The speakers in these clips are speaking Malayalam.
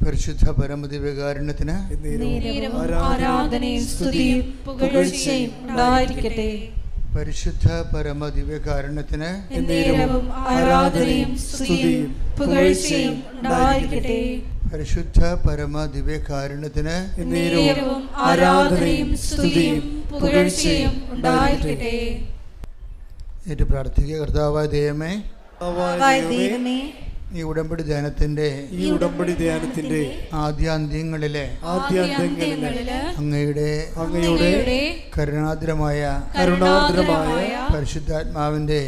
പരിശുദ്ധ പരമദിവ്യകാരുണ്യത്തിന് ആരാധനയും സ്തുതിയും പുകഴ്ചയും ഉണ്ടായിരിക്കട്ടെ. പരിശുദ്ധ പരമദിവ്യകാരുണ്യത്തിന് ആരാധനയും സ്തുതിയും പുകഴ്ചയും ഉണ്ടായിരിക്കട്ടെ. പരിശുദ്ധ പരമദിവ്യകാരുണ്യത്തിന് ആരാധനയും സ്തുതിയും പുകഴ്ചയും ഉണ്ടായിരിക്കട്ടെ. ഏറ്റു പ്രാർത്ഥിക്കുക. കർത്താവായ ദൈവമേ, ഈ ഉടമ്പടി ധ്യാനത്തിന്റെ ആദ്യാന്ത്യങ്ങളിലെ അങ്ങയുടെ കരുണാദ്രമായ പരിശുദ്ധാത്മാവിന്റെ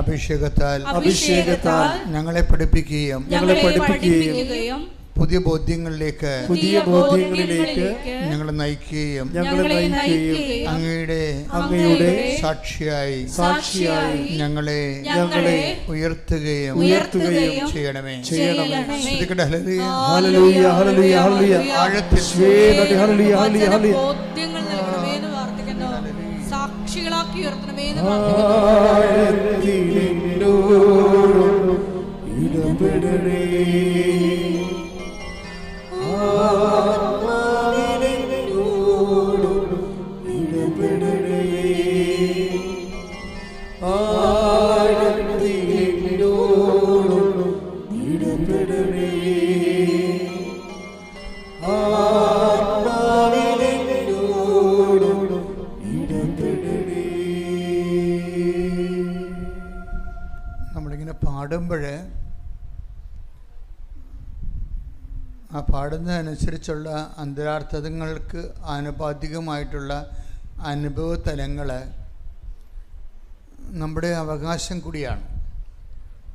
അഭിഷേകത്താൽ ഞങ്ങളെ പഠിപ്പിക്കുകയും പുതിയ ബോധ്യങ്ങളിലേക്ക് ഞങ്ങളെ നയിക്കുകയും അങ്ങയുടെ സാക്ഷിയായി ഞങ്ങളെ ഉയർത്തുകയും ചെയ്യണമേ. സാക്ഷികളാക്കി ഉയർത്തണമേ. നമ്മളിങ്ങനെ പാടുമ്പോൾ ആ പാടുന്നതനുസരിച്ചുള്ള അന്തരാർത്ഥങ്ങൾക്ക് ആനുപാതികമായിട്ടുള്ള അനുഭവ തലങ്ങൾ നമ്മുടെ അവകാശം കൂടിയാണ്.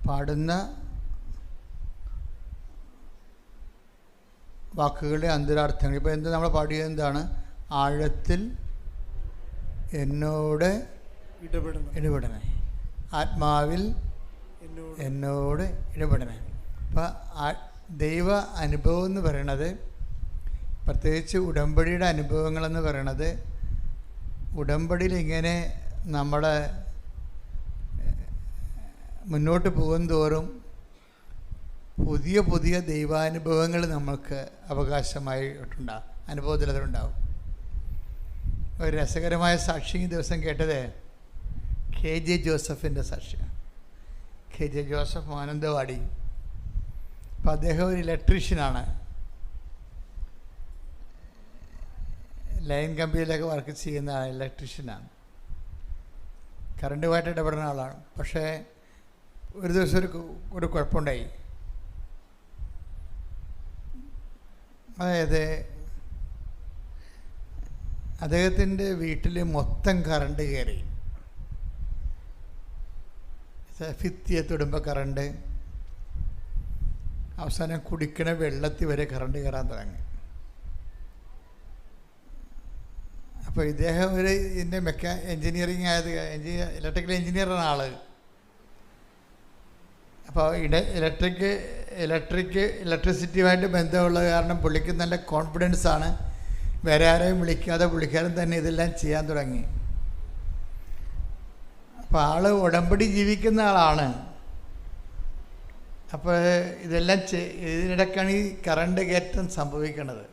പാടുന്ന വാക്കുകളുടെ അന്തരാർത്ഥങ്ങൾ. ഇപ്പോൾ എന്താ നമ്മൾ പാടിയത്? എന്താണ്? ആഴത്തിൽ എന്നോട് ഇടപെടണേ, ആത്മാവിൽ എന്നോട് ഇടപെടണേ. അപ്പം ദൈവ അനുഭവം എന്ന് പറയണത്, പ്രത്യേകിച്ച് ഉടമ്പടിയുടെ അനുഭവങ്ങളെന്ന് പറയണത്, ഉടമ്പടിയിൽ ഇങ്ങനെ നമ്മൾ മുന്നോട്ട് പോകുന്തോറും പുതിയ പുതിയ ദൈവാനുഭവങ്ങൾ നമുക്ക് അവകാശമായിട്ടുണ്ടാകും, അനുഭവത്തിലതുണ്ടാവും. ഒരു രസകരമായ സാക്ഷി ഈ ദിവസം കേട്ടത് KJ ജോസഫിൻ്റെ സാക്ഷിയാണ്. KJ Joseph Mananthavady. അപ്പം അദ്ദേഹം ഒരു ഇലക്ട്രീഷ്യനാണ്. ലൈൻ കമ്പനിയിലൊക്കെ വർക്ക് ചെയ്യുന്ന ഇലക്ട്രീഷ്യനാണ്. കറണ്ടുമായിട്ട് ഇടപെടുന്ന ആളാണ്. പക്ഷേ ഒരു ദിവസം ഒരു കുഴപ്പമുണ്ടായി. അതായത് അദ്ദേഹത്തിൻ്റെ വീട്ടിൽ മൊത്തം കറണ്ട് കയറി. ഭിത്തിയെ തൊടുമ്പോൾ കറണ്ട്, അവസാനം കുടിക്കണ വെള്ളത്തിൽ വരെ കറണ്ട് കയറാൻ തുടങ്ങി. അപ്പോൾ ഇദ്ദേഹം ഒരു ഇതിൻ്റെ എൻജിനീയറിങ് ആയത് ഇലക്ട്രിക്കൽ എൻജിനീയറാണ് ആള്. അപ്പോൾ ഇലക്ട്രിസിറ്റിയുമായിട്ട് ബന്ധമുള്ളത് കാരണം പുള്ളിക്ക് നല്ല കോൺഫിഡൻസാണ്. വേറെ ആരെയും വിളിക്കാതെ പുള്ളിക്കാരൻ തന്നെ ഇതെല്ലാം ചെയ്യാൻ തുടങ്ങി. അപ്പോൾ ആൾ ഉടമ്പടി ജീവിക്കുന്ന ആളാണ്. അപ്പോൾ ഇതെല്ലാം ഇതിനിടയ്ക്കാണ് ഈ കറണ്ട് കയറ്റം സംഭവിക്കുന്നത്.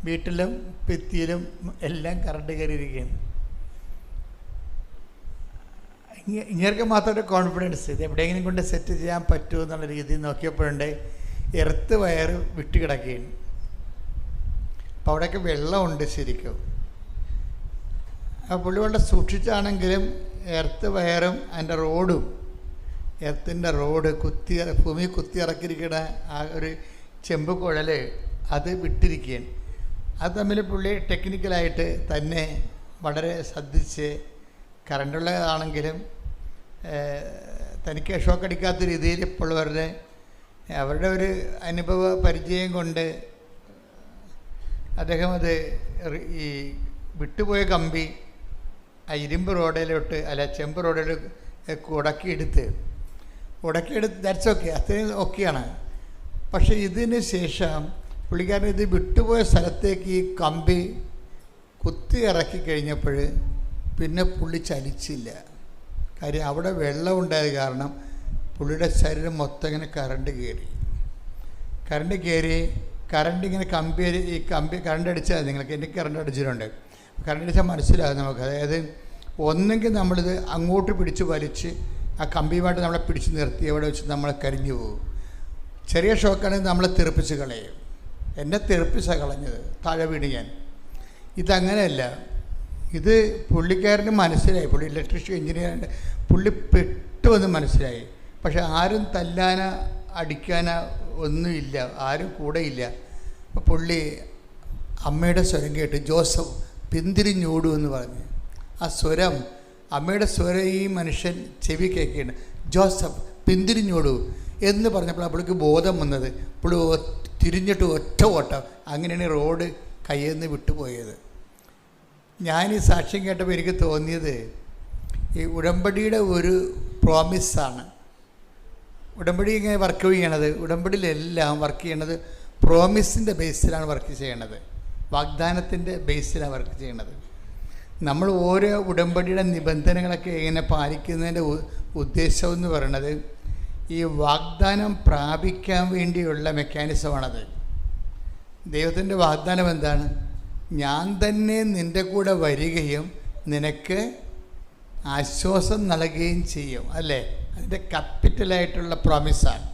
വീട്ടിലും ഭിത്തിയിലും എല്ലാം കറണ്ട് കയറിയിരിക്കുകയാണ്. ഇങ്ങനെയൊക്കെ മാത്രമൊരു കോൺഫിഡൻസ്, ഇത് എവിടെയെങ്കിലും കൊണ്ട് സെറ്റ് ചെയ്യാൻ പറ്റുമോ എന്നുള്ള രീതിയിൽ നോക്കിയപ്പോഴുണ്ട് എർത്ത് വയർ വിട്ടുകിടക്കുകയാണ്. അപ്പോൾ അവിടെയൊക്കെ വെള്ളമുണ്ട് ശരിക്കും. ആ പുള്ളി വളരെ സൂക്ഷിച്ചാണെങ്കിലും എർത്ത് വയറും അതിൻ്റെ റോഡും, എർത്തിൻ്റെ റോഡ് ഭൂമി കുത്തി ഇറക്കിയിരിക്കുന്ന ആ ഒരു ചെമ്പ് കുഴൽ അത് വിട്ടിരിക്കുകയാണ്. അത് തമ്മിൽ പുള്ളി ടെക്നിക്കലായിട്ട് തന്നെ വളരെ ശ്രദ്ധിച്ച്, കറണ്ടുള്ളതാണെങ്കിലും തനിക്ക് ഷോക്ക് അടിക്കാത്ത രീതിയിൽ ഇപ്പോൾ അവരുടെ ഒരു അനുഭവ പരിചയം കൊണ്ട് അദ്ദേഹം അത് ഈ വിട്ടുപോയ കമ്പി ആ ഇരുമ്പ് റോഡിലോട്ട് ചെമ്പ് റോഡിലോട്ട് ഉടക്കിയെടുത്ത് ദാറ്റ്സ് ഓക്കെ, അത്രയും ഓക്കെയാണ്. പക്ഷേ ഇതിന് ശേഷം പുള്ളിക്കാരൻ ഇത് വിട്ടുപോയ സ്ഥലത്തേക്ക് ഈ കമ്പി കുത്തി ഇറക്കി കഴിഞ്ഞപ്പോൾ പിന്നെ പുള്ളി ചലിച്ചില്ല. കാര്യം അവിടെ വെള്ളം ഉണ്ടായത് കാരണം പുള്ളിയുടെ ശരീരം മൊത്തം ഇങ്ങനെ കറണ്ട് കയറി. കറണ്ട് കയറി, കറണ്ട് ഇങ്ങനെ കറണ്ട് അടിച്ചാൽ നിങ്ങൾക്ക്, എനിക്ക് കറണ്ട് അടിച്ചിട്ടുണ്ട്. കറണ്ട് അടിച്ചാൽ മനസ്സിലാകും നമുക്ക്. അതായത് ഒന്നെങ്കിൽ നമ്മളിത് അങ്ങോട്ട് പിടിച്ച് വലിച്ച് ആ കമ്പിയുമായിട്ട് നമ്മളെ പിടിച്ച് നിർത്തി എവിടെ വെച്ച് നമ്മളെ കരിഞ്ഞു പോകും. ചെറിയ ഷോക്കാണെങ്കിൽ നമ്മളെ തെറിപ്പിച്ച് കളയും. എന്നെ തെറിപ്പിച്ചാണ് കളഞ്ഞത്, താഴെ വീണ് ഞാൻ. ഇതങ്ങനെയല്ല. ഇത് പുള്ളിക്കാരന് മനസ്സിലായി, പുള്ളി ഇലക്ട്രീഷ്യൻ എഞ്ചിനീയറുണ്ട്, പുള്ളി പെട്ടുവെന്ന് മനസ്സിലായി. പക്ഷെ ആരും തല്ലാനോ അടിക്കാനോ ഒന്നുമില്ല, ആരും കൂടെയില്ല. അപ്പോൾ പുള്ളി അമ്മയുടെ സ്വരം കേട്ട് ജോസഫ് പിന്തിരിഞ്ഞോടൂ എന്ന് പറഞ്ഞു. ആ സ്വരം, അമ്മയുടെ സ്വരം ഈ മനുഷ്യൻ ചെവി കേൾക്കുകയാണ്. ജോസഫ് പിന്തിരിഞ്ഞോടൂ എന്ന് പറഞ്ഞപ്പോൾ പുള്ളിക്ക് ബോധം വന്നത്. പുള്ളി തിരിഞ്ഞിട്ട് ഒറ്റ ഓട്ടം. അങ്ങനെയാണ് റോഡ് കയ്യിൽ നിന്ന് വിട്ടുപോയത്. ഞാൻ ഈ സാക്ഷ്യം കേട്ടപ്പോൾ എനിക്ക് തോന്നിയത് ഈ ഉടമ്പടിയുടെ ഒരു പ്രോമിസാണ്. ഉടമ്പടി ഇങ്ങനെ വർക്ക് ചെയ്യണത്, ഉടമ്പടിയിലെല്ലാം വർക്ക് ചെയ്യണത് പ്രോമിസിൻ്റെ ബേസിലാണ് വർക്ക് ചെയ്യണത്, വാഗ്ദാനത്തിൻ്റെ ബേസിലാണ് വർക്ക് ചെയ്യണത്. നമ്മൾ ഓരോ ഉടമ്പടിയുടെ നിബന്ധനകളൊക്കെ എങ്ങനെ പാലിക്കുന്നതിൻ്റെ ഉദ്ദേശം എന്ന് പറയുന്നത് ഈ വാഗ്ദാനം പ്രാപിക്കാൻ വേണ്ടിയുള്ള മെക്കാനിസമാണത്. ദൈവത്തിൻ്റെ വാഗ്ദാനം എന്താണ്? ഞാൻ തന്നെ നിൻ്റെ കൂടെ വരികയും നിനക്ക് ആശ്വാസം നൽകുകയും ചെയ്യും, അല്ലേ? അതിൻ്റെ ക്യാപിറ്റലായിട്ടുള്ള പ്രോമിസാണ്.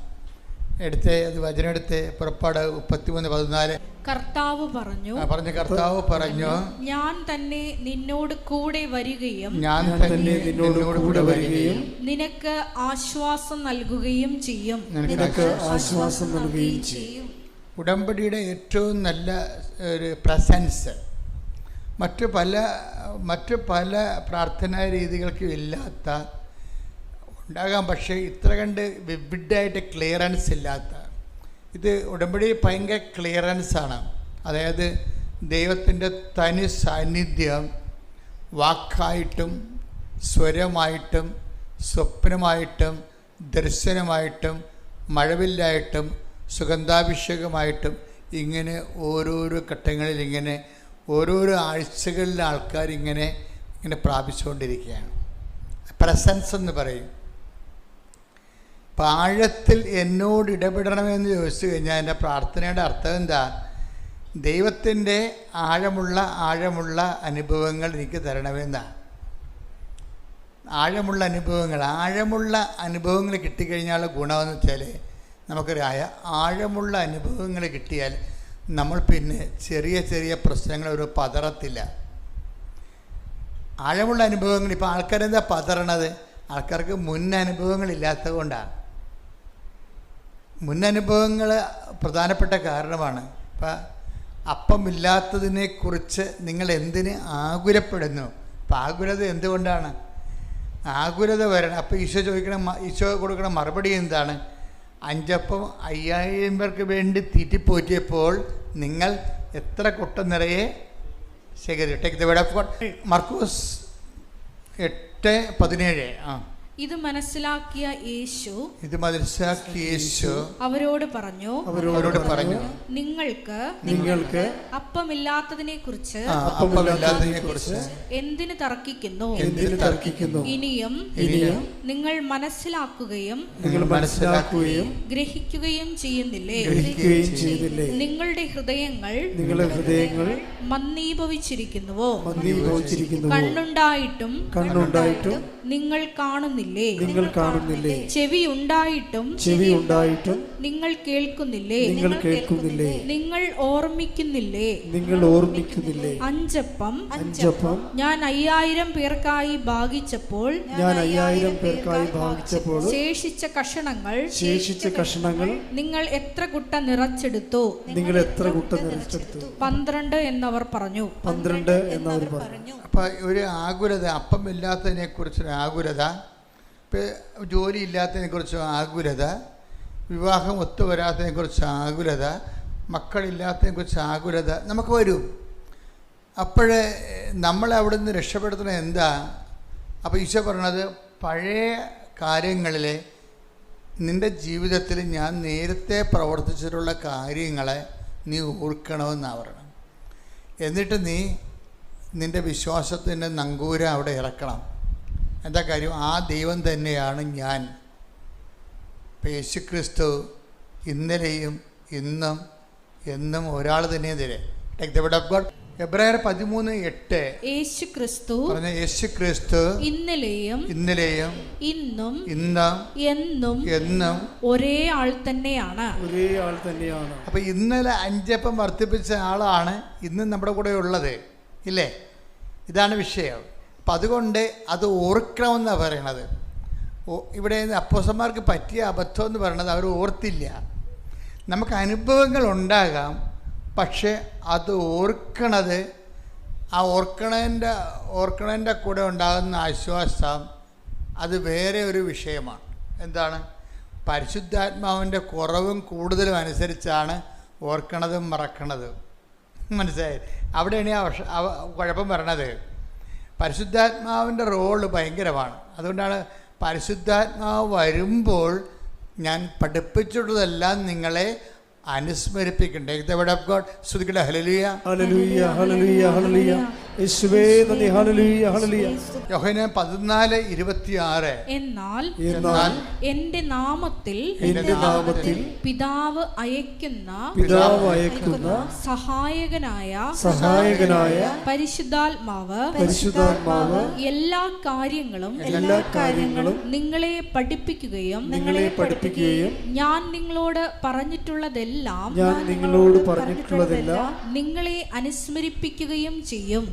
അത് വചനം എടുത്ത് പുറപ്പാട് 33:14. കർത്താവ് പറഞ്ഞു, കർത്താവ് പറഞ്ഞു, ഞാൻ തന്നെ നിന്നോട് കൂടെ വരികയും നിനക്ക് ആശ്വാസം നൽകുകയും ചെയ്യും. ഉടമ്പടിയുടെ ഏറ്റവും നല്ല ഒരു പ്രസൻസ് മറ്റു പല പ്രാർത്ഥനാ രീതികൾക്കും ഇല്ലാത്ത ഉണ്ടാകാം, പക്ഷേ ഇത്ര കണ്ട് വിവിഡായിട്ട് ക്ലിയറൻസ് ഇല്ലാത്ത ഇത് ഉടമ്പടി ഭയങ്കര ക്ലിയറൻസാണ്. അതായത് ദൈവത്തിൻ്റെ തനി സാന്നിധ്യം വാക്കായിട്ടും സ്വരമായിട്ടും സ്വപ്നമായിട്ടും ദർശനമായിട്ടും മഴവില്ലായിട്ടും സുഗന്ധാഭിഷേകമായിട്ടും ഇങ്ങനെ ഓരോരോ ഘട്ടങ്ങളിൽ ഇങ്ങനെ ഓരോരോ ആഴ്ചകളിലെ ആൾക്കാരിങ്ങനെ പ്രാപിച്ചുകൊണ്ടിരിക്കുകയാണ്. പ്രസൻസ് എന്ന് പറയും. ആഴത്തിൽ എന്നോട് ഇടപെടണമെന്ന് ചോദിച്ചു കഴിഞ്ഞാൽ എൻ്റെ പ്രാർത്ഥനയുടെ അർത്ഥം എന്താ? ദൈവത്തിൻ്റെ ആഴമുള്ള അനുഭവങ്ങൾ എനിക്ക് തരണമെന്നാണ്. ആഴമുള്ള അനുഭവങ്ങൾ കിട്ടിക്കഴിഞ്ഞാലുള്ള ഗുണമെന്ന് വെച്ചാൽ നമുക്കറിയാം, ആഴമുള്ള അനുഭവങ്ങൾ കിട്ടിയാൽ നമ്മൾ പിന്നെ ചെറിയ പ്രശ്നങ്ങൾ ഒരു പതറത്തില്ല. ആഴമുള്ള അനുഭവങ്ങൾ, ഇപ്പോൾ ആൾക്കാരെന്താ പതറണത്? ആൾക്കാർക്ക് മുൻ അനുഭവങ്ങളില്ലാത്തത് കൊണ്ടാണ്. മുന്നനുഭവങ്ങൾ പ്രധാനപ്പെട്ട കാരണമാണ്. ഇപ്പം അപ്പമില്ലാത്തതിനെക്കുറിച്ച് നിങ്ങൾ എന്തിന് ആകുലപ്പെടുന്നു? അപ്പം ആകുലത എന്തുകൊണ്ടാണ്? ആകുലത വരണം. അപ്പോൾ ഈശോ കൊടുക്കണ മറുപടി എന്താണ്? 5 അപ്പം 5000 പേർക്ക് വേണ്ടി തീറ്റിപ്പോറ്റിയപ്പോൾ നിങ്ങൾ എത്ര കുട്ട നിറയെ ശേഖരിച്ചു? Take the word of God. മർക്കോസ് 8:17. ഇത് മനസ്സിലാക്കിയ യേശു അവരോട് പറഞ്ഞു, നിങ്ങൾക്ക് അപ്പമില്ലാത്തതിനെ കുറിച്ച് എന്തിന് തർക്കിക്കുന്നു? ഇനിയും നിങ്ങൾ മനസ്സിലാക്കുകയും ഗ്രഹിക്കുകയും ചെയ്യുന്നില്ലേ? നിങ്ങളുടെ ഹൃദയങ്ങൾ മന്ദീഭവിച്ചിരിക്കുന്നുവോ? കണ്ണുണ്ടായിട്ടും നിങ്ങൾ കാണുന്നില്ലേ? ചെവി ഉണ്ടായിട്ടും നിങ്ങൾ കേൾക്കുന്നില്ലേ? നിങ്ങൾ ഓർമ്മിക്കുന്നില്ലേ? 5 അപ്പം ഞാൻ 5000 പേർക്കായി ഭാഗിച്ചപ്പോൾ ശേഷിച്ച കഷണങ്ങൾ നിങ്ങൾ എത്ര കുട്ട നിറച്ചെടുത്തു? 12 എന്നവർ പറഞ്ഞു. അപ്പൊ ഒരു ആകുലത, അപ്പമില്ലാത്തതിനെ കുറിച്ചൊരു ആകുലത, ജോലി ഇല്ലാത്തതിനെക്കുറിച്ച് ആകുലത, വിവാഹം ഒത്തുവരാത്തതിനെക്കുറിച്ച് ആകുലത, മക്കളില്ലാത്തതിനെക്കുറിച്ച് ആകുലത നമുക്ക് വരും. അപ്പോഴേ നമ്മളെ അവിടെ നിന്ന് രക്ഷപ്പെടുത്തുന്നത് എന്താ? അപ്പോൾ ഈശോ പറഞ്ഞത്, പഴയ കാര്യങ്ങളിലെ നിൻ്റെ ജീവിതത്തിൽ ഞാൻ നേരത്തെ പ്രവർത്തിച്ചിട്ടുള്ള കാര്യങ്ങളെ നീ ഓർക്കണമെന്നാണ് പറയണം. എന്നിട്ട് നീ നിൻ്റെ വിശ്വാസത്തിൻ്റെ നങ്കൂരം അവിടെ ഇറക്കണം. എന്താ കാര്യം? ആ ദൈവം തന്നെയാണ് ഞാൻ. ഇപ്പം യേശുക്രിസ്തു ഇന്നലെയും ഇന്നും എന്നും ഒരാൾ തന്നെ തരെ. Take the word of God. എബ്രായർ 13:8 യേശുക്രിസ്തു പറഞ്ഞ യേശുക്രിസ്തു ഇന്നലെയും ഇന്നും എന്നും ഒരേ ആൾ തന്നെയാണ്. അപ്പൊ ഇന്നലെ 5 അപ്പം വർദ്ധിപ്പിച്ച ആളാണ് ഇന്നും നമ്മുടെ കൂടെ ഉള്ളത്, ഇല്ലേ? ഇതാണ് വിഷയം. അപ്പം അതുകൊണ്ട് അത് ഓർക്കണമെന്നാണ് പറയണത്. ഇവിടെ അപ്പോസ്തലന്മാർക്ക് പറ്റിയ അബദ്ധം എന്ന് പറയുന്നത് അവർ ഓർത്തില്ല. നമുക്ക് അനുഭവങ്ങൾ ഉണ്ടാകാം, പക്ഷെ അത് ഓർക്കണത്, ആ ഓർക്കണതിൻ്റെ കൂടെ ഉണ്ടാകുന്ന ആശ്വാസം അത് വേറെ ഒരു വിഷയമാണ്. എന്താണ്? പരിശുദ്ധാത്മാവിൻ്റെ കുറവും കൂടുതലും അനുസരിച്ചാണ് ഓർക്കണതും മറക്കണതും. മനസ്സിലായി? അവിടെയാണ് ആ കുഴപ്പം വരണത്. പരിശുദ്ധാത്മാവിൻ്റെ റോള് ഭയങ്കരമാണ്. അതുകൊണ്ടാണ് പരിശുദ്ധാത്മാവ് വരുമ്പോൾ ഞാൻ പഠിപ്പിച്ചിട്ടുള്ളതെല്ലാം നിങ്ങളെ അനുസ്മരിപ്പിക്കണ്ടേ. ശ്രുതിക്കട്ടെ. ഹല്ലേലൂയ, ഹല്ലേലൂയ, ഹല്ലേലൂയ, ഹല്ലേലൂയ. യേശുവേ നന്ദി. ഹല്ലേലൂയ, ഹല്ലേലൂയ. യോഹന്നാൻ 14:26 എന്നാൽ എന്റെ നാമത്തിൽ പിതാവ് അയക്കുന്ന സഹായകനായ പരിശുദ്ധാത്മാവ് എല്ലാ കാര്യങ്ങളും നിങ്ങളെ പഠിപ്പിക്കുകയും ഞാൻ നിങ്ങളോട് പറഞ്ഞിട്ടുള്ളതെല്ലാം നിങ്ങളെ അനുസ്മരിപ്പിക്കുകയും ചെയ്യും.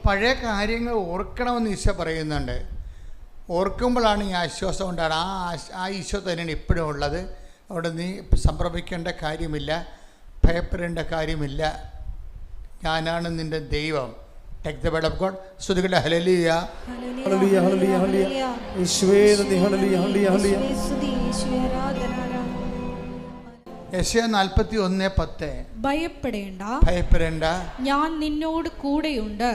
പഴയ കാര്യങ്ങൾ ഓർക്കണമെന്ന് ഈശോ പറയുന്നുണ്ട്. ഓർക്കുമ്പോഴാണ് ഈ ആശ്വാസം ഉണ്ടാണ്. ആ ഈശോ തന്നെയാണ് ഇപ്പോഴും ഉള്ളത്. അവിടെ നീ സംഭ്രമിക്കേണ്ട കാര്യമില്ല, ഭയപ്പെടേണ്ട കാര്യമില്ല. ഞാനാണ് നിന്റെ ദൈവം. Take the word of God. സ്തുതിക്കട്ടെ. ഹല്ലേലൂയ, ഹല്ലേലൂയ, ഹല്ലേലൂയ, ഹല്ലേലൂയ. യേശുവേ നന്ദി. ഹല്ലേലൂയ, ഹല്ലേലൂയ, ഹല്ലേലൂയ. യെശയ്യാ 41:10 ഭയപ്പെടേണ്ട, ഞാൻ നിന്നോട് കൂടെയുണ്ട്.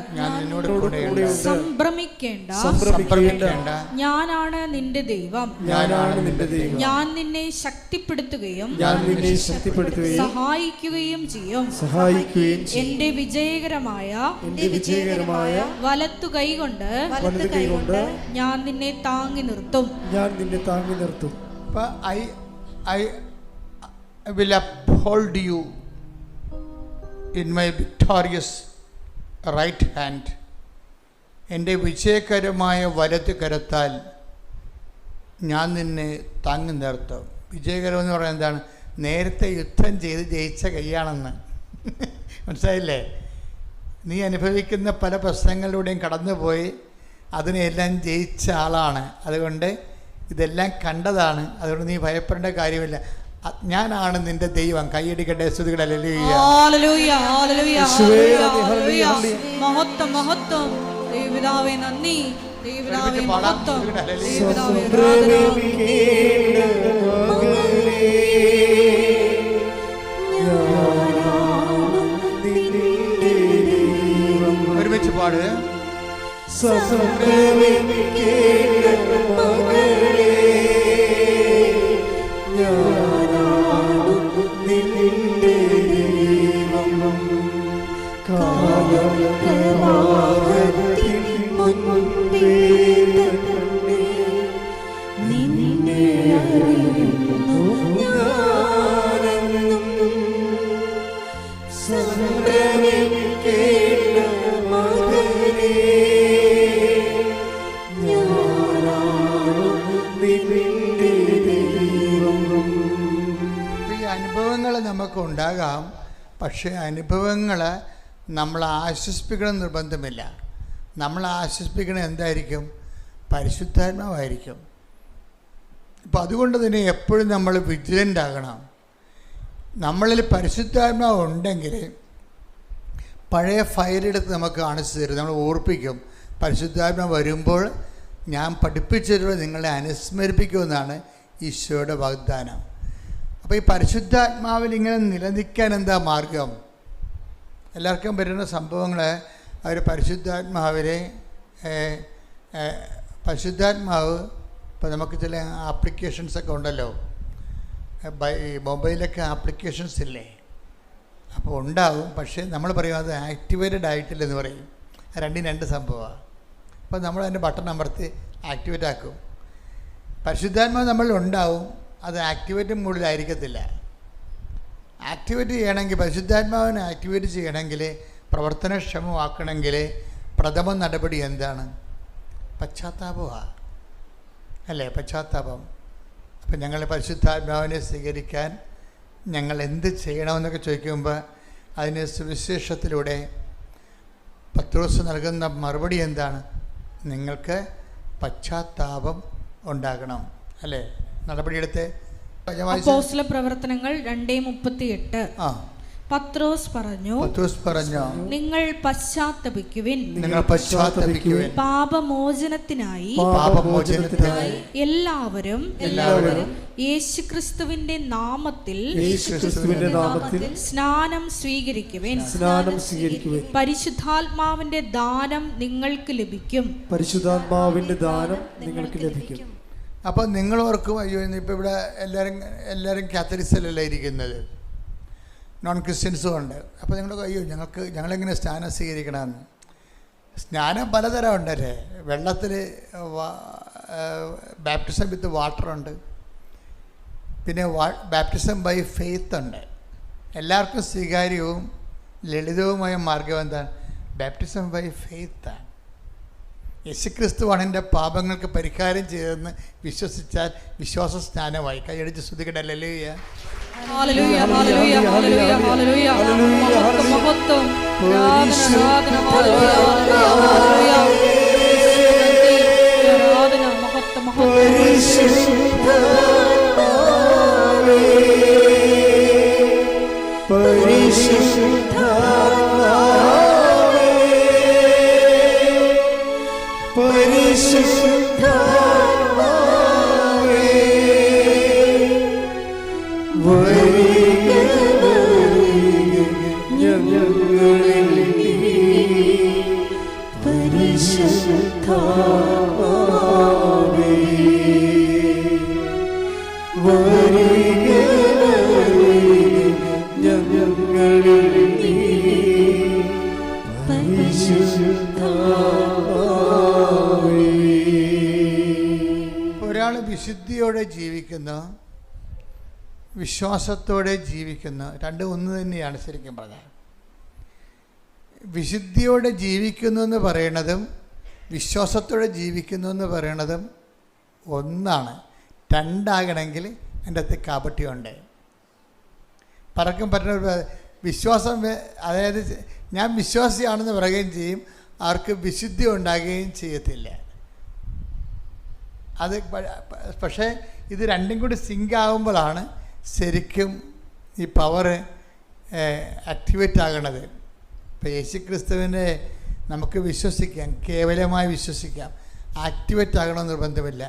സംഭ്രമിക്കേണ്ട, ഞാനാണ് നിന്റെ ദൈവം. ഞാൻ നിന്നെ ശക്തിപ്പെടുത്തുകയും സഹായിക്കുകയും ചെയ്യും. എന്റെ വിജയകരമായ വലത്തു കൈകൊണ്ട് ഞാൻ നിന്നെ താങ്ങി നിർത്തും. I will uphold you in my victorious right hand. എൻ്റെ വിജയകരമായ വലത് കരത്താൽ ഞാൻ നിന്നെ താങ്ങി നിർത്തും. വിജയകരം എന്ന് പറയുന്നത് എന്താണ്? നേരത്തെ യുദ്ധം ചെയ്ത് ജയിച്ച കൈയാണെന്ന്. മനസ്സിലായില്ലേ? നീ അനുഭവിക്കുന്ന പല പ്രശ്നങ്ങളിലൂടെയും കടന്നുപോയി അതിനെല്ലാം ജയിച്ച ആളാണ്. അതുകൊണ്ട് ഇതെല്ലാം കണ്ടതാണ്. അതുകൊണ്ട് നീ ഭയപ്പെടേണ്ട കാര്യമില്ല. ഞാനാണ് നിന്റെ ദൈവം. കൈയടിക്കട്ടെ. സ്തുതിക്കട്ടെ. ഹല്ലേലൂയ, ഹല്ലേലൂയ, ഹല്ലേലൂയ. മഹത്വം, മഹത്വം. ദൈവപിതാവേ നന്ദി. ദൈവപിതാവേ മഹത്വം. ദൈവപിതാവേ ഒരുമിച്ച് പാട്. അനുഭവങ്ങൾ നമുക്കുണ്ടാകാം, പക്ഷേ അനുഭവങ്ങൾ നമ്മളെ ആശ്വസിപ്പിക്കണം നിർബന്ധമില്ല. നമ്മളെ ആശ്വസിപ്പിക്കണം എന്തായിരിക്കും? പരിശുദ്ധാത്മാവായിരിക്കും. അപ്പം അതുകൊണ്ട് തന്നെ എപ്പോഴും നമ്മൾ വിജിലൻ്റ് ആകണം. നമ്മളിൽ പരിശുദ്ധാത്മാവ് ഉണ്ടെങ്കിൽ പഴയ ഫയലെടുത്ത് നമുക്ക് കാണിച്ചു തരും, നമ്മൾ ഓർപ്പിക്കും. പരിശുദ്ധാത്മാവ് വരുമ്പോൾ ഞാൻ പഠിപ്പിച്ചിട്ടുള്ള നിങ്ങളെ അനുസ്മരിപ്പിക്കുമെന്നാണ് ഈശോയുടെ വാഗ്ദാനം. അപ്പോൾ ഈ പരിശുദ്ധാത്മാവിൽ ഇങ്ങനെ നിലനിൽക്കാൻ എന്താ മാർഗം? എല്ലാവർക്കും വരുന്ന സംഭവങ്ങൾ അവർ പരിശുദ്ധാത്മാവ് ഇപ്പോൾ നമുക്ക് ചില ആപ്ലിക്കേഷൻസൊക്കെ ഉണ്ടല്ലോ, മൊബൈലൊക്കെ ആപ്ലിക്കേഷൻസ് ഇല്ലേ? അപ്പോൾ ഉണ്ടാവും, പക്ഷേ നമ്മൾ പറയും അത് ആക്ടിവേറ്റഡ് ആയിട്ടില്ലെന്ന് പറയും. രണ്ടും രണ്ട് സംഭവമാണ്. അപ്പോൾ നമ്മൾ അതിൻ്റെ ബട്ടൺ അമർത്തി ആക്ടിവേറ്റ് ആക്കും. പരിശുദ്ധാത്മാവ് നമ്മളിൽ ഉണ്ടാവും, അത് ആക്ടിവേറ്റ് മൂഡിലായിരിക്കത്തില്ല. ആക്ടിവേറ്റ് ചെയ്യണമെങ്കിൽ, പരിശുദ്ധാത്മാവിനെ ആക്ടിവേറ്റ് ചെയ്യണമെങ്കിൽ, പ്രവർത്തനക്ഷമമാക്കണമെങ്കിൽ പ്രഥമ നടപടി എന്താണ്? പശ്ചാത്താപമാണ് അല്ലേ? പശ്ചാത്താപം. അപ്പം ഞങ്ങൾ പരിശുദ്ധാത്മാവിനെ സ്വീകരിക്കാൻ ഞങ്ങൾ എന്ത് ചെയ്യണമെന്നൊക്കെ ചോദിക്കുമ്പോൾ അതിന് സുവിശേഷത്തിലൂടെ പത്രോസ് നൽകുന്ന മറുപടി എന്താണ്? നിങ്ങൾക്ക് പശ്ചാത്താപം ഉണ്ടാകണം അല്ലേ? നടപടിയെടുത്ത് അപ്പോസ്തല പ്രവർത്തനങ്ങൾ 2:38. പത്രോസ് പറഞ്ഞു, നിങ്ങൾ പശ്ചാത്തപിക്കുവിൻ, പാപമോചനത്തിനായി എല്ലാവരും യേശുക്രിസ്തുവിന്റെ നാമത്തിൽ സ്നാനം സ്വീകരിക്കുവിൻ. പരിശുദ്ധാത്മാവിന്റെ ദാനം നിങ്ങൾക്ക് ലഭിക്കും. അപ്പോൾ നിങ്ങൾ ഓർക്കും, അയ്യോ ഇന്നിപ്പോൾ ഇവിടെ എല്ലാവരും കാത്തലിക്സിലല്ല ഇരിക്കുന്നത്, നോൺ ക്രിസ്ത്യൻസും ഉണ്ട്. അപ്പോൾ നിങ്ങൾ അയ്യോ ഞങ്ങളെങ്ങനെ സ്നാനം സ്വീകരിക്കണമെന്ന്. സ്നാനം പലതരം ഉണ്ടല്ലേ. വെള്ളത്തിൽ ബാപ്റ്റിസം വിത്ത് വാട്ടറുണ്ട്, പിന്നെ ബാപ്റ്റിസം ബൈ ഫെയ്ത്ത് ഉണ്ട്. എല്ലാവർക്കും സ്വീകാര്യവും ലളിതവുമായ മാർഗം എന്താണ്? Baptism by ഫെയ്ത്താണ്. യേശുക്രിസ്തുവാണ് എൻ്റെ പാപങ്ങൾക്ക് പരിഹാരം ചെയ്തതെന്ന് വിശ്വസിച്ചാൽ വിശ്വാസ സ്നാനമായി. കൈയടിച്ച് സ്തുതിക്കട്ടെ. ഹല്ലേലൂയ. ഹല്ലേലൂയ, ഹല്ലേലൂയ, ഹല്ലേലൂയ, ഹല്ലേലൂയ. മഹത്വം, ആരാധന, ഹല്ലേലൂയ, ഹല്ലേലൂയ. ആരാധന, മഹത്വം, ഒരാൾ വിശുദ്ധിയോടെ ജീവിക്കുന്ന, വിശ്വാസത്തോടെ ജീവിക്കുന്ന, രണ്ടും ഒന്ന് തന്നെയാണ് ശരിക്കും പറഞ്ഞാൽ. വിശുദ്ധിയോടെ ജീവിക്കുന്നു എന്ന് പറയണതും വിശ്വാസത്തോടെ ജീവിക്കുന്നു എന്ന് പറയണതും ഒന്നാണ്. രണ്ടാകണമെങ്കിൽ എൻ്റെ അകത്ത് കാപട്യമുണ്ട്. പറക്കും പറ്റുന്ന വിശ്വാസം, അതായത് ഞാൻ വിശ്വാസിയാണെന്ന് പറയുകയും ചെയ്യും, അവർക്ക് വിശുദ്ധി ഉണ്ടാകുകയും ചെയ്യത്തില്ല. അത് പക്ഷേ ഇത് രണ്ടും കൂടി സിങ്ക് ആകുമ്പോഴാണ് ശരിക്കും ഈ പവർ ആക്ടിവേറ്റ് ആകണത്. ഇപ്പോൾ യേശുക്രിസ്തുവിനെ നമുക്ക് വിശ്വസിക്കാം, കേവലമായി വിശ്വസിക്കാം, ആക്ടിവേറ്റ് ആകണമെന്ന് നിർബന്ധമില്ല.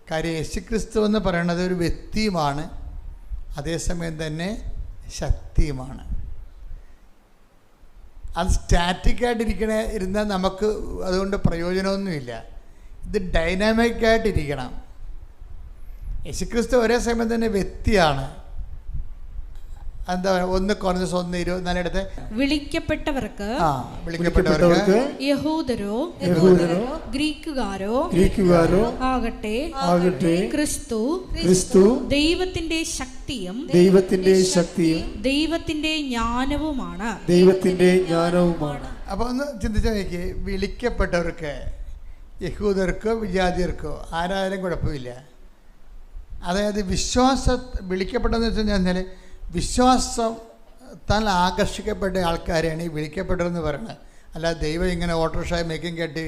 കാര്യം യേശുക്രിസ്തു എന്ന് പറയുന്നത് ഒരു വ്യക്തിയുമാണ്, അതേസമയം തന്നെ ശക്തിയുമാണ്. അത് സ്റ്റാറ്റിക്കായിട്ടിരുന്നാൽ നമുക്ക് അതുകൊണ്ട് പ്രയോജനമൊന്നുമില്ല. ഇത് ഡൈനാമിക്കായിട്ടിരിക്കണം. യേശുക്രിസ്തു ഒരേ സമയം തന്നെ വ്യക്തിയാണ്. എന്താ 1 Corinthians 1:24 വിളിക്കപ്പെട്ടവർക്ക് യഹൂദരോ ഗ്രീക്കുകാരോ ആകട്ടെ ക്രിസ്തു ദൈവത്തിന്റെ ശക്തിയും ദൈവത്തിന്റെ ജ്ഞാനവുമാണ്. അപ്പോൾ ഒന്ന് ചിന്തിച്ചാൽ നോക്കി, വിളിക്കപ്പെട്ടവർക്ക് യഹൂദർക്കോ വിജാതിയർക്കോ ആരായാലും കുഴപ്പമില്ല. അതായത് വിളിക്കപ്പെട്ടതെന്ന് വെച്ച് കഴിഞ്ഞാൽ വിശ്വാസത്താൽ ആകർഷിക്കപ്പെട്ട ആൾക്കാരെയാണ് ഈ വിളിക്കപ്പെട്ടതെന്ന് പറയുന്നത്. അല്ലാതെ ദൈവം ഇങ്ങനെ ഓട്ടോറിക്ഷ മേക്കിങ് കെട്ടി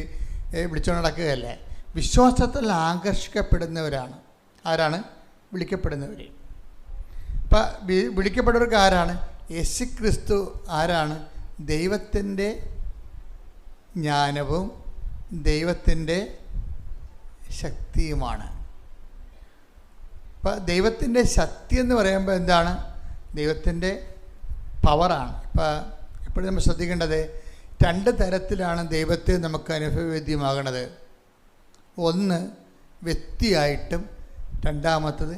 വിളിച്ചുകൊണ്ട് നടക്കുകയല്ലേ. വിശ്വാസത്താൽ ആകർഷിക്കപ്പെടുന്നവരാണ് ആരാണ്? വിളിക്കപ്പെടുന്നവർ. ഇപ്പം വിളിക്കപ്പെട്ടവർക്ക് ആരാണ്? യേശുക്രിസ്തു ആരാണ്? ദൈവത്തിൻ്റെ ജ്ഞാനവും ദൈവത്തിൻ്റെ ശക്തിയുമാണ്. ഇപ്പം ദൈവത്തിൻ്റെ ശക്തി എന്ന് പറയുമ്പോൾ എന്താണ്? ദൈവത്തിൻ്റെ പവറാണ്. ഇപ്പം എപ്പോഴും നമ്മൾ ശ്രദ്ധിക്കേണ്ടത് 2 തരത്തിലാണ് ദൈവത്തെ നമുക്ക് അനുഭവവേദ്യമാകണത്. ഒന്ന് വ്യക്തിയായിട്ടും രണ്ടാമത്തത്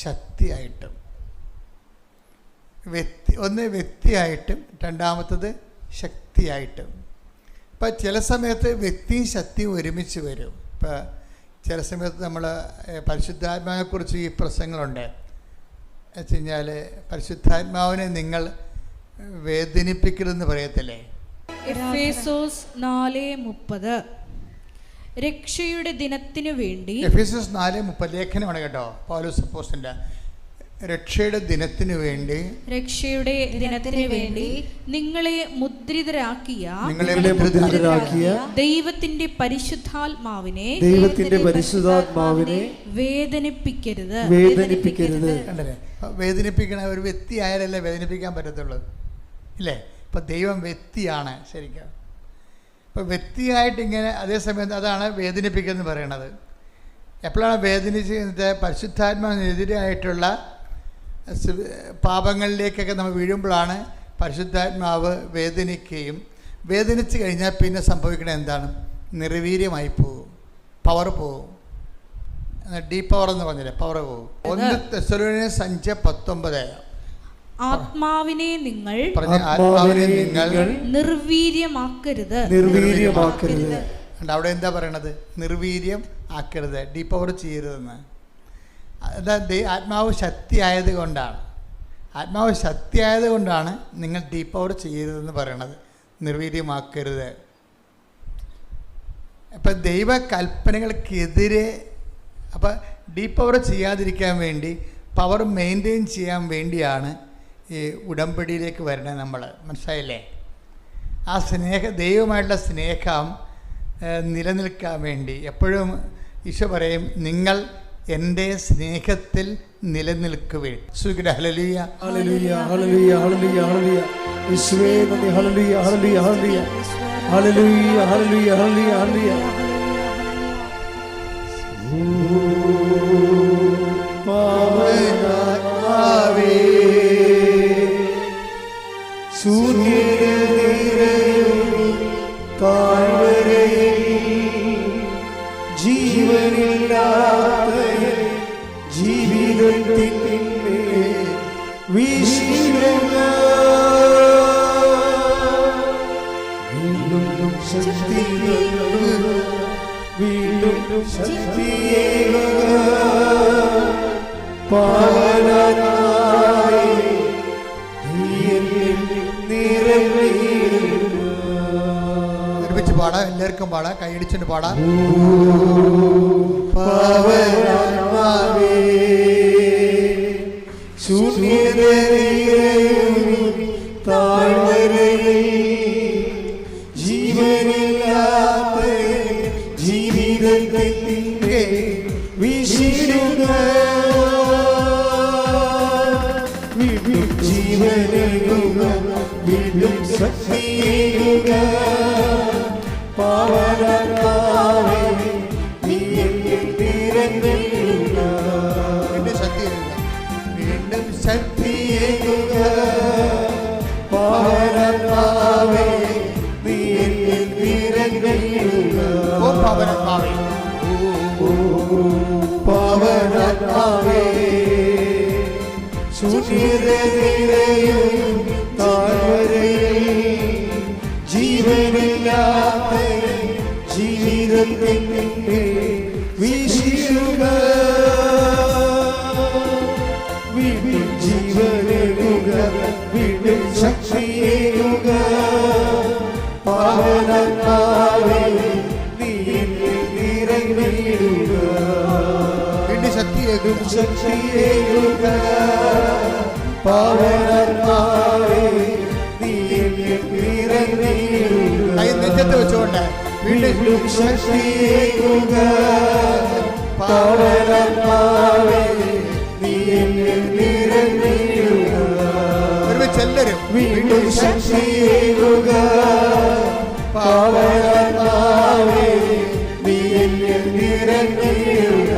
ശക്തിയായിട്ടും. ഒന്ന് വ്യക്തിയായിട്ടും രണ്ടാമത്തത് ശക്തിയായിട്ടും. ഇപ്പം ചില സമയത്ത് വ്യക്തിയും ശക്തിയും ഒരുമിച്ച് വരും. ഇപ്പം ചില സമയത്ത് നമ്മൾ പരിശുദ്ധാത്മാവിനെക്കുറിച്ച് ഈ പ്രസംഗങ്ങളുണ്ട്. വെച്ച് കഴിഞ്ഞാൽ പരിശുദ്ധാത്മാവിനെ നിങ്ങൾ വേദനിപ്പിക്കരുതെന്ന് പറയത്തില്ലേ? എഫേസോസ് 4:30 രക്ഷയുടെ ദിനത്തിനു വേണ്ടി. എഫേസോസ് 4:30 ലേഖനമാണ് കേട്ടോ, പൗലോസ് അപ്പോസ്തലന്റെ. രക്ഷയുടെ ദിനത്തിനു വേണ്ടി, രക്ഷയുടെ ദിനത്തിനു വേണ്ടി നിങ്ങളെ മുദ്രിതരാക്കിയ ദൈവത്തിന്റെ പരിശുദ്ധാത്മാവിനെ വേദനിപ്പിക്കരുത്. വേദനിപ്പിക്കണ ഒരു വ്യക്തി ആയാലല്ലേ വേദനിപ്പിക്കാൻ പറ്റത്തുള്ളൂ, ഇല്ലേ? ഇപ്പം ദൈവം വ്യക്തിയാണ് ശരിക്കും. ഇപ്പം വ്യക്തിയായിട്ട് ഇങ്ങനെ അതേസമയത്ത് അതാണ് വേദനിപ്പിക്കുന്നത് പറയണത്. എപ്പോഴാണ് വേദനിച്ച് പരിശുദ്ധാത്മാവിനെതിരായിട്ടുള്ള പാപങ്ങളിലേക്കൊക്കെ നമ്മൾ വീഴുമ്പോഴാണ് പരിശുദ്ധാത്മാവ് വേദനിക്കുകയും, വേദനിച്ച് കഴിഞ്ഞാൽ പിന്നെ സംഭവിക്കണത് എന്താണ്? നിർവീര്യമായി പോകും, പവർ പോകും. ഡീപ് പവർ എന്ന് പറഞ്ഞില്ലേ, പവർ പോകും. 1 തെസ്സലോനിക്കർ 5:19 ആത്മാവിനെ നിങ്ങൾ നിർവീര്യമാക്കരുത്. അവിടെ എന്താ പറയണത്? നിർവീര്യം ആക്കരുത്, ഡീപ് പവർ ചെയ്യരുതെന്ന്. അതാ ആത്മാവ് ശക്തിയായത് കൊണ്ടാണ്, ആത്മാവ് ശക്തിയായത് കൊണ്ടാണ് നിങ്ങൾ ഡീപ് പവർ ചെയ്യരുതെന്ന് പറയണത്, നിർവീര്യമാക്കരുത്. അപ്പം ദൈവകൽപ്പനകൾക്കെതിരെ, അപ്പം ഡീപ് പവർ ചെയ്യാതിരിക്കാൻ വേണ്ടി, പവർ മെയിൻറ്റെയിൻ ചെയ്യാൻ വേണ്ടിയാണ് ഈ ഉടമ്പടിയിലേക്ക് വരണത് നമ്മൾ. മനസ്സിലായില്ലേ? ആ ദൈവമായിട്ടുള്ള സ്നേഹം നിലനിൽക്കാൻ വേണ്ടി എപ്പോഴും ഈശോ പറയും, നിങ്ങൾ എൻ്റെ സ്നേഹത്തിൽ നിലനിൽക്കുവിൻ. ഹല്ലേലൂയ ഹല്ലേലൂയ ഹല്ലേലൂയ ഹല്ലേലൂയ ഹല്ലേലൂയ. യേശുവേ നന്ദി. ഹല്ലേലൂയ ഹല്ലേലൂയ ഹല്ലേലൂയ ഹല്ലേലൂയ ഹല്ലേലൂയ ഹല്ലേലൂയ ഹല്ലേലൂയ. പാവനാത്മാവേ ശൂന്യതയിലും താഴ്വരയിൽ ജീവനില്ലാത്ത ജീവിതത്തിന്മേൽ വീശിടുക. വീണ്ടും ശക്തിയേകുക, വീണ്ടും ശക്തിയേകുക. പാവനാത്മാവേ നീ എന്നിൽ നിറഞ്ഞിടുക. ഒരുമിച്ച് പാടാം, എല്ലാവർക്കും പാടാം, കൈയടിച്ചിട്ട് പാടാം. പാവനാത്മാവേ ശൂന്യതയിലും താഴ്വരയിൽ ജീവനില്ലാത്ത ജീവിതത്തിൻ്റെ വീശിടുക. വീണ്ടും ജീവനേകുക, വീണ്ടും ശക്തിയേകുക. പാവനാത്മാവേ നീ എന്നിൽ നിറഞ്ഞിടുക. വീണ്ടും ശക്തിയേകുക. പാവനാത്മാവേ നീ എന്നിൽ നിറഞ്ഞിടുക. ഓ പാവനാത്മാവേ, പാവനാത്മാവേ ശൂന്യതയിലും താഴ്വരയിൽ ജീവനില്ലാത്ത ജീവിതത്തിൻ്റെ വീശിടുക. വീണ്ടും ജീവനേകുക, വീണ്ടും ശക്തിയേകുക. പാവനാത്മാവേ നീ എന്നിൽ നിറഞ്ഞിടുക. വീണ്ടും ശക്തിയേകും, ശക്തിയേകുക. പാവനാത്മാവേ നീ എന്നിൽ നിറഞ്ഞിടുക. കൈ നെഞ്ചത്ത് വെച്ചുകൊണ്ട് വീണ്ടും ശക്തിയേകുക. പാവനാത്മാവേ നീ എന്നിൽ നിറഞ്ഞിടുക. ഒരുമിച്ച് എല്ലാവരും വീണ്ടും ശക്തിയേകുക. പാവനാത്മാവേ നീ എന്നിൽ നിറഞ്ഞിടുക.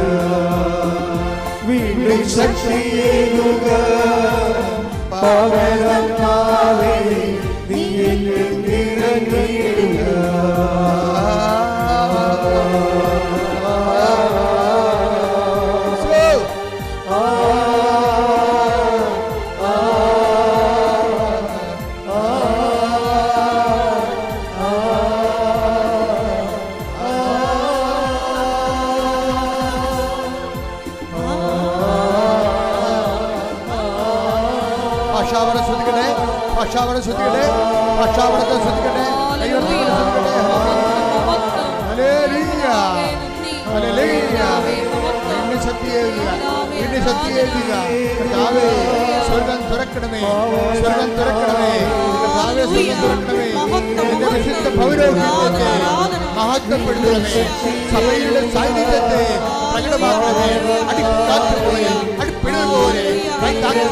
വീണ്ടും ശക്തിയേകുക. പാവനാത്മാവേ നീ എന്നിൽ നിറഞ്ഞിടുക. ഭാഷാവരം ശ്രദ്ധിക്കട്ടെ, ഭാഷാവരം ശ്രദ്ധിക്കട്ടെ, ഭാഷാവരത്തെ ശ്രദ്ധിക്കട്ടെ. സ്വർഗം തുറക്കണമേ, സ്വർഗം തുറക്കണമേ, സ്വർഗം തുറക്കണമേ. എന്റെ വിശുദ്ധ പൗരോഹിത്യത്തെ മഹത്വപ്പെടുത്തണമേ, സഭയുടെ സാന്നിധ്യത്തെ പ്രകടമാക്കണമേ. അടിക്കാറ്റ് പോലെ, അടിപ്പിണൽ പോലെ,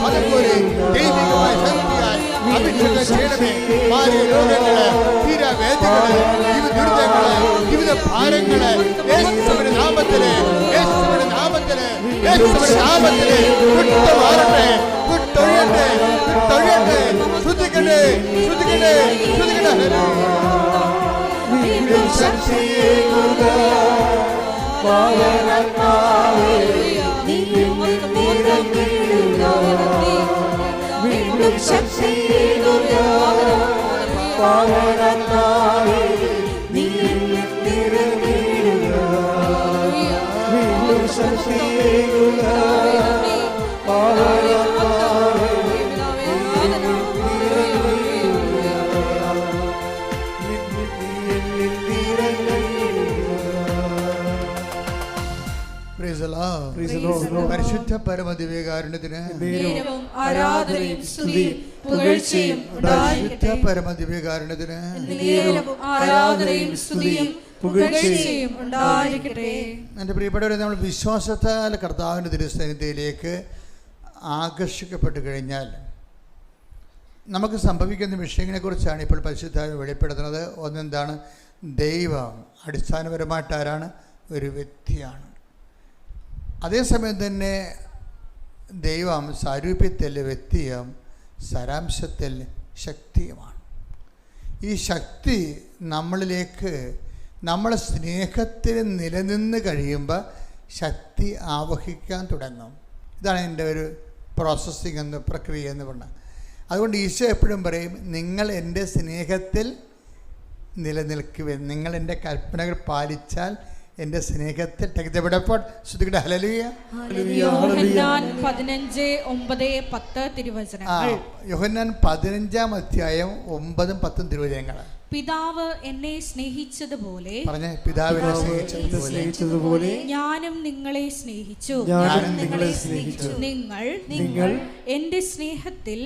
മതം പോലെ ദൈവികമായ ശക്തിയാൽ അഭിഷേകം ചെയ്യണമേ. മാറിയ രോഗങ്ങള്, തീരാവേദനകള്, ജീവിത ദുരിതങ്ങള്, ജീവിത ഭാരങ്ങള് യേശുവിന്റെ നാമത്തില്, യേശുവിന്റെ നാമത്തില്, യേശുവിന്റെ നാമത്തില് വിട്ടുമാറട്ടെ, വിട്ടൊഴിയട്ടെ, വിട്ടൊഴിയട്ടെ. ശ്രദ്ധിക്കട്ടെ, ശ്രദ്ധിക്കട്ടെ, ശ്രദ്ധിക്കട്ടെ. പരിശുദ്ധ പരമദിവ്യകാരുണ്യത്തിന് ആരാധനയും സ്തുതിയും പുകഴ്ചയും പരിശുദ്ധ പരമദിവ്യകാരുണ്യത്തിന് ആരാധനയും സ്തുതിയും പുകഴ്ചയും ഉണ്ടായിരിക്കട്ടെ. എൻ്റെ പ്രിയപ്പെട്ടവരെ, നമ്മൾ വിശ്വാസത്താൽ കർത്താവിൻ്റെ തിരുസന്നിധിയിലേക്ക് ആകർഷിക്കപ്പെട്ട് കഴിഞ്ഞാൽ നമുക്ക് സംഭവിക്കുന്ന വിഷയങ്ങളെക്കുറിച്ചാണ് ഇപ്പോൾ പരിശുദ്ധാത്മാവ് വെളിപ്പെടുത്തുന്നത്. ഒന്നെന്താണ്? ദൈവം അടിസ്ഥാനപരമായിട്ട് ആരാണ്? ഒരു വ്യക്തിയാണ്. അതേസമയം തന്നെ ദൈവം സാരൂപ്യത്തിൽ വ്യക്തിയും സാരാംശത്തിൽ ശക്തിയുമാണ്. ഈ ശക്തി നമ്മളിലേക്ക്, നമ്മളെ സ്നേഹത്തിൽ നിലനിന്ന് കഴിയുമ്പോൾ ശക്തി ആവഹിക്കാൻ തുടങ്ങും. ഇതാണ് എൻ്റെ ഒരു പ്രോസസ്സിങ് എന്ന്, പ്രക്രിയ എന്ന് പറഞ്ഞാൽ. അതുകൊണ്ട് ഈശോ എപ്പോഴും പറയും, നിങ്ങൾ എൻ്റെ സ്നേഹത്തിൽ നിലനിൽക്കുവിൻ, നിങ്ങൾ എൻ്റെ കൽപ്പനകൾ പാലിച്ചാൽ എൻ്റെ സ്നേഹത്തിൽ. ശ്രദ്ധിക്കട്ടെ. ഹല്ലേലൂയ. യോഹന്നാൻ 15:9-10 തിരുവചനങ്ങൾ. യോഹന്നാൻ 15-ാം അധ്യായം 9-10 തിരുവചനങ്ങൾ. പിതാവ് എന്നെ സ്നേഹിച്ചതുപോലെ, പറഞ്ഞേ, പിതാവിനെ സ്നേഹിച്ചതുപോലെ ഞാനും നിങ്ങളെ സ്നേഹിച്ചു. നിങ്ങൾ എന്റെ സ്നേഹത്തിൽ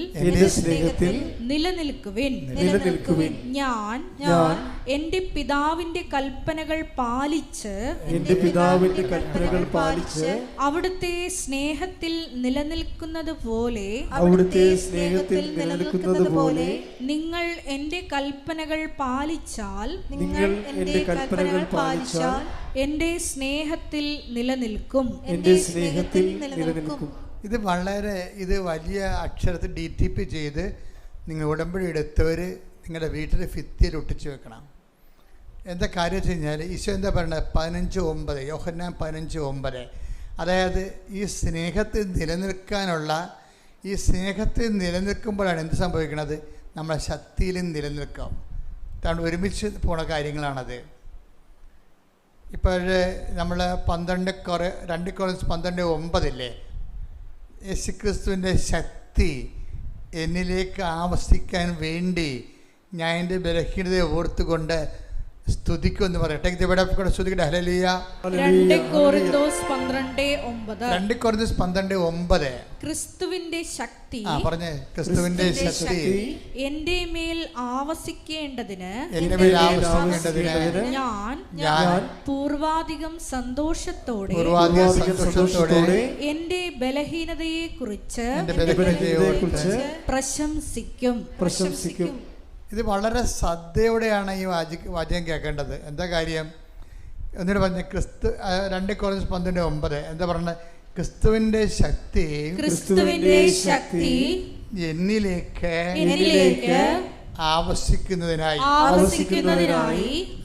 നിലനിൽക്കുവിൻ. ഞാൻ എന്റെ പിതാവിന്റെ കൽപ്പനകൾ പാലിച്ച് അവിടുത്തെ സ്നേഹത്തിൽ നിലനിൽക്കുന്നത് പോലെ നിങ്ങൾ എന്റെ കൽപ്പനകൾ പാലിച്ചാൽ എന്റെ സ്നേഹത്തിൽ നിലനിൽക്കും. ഇത് വലിയ അക്ഷരത്തിൽ DTP ചെയ്ത് നിങ്ങൾ ഉടമ്പടി എടുത്തവർ നിങ്ങളുടെ വീട്ടിൽ ഭിത്തിയിൽ ഒട്ടിച്ച് വെക്കണം. എന്താ കാര്യം വെച്ച് കഴിഞ്ഞാൽ ഈശോ എന്താ പറയുന്നത്? 15:9, യോഹന്നാൻ 15:9. അതായത് ഈ സ്നേഹത്തിൽ നിലനിൽക്കാനുള്ള, ഈ സ്നേഹത്തിൽ നിലനിൽക്കുമ്പോഴാണ് എന്ത് സംഭവിക്കുന്നത്? നമ്മളെ ശക്തിയിലും നിലനിൽക്കാം. ഇതാണ് ഒരുമിച്ച് പോണ കാര്യങ്ങളാണത്. ഇപ്പോൾ നമ്മൾ 2 Corinthians 12:9 യേശുക്രിസ്തുവിൻ്റെ ശക്തി എന്നിലേക്ക് ആവസിക്കാൻ വേണ്ടി ഞാൻ എൻ്റെ ബലഹീനതയെ ഓർത്തുകൊണ്ട് സ്തുതിക്കുമെന്ന് പറയട്ടെ. ഇവിടെ ശ്രദ്ധിക്കട്ടെ. ഹല്ലേലൂയ. 2 Corinthians 12:9 ക്രിസ്തുവിന്റെ ശക്തി, പറഞ്ഞേ, ക്രിസ്തുവിന്റെ ശക്തി എന്റെ മേൽ ആവസിക്കേണ്ടതിന് ഞാൻ പൂർവാധികം സന്തോഷത്തോടെ എന്റെ ബലഹീനതയെ കുറിച്ച് പ്രശംസിക്കും. ഇത് വളരെ ശ്രദ്ധയോടെയാണ് ഈ വാചകം കേൾക്കേണ്ടത്. എന്താ കാര്യം? എന്നിട്ട് പറഞ്ഞ 2 Corinthians 12:9 എന്താ പറഞ്ഞത്? ക്രിസ്തുവിന്റെ ശക്തി എന്നിലേക്ക് ആവസിക്കുന്നതിനായി.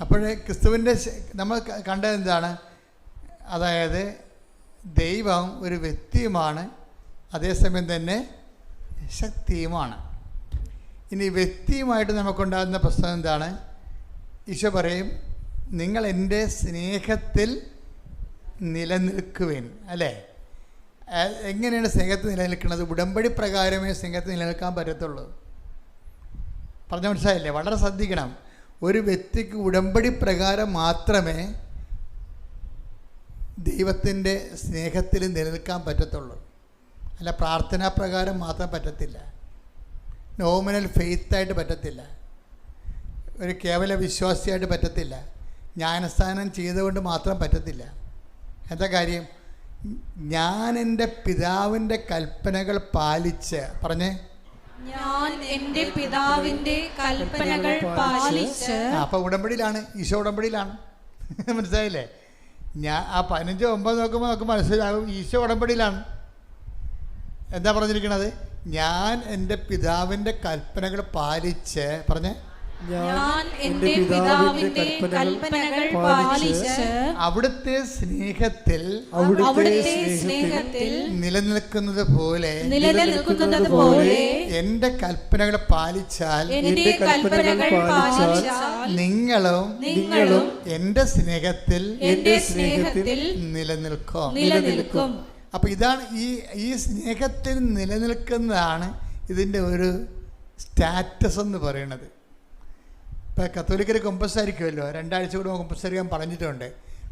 അപ്പോഴേ ക്രിസ്തുവിന്റെ നമ്മൾ കണ്ടത് എന്താണ്? അതായത് ദൈവം ഒരു വ്യക്തിയുമാണ്, അതേസമയം തന്നെ ശക്തിയുമാണ്. ഇനി വ്യക്തിയുമായിട്ട് നമുക്കുണ്ടാകുന്ന പ്രശ്നം എന്താണ്? ഈശോ പറയും, നിങ്ങൾ എൻ്റെ സ്നേഹത്തിൽ നിലനിൽക്കുവിൻ, അല്ലേ? എങ്ങനെയാണ് സ്നേഹത്തിൽ നിലനിൽക്കുന്നത്? ഉടമ്പടി പ്രകാരമേ സ്നേഹത്തിൽ നിലനിൽക്കാൻ പറ്റത്തുള്ളൂ. പറഞ്ഞ മനസ്സിലായില്ലേ? വളരെ ശ്രദ്ധിക്കണം. ഒരു വ്യക്തിക്ക് ഉടമ്പടി പ്രകാരം മാത്രമേ ദൈവത്തിൻ്റെ സ്നേഹത്തിൽ നിലനിൽക്കാൻ പറ്റത്തുള്ളൂ. അല്ല പ്രാർത്ഥനാ പ്രകാരം മാത്രം പറ്റത്തില്ല. നോമിനൽ ഫെയ്ത്തായിട്ട് പറ്റത്തില്ല. ഒരു കേവല വിശ്വാസിയായിട്ട് പറ്റത്തില്ല. ജ്ഞാനസ്നാനം ചെയ്തുകൊണ്ട് മാത്രം പറ്റത്തില്ല. എന്താ കാര്യം? ഞാൻ എൻ്റെ പിതാവിൻ്റെ കൽപ്പനകൾ പാലിച്ച്, പറഞ്ഞേ, ഞാൻ എൻ്റെ പിതാവിൻ്റെ കൽപ്പനകൾ പാലിച്ച്. അപ്പോൾ ഉടമ്പടിയിലാണ്, ഈശോ ഉടമ്പടിയിലാണ്. മനസ്സിലായില്ലേ? ഞാൻ ആ 15:9 നോക്കുമ്പോൾ നമുക്ക് മനസ്സിലാകും ഈശോ ഉടമ്പടിയിലാണ്. എന്താ പറഞ്ഞിരിക്കുന്നത്? ഞാൻ എൻ്റെ പിതാവിൻ്റെ കൽപ്പനകൾ പാലിച്ച്, പറഞ്ഞേ, ഞാൻ എൻ്റെ പിതാവിൻ്റെ കൽപ്പനകൾ പാലിച്ച് അവിടുത്തെ സ്നേഹത്തിൽ നിലനിൽക്കുന്നത് പോലെ എൻ്റെ കൽപ്പനകൾ പാലിച്ചാൽ നിങ്ങളും എൻ്റെ സ്നേഹത്തിൽ നിലനിൽക്കും. അപ്പം ഇതാണ് ഈ സ്നേഹത്തിൽ നിലനിൽക്കുന്നതാണ് ഇതിൻ്റെ ഒരു സ്റ്റാറ്റസ് എന്ന് പറയുന്നത്. ഇപ്പോൾ കത്തോലിക്കർ കുമ്പസാരിക്കുമല്ലോ, 2 ആഴ്ച കൂടുമ്പോൾ കുമ്പസാരിക്കാൻ പറഞ്ഞിട്ടുണ്ട്.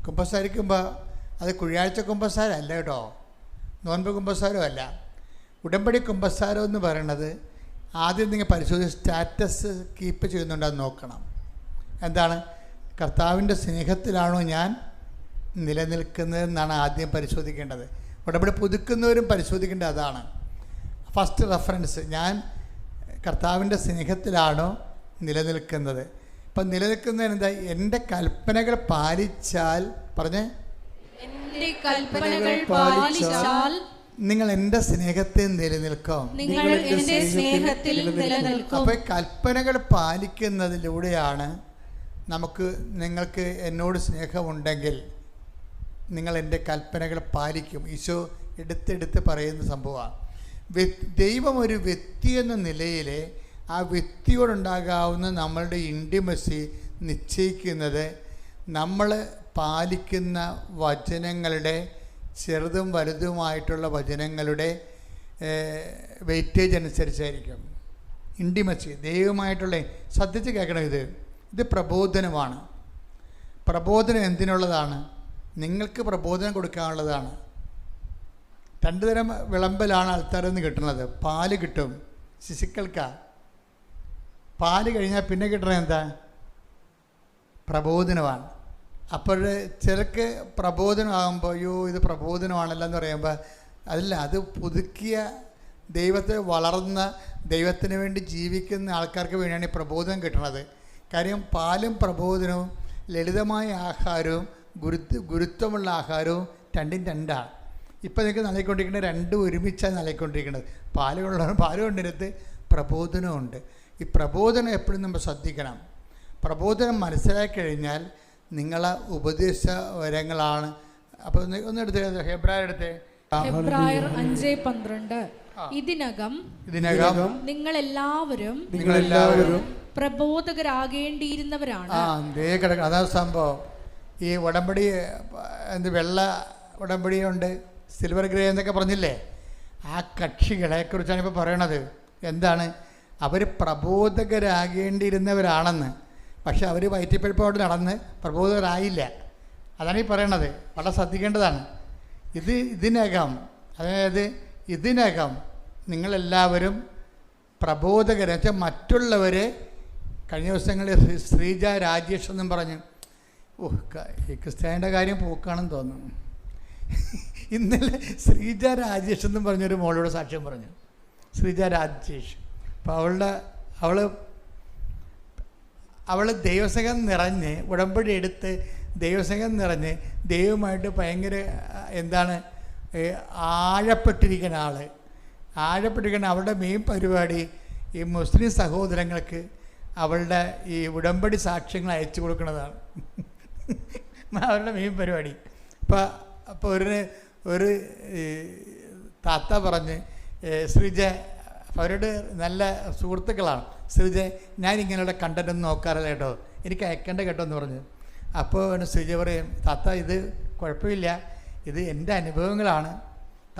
കുമ്പസാരിക്കുമ്പോൾ അത് കുഴിയാഴ്ച കുമ്പസാരമല്ല കേട്ടോ, നോൻപ് കുമ്പസാരവും അല്ല. ഉടമ്പടി കുമ്പസാരം എന്ന് പറയുന്നത് ആദ്യം നിങ്ങൾ പരിശോധിച്ച് സ്റ്റാറ്റസ് കീപ്പ് ചെയ്യുന്നുണ്ടോ എന്ന് നോക്കണം. എന്താണ്? കർത്താവിൻ്റെ സ്നേഹത്തിലാണോ ഞാൻ നിലനിൽക്കുന്നതെന്നാണ് ആദ്യം പരിശോധിക്കേണ്ടത്. ഉടമ്പടി പുതുക്കുന്നവരും പരിശോധിക്കേണ്ടത് അതാണ്. ഫസ്റ്റ് റെഫറൻസ്, ഞാൻ കർത്താവിൻ്റെ സ്നേഹത്തിലാണോ നിലനിൽക്കുന്നത്. ഇപ്പം നിലനിൽക്കുന്നതിന് എന്താ? എൻ്റെ കൽപ്പനകൾ പാലിച്ചാൽ, പറഞ്ഞേ, എൻ്റെ കൽപ്പനകൾ പാലിച്ചാൽ നിങ്ങൾ എൻ്റെ സ്നേഹത്തിൽ നിലനിൽക്കും. അപ്പോൾ കൽപ്പനകൾ പാലിക്കുന്നതിലൂടെയാണ് നിങ്ങൾക്ക് എന്നോട് സ്നേഹമുണ്ടെങ്കിൽ നിങ്ങൾ എൻ്റെ കൽപ്പനകൾ പാലിക്കും. ഈശോ എടുത്തെടുത്ത് പറയുന്ന സംഭവമാണ്. ദൈവം ഒരു വ്യക്തി എന്ന നിലയിൽ ആ വ്യക്തിയോടുണ്ടാകാവുന്ന നമ്മളുടെ ഇൻറ്റിമസി നിശ്ചയിക്കുന്നത് നമ്മൾ പാലിക്കുന്ന വചനങ്ങളുടെ, ചെറുതും വലുതുമായിട്ടുള്ള വചനങ്ങളുടെ വെയിറ്റേജ് അനുസരിച്ചായിരിക്കും. ഇൻറ്റിമസി ദൈവമായിട്ടുള്ള, ശ്രദ്ധിച്ച് കേൾക്കണം, ഇത് പ്രബോധനമാണ്. പ്രബോധനം എന്തിനുള്ളതാണ്? നിങ്ങൾക്ക് പ്രബോധനം കൊടുക്കാനുള്ളതാണ്. 2 തരം വിളമ്പലാണ് ആൾക്കാരിൽ നിന്ന് കിട്ടുന്നത്. പാല് കിട്ടും, ശിശുക്കൾക്കാണ്. പാല് കഴിഞ്ഞാൽ പിന്നെ കിട്ടണത് എന്താ? പ്രബോധനമാണ്. അപ്പോൾ ചിലർക്ക് പ്രബോധനമാകുമ്പോൾ അയ്യോ ഇത് പ്രബോധനമാണല്ലോ എന്ന് പറയുമ്പോൾ അതല്ല, അത് പുതുക്കിയ ദൈവത്തെ വളർന്ന ദൈവത്തിന് വേണ്ടി ജീവിക്കുന്ന ആൾക്കാർക്ക് വേണ്ടിയാണ് ഈ പ്രബോധനം കിട്ടുന്നത്. കാര്യം പാലും പ്രബോധനവും, ലളിതമായ ആഹാരവും ഗുരുത്വമുള്ള ആഹാരവും രണ്ടും രണ്ടാണ്. ഇപ്പം നിങ്ങൾക്ക് നൽകിക്കൊണ്ടിരിക്കുന്നത് രണ്ടും ഒരുമിച്ചാണ് നൽകിക്കൊണ്ടിരിക്കുന്നത്. പാല് കൊണ്ടിരുത്ത് പ്രബോധനമുണ്ട്. ഈ പ്രബോധനം എപ്പോഴും നമ്മൾ ശ്രദ്ധിക്കണം. പ്രബോധനം മനസ്സിലാക്കി കഴിഞ്ഞാൽ നിങ്ങളെ ഉപദേശ വരങ്ങളാണ്. അപ്പോൾ ഒന്ന് എടുത്തേ, ഹെബ്രായർ 5:12 ഇതിനകം നിങ്ങളെല്ലാവരും പ്രബോധകരാകേണ്ടിയിരുന്നവരാണ്. അതാണ് സംഭവം. ഈ ഉടമ്പടി വെള്ള ഉടമ്പടിയുണ്ട്, സിൽവർ ഗ്രേ എന്നൊക്കെ പറഞ്ഞില്ലേ, ആ കക്ഷികളെ കുറിച്ചാണ് ഇപ്പോൾ പറയണത്. എന്താണ്? അവർ പ്രബോധകരാകേണ്ടിയിരുന്നവരാണെന്ന്. പക്ഷെ അവർ വയറ്റിപ്പഴുപ്പോട് നടന്ന് പ്രബോധകരായില്ല. അതാണ് ഈ പറയണത്. വളരെ ശ്രദ്ധിക്കേണ്ടതാണ്. ഇതിനകം നിങ്ങളെല്ലാവരും പ്രബോധകരെ വെച്ചാൽ മറ്റുള്ളവരെ. കഴിഞ്ഞ ദിവസങ്ങളിൽ ശ്രീജ രാജേഷ് എന്നും പറഞ്ഞു, ഈ ക്രിസ്ത്യാനിയുടെ കാര്യം പോക്കാണെന്ന് തോന്നുന്നു. ഇന്നലെ ശ്രീജ രാജേഷ് എന്നും പറഞ്ഞൊരു മോളോട് സാക്ഷ്യം പറഞ്ഞു. ശ്രീജ രാജേഷ്. അപ്പോൾ അവൾ ദൈവസ്നേഹം നിറഞ്ഞ് ഉടമ്പടി എടുത്ത് ദൈവസ്നേഹം നിറഞ്ഞ് ദൈവമായിട്ട് ഭയങ്കര ആഴപ്പെട്ടിരിക്കുന്ന അവളുടെ മെയിൻ പരിപാടി ഈ മുസ്ലിം സഹോദരങ്ങൾക്ക് അവളുടെ ഈ ഉടമ്പടി സാക്ഷ്യങ്ങൾ അയച്ചു കൊടുക്കുന്നതാണ് അവരുടെ മെയിൻ പരിപാടി. അപ്പോൾ ഒരു താത്ത പറഞ്ഞ്, ശ്രീജ, അവരോട് നല്ല സുഹൃത്തുക്കളാണ്, ശ്രീജ ഞാനിങ്ങനെയുള്ള കണ്ടൻറ്റൊന്നും നോക്കാറില്ല കേട്ടോ, എനിക്ക് അയക്കേണ്ട കേട്ടോ എന്ന് പറഞ്ഞു. അപ്പോൾ ശ്രീജ പറയും, താത്ത ഇത് കുഴപ്പമില്ല, ഇത് എൻ്റെ അനുഭവങ്ങളാണ്,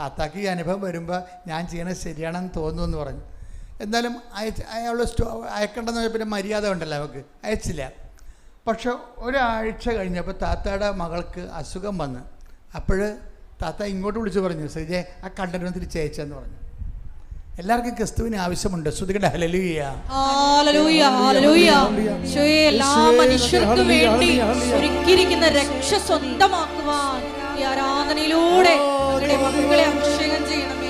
താത്താക്ക് ഈ അനുഭവം വരുമ്പോൾ ഞാൻ ചെയ്യണത് ശരിയാണെന്ന് തോന്നുന്നു എന്ന് പറഞ്ഞു. എന്നാലും അയാൾ അയക്കേണ്ടെന്ന് പറഞ്ഞാൽ പിന്നെ മര്യാദ ഉണ്ടല്ലോ അവൾക്ക്, അയച്ചില്ല. പക്ഷെ ഒരാഴ്ച കഴിഞ്ഞപ്പോൾ താത്തയുടെ മകൾക്ക് അസുഖം വന്ന്. അപ്പോൾ താത്ത ഇങ്ങോട്ട് വിളിച്ച് പറഞ്ഞു, ശ്രീജെ ആ കണ്ടന്റ് തിരിച്ചയച്ചെന്ന് പറഞ്ഞു. എല്ലാവർക്കും ക്രിസ്തുവിന് ആവശ്യമുണ്ട്. ശ്രുതികട ഹല്ലേലൂയ. ഹല്ലേലൂയ ഹല്ലേലൂയ. ഈശോയെ, എല്ലാ മനുഷ്യർക്കും വേണ്ടി ഒരുക്കിയിരിക്കുന്ന രക്ഷ സ്വന്തമാക്കുവാൻ ഈ ആരാധനയിലൂടെ ഞങ്ങളുടെ മക്കളെ അഭിഷേകം ചെയ്യണമേ.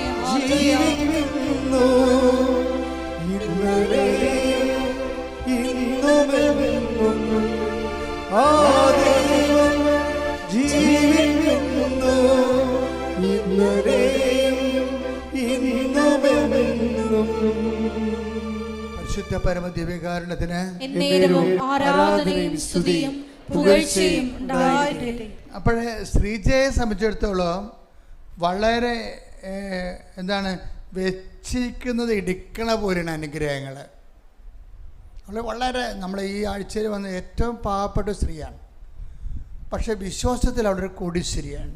പരിശുദ്ധ പരമ ദിവ്യകാരുണ്യത്തിന് എന്നേരവും ആരാധനയും സ്തുതിയും പുകഴ്ചയും ഉണ്ടായിരിക്കട്ടെ. അപ്പോഴേ ശ്രീജയെ സംബന്ധിച്ചിടത്തോളം വളരെ വെച്ചിരിക്കുന്നത് ഇടിക്കണ പോലെയാണ് അനുഗ്രഹങ്ങൾ. വളരെ നമ്മൾ ഈ ആഴ്ചയിൽ വന്ന ഏറ്റവും പാവപ്പെട്ട സ്ത്രീയാണ്. പക്ഷേ വിശ്വാസത്തിൽ അവിടെ ഒരു കോടീശ്വരിയാണ്.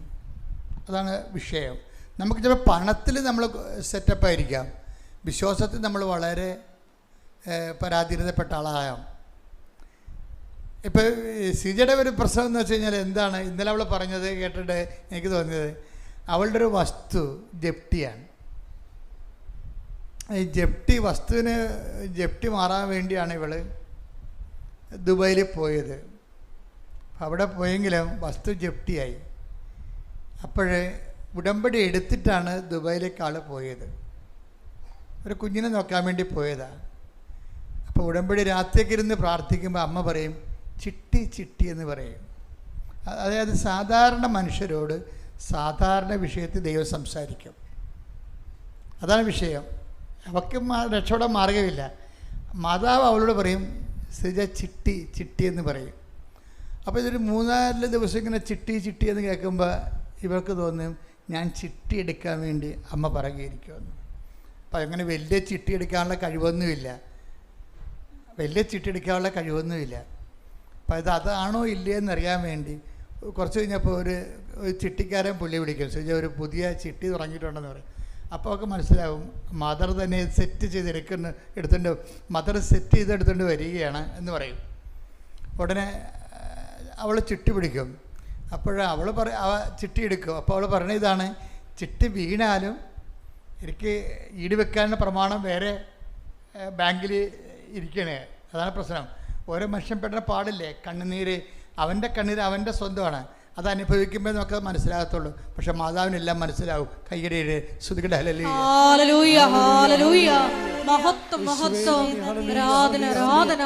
അതാണ് വിഷയം. നമുക്ക് ചിലപ്പോൾ പണത്തിൽ നമ്മൾ സെറ്റപ്പായിരിക്കാം, വിശ്വാസത്തിൽ നമ്മൾ വളരെ പരാധീനതപ്പെട്ട ആളാകാം. ഇപ്പോൾ സിജയുടെ ഒരു പ്രശ്നം എന്ന് വെച്ച് കഴിഞ്ഞാൽ എന്താണ്, ഇന്നലെ അവൾ പറഞ്ഞത് കേട്ടിട്ട് എനിക്ക് തോന്നിയത്, അവളുടെ ഒരു വസ്തു ജപ്തിയാണ്. ഈ വസ്തുവിന് ജപ്തി മാറാൻ വേണ്ടിയാണ് ഇവൾ ദുബായിൽ പോയത്. അവിടെ പോയെങ്കിലും വസ്തു ജപ്തിയായി. അപ്പോഴേ ഉടമ്പടി എടുത്തിട്ടാണ് ദുബായിലേക്ക് ആൾ പോയത്. ഒരു കുഞ്ഞിനെ നോക്കാൻ വേണ്ടി പോയതാണ്. അപ്പോൾ ഉടമ്പടി രാത്രിയൊക്കെ ഇരുന്ന് പ്രാർത്ഥിക്കുമ്പോൾ അമ്മ പറയും ചിട്ടി ചിട്ടി എന്ന് പറയും. അതായത് സാധാരണ മനുഷ്യരോട് സാധാരണ വിഷയത്തിൽ ദൈവം സംസാരിക്കും. അതാണ് വിഷയം. അവൾക്ക് രക്ഷപ്പെടാൻ മാർഗമില്ല. മാതാവ് അവളോട് പറയും സിജ ചിട്ടി ചിട്ടി എന്ന് പറയും. അപ്പോൾ ഇതൊരു 3-4 ദിവസം ഇങ്ങനെ ചിട്ടി ചിട്ടി എന്ന് കേൾക്കുമ്പോൾ ഇവർക്ക് തോന്നും ഞാൻ ചിട്ടി എടുക്കാൻ വേണ്ടി അമ്മ പറയുകയിരിക്കുമെന്ന്. അപ്പോൾ അങ്ങനെ വലിയ ചിട്ടി എടുക്കാനുള്ള കഴിവൊന്നുമില്ല. അപ്പോൾ അതാണോ ഇല്ലയെന്നറിയാൻ വേണ്ടി കുറച്ച് കഴിഞ്ഞപ്പോൾ ഒരു ചിട്ടിക്കാരൻ പുള്ളി വിളിക്കും, സിജ ഒരു പുതിയ ചിട്ടി തുടങ്ങിയിട്ടുണ്ടെന്ന് പറയും. അപ്പോൾ അവൾക്ക് മനസ്സിലാവും മദർ തന്നെ സെറ്റ് ചെയ്ത് എടുത്തുകൊണ്ട് മദർ സെറ്റ് ചെയ്തെടുത്തുകൊണ്ട് വരികയാണ് എന്ന് പറയും. ഉടനെ അവൾ ചിട്ടി പിടിക്കും. അവൾ ചിട്ടി എടുക്കും. അപ്പോൾ അവൾ പറഞ്ഞ ഇതാണ്, ചിട്ടി വീണാലും എനിക്ക് ഈട് വെക്കാനുള്ള പ്രമാണം വേറെ ബാങ്കിൽ ഇരിക്കണേ. അതാണ് പ്രശ്നം. ഓരോ മനുഷ്യൻ പെടുന്ന പാടില്ലേ, കണ്ണുനീര് അവൻ്റെ കണ്ണീര് അവൻ്റെ സ്വന്തമാണ്. അത് അനുഭവിക്കുമ്പോൾ നമുക്ക് മനസ്സിലാകത്തുള്ളൂ. പക്ഷെ മാതാവിനെല്ലാം മനസ്സിലാവും. കൈയ്യടിയുടെ ശ്രുതികട ഹല്ലേലൂയ ഹല്ലേലൂയ ഹല്ലേലൂയ. മഹത്വം മഹത്വം ആരാധന ആരാധന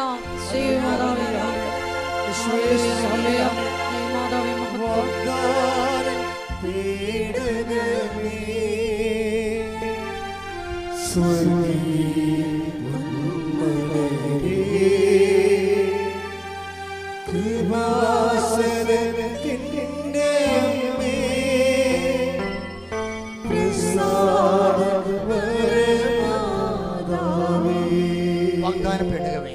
ശ്രീമാതാവേ ഹല്ലേലൂയ മാതാവേ മഹത്വം. വാഗ്ദാനപ്പെടുകവേ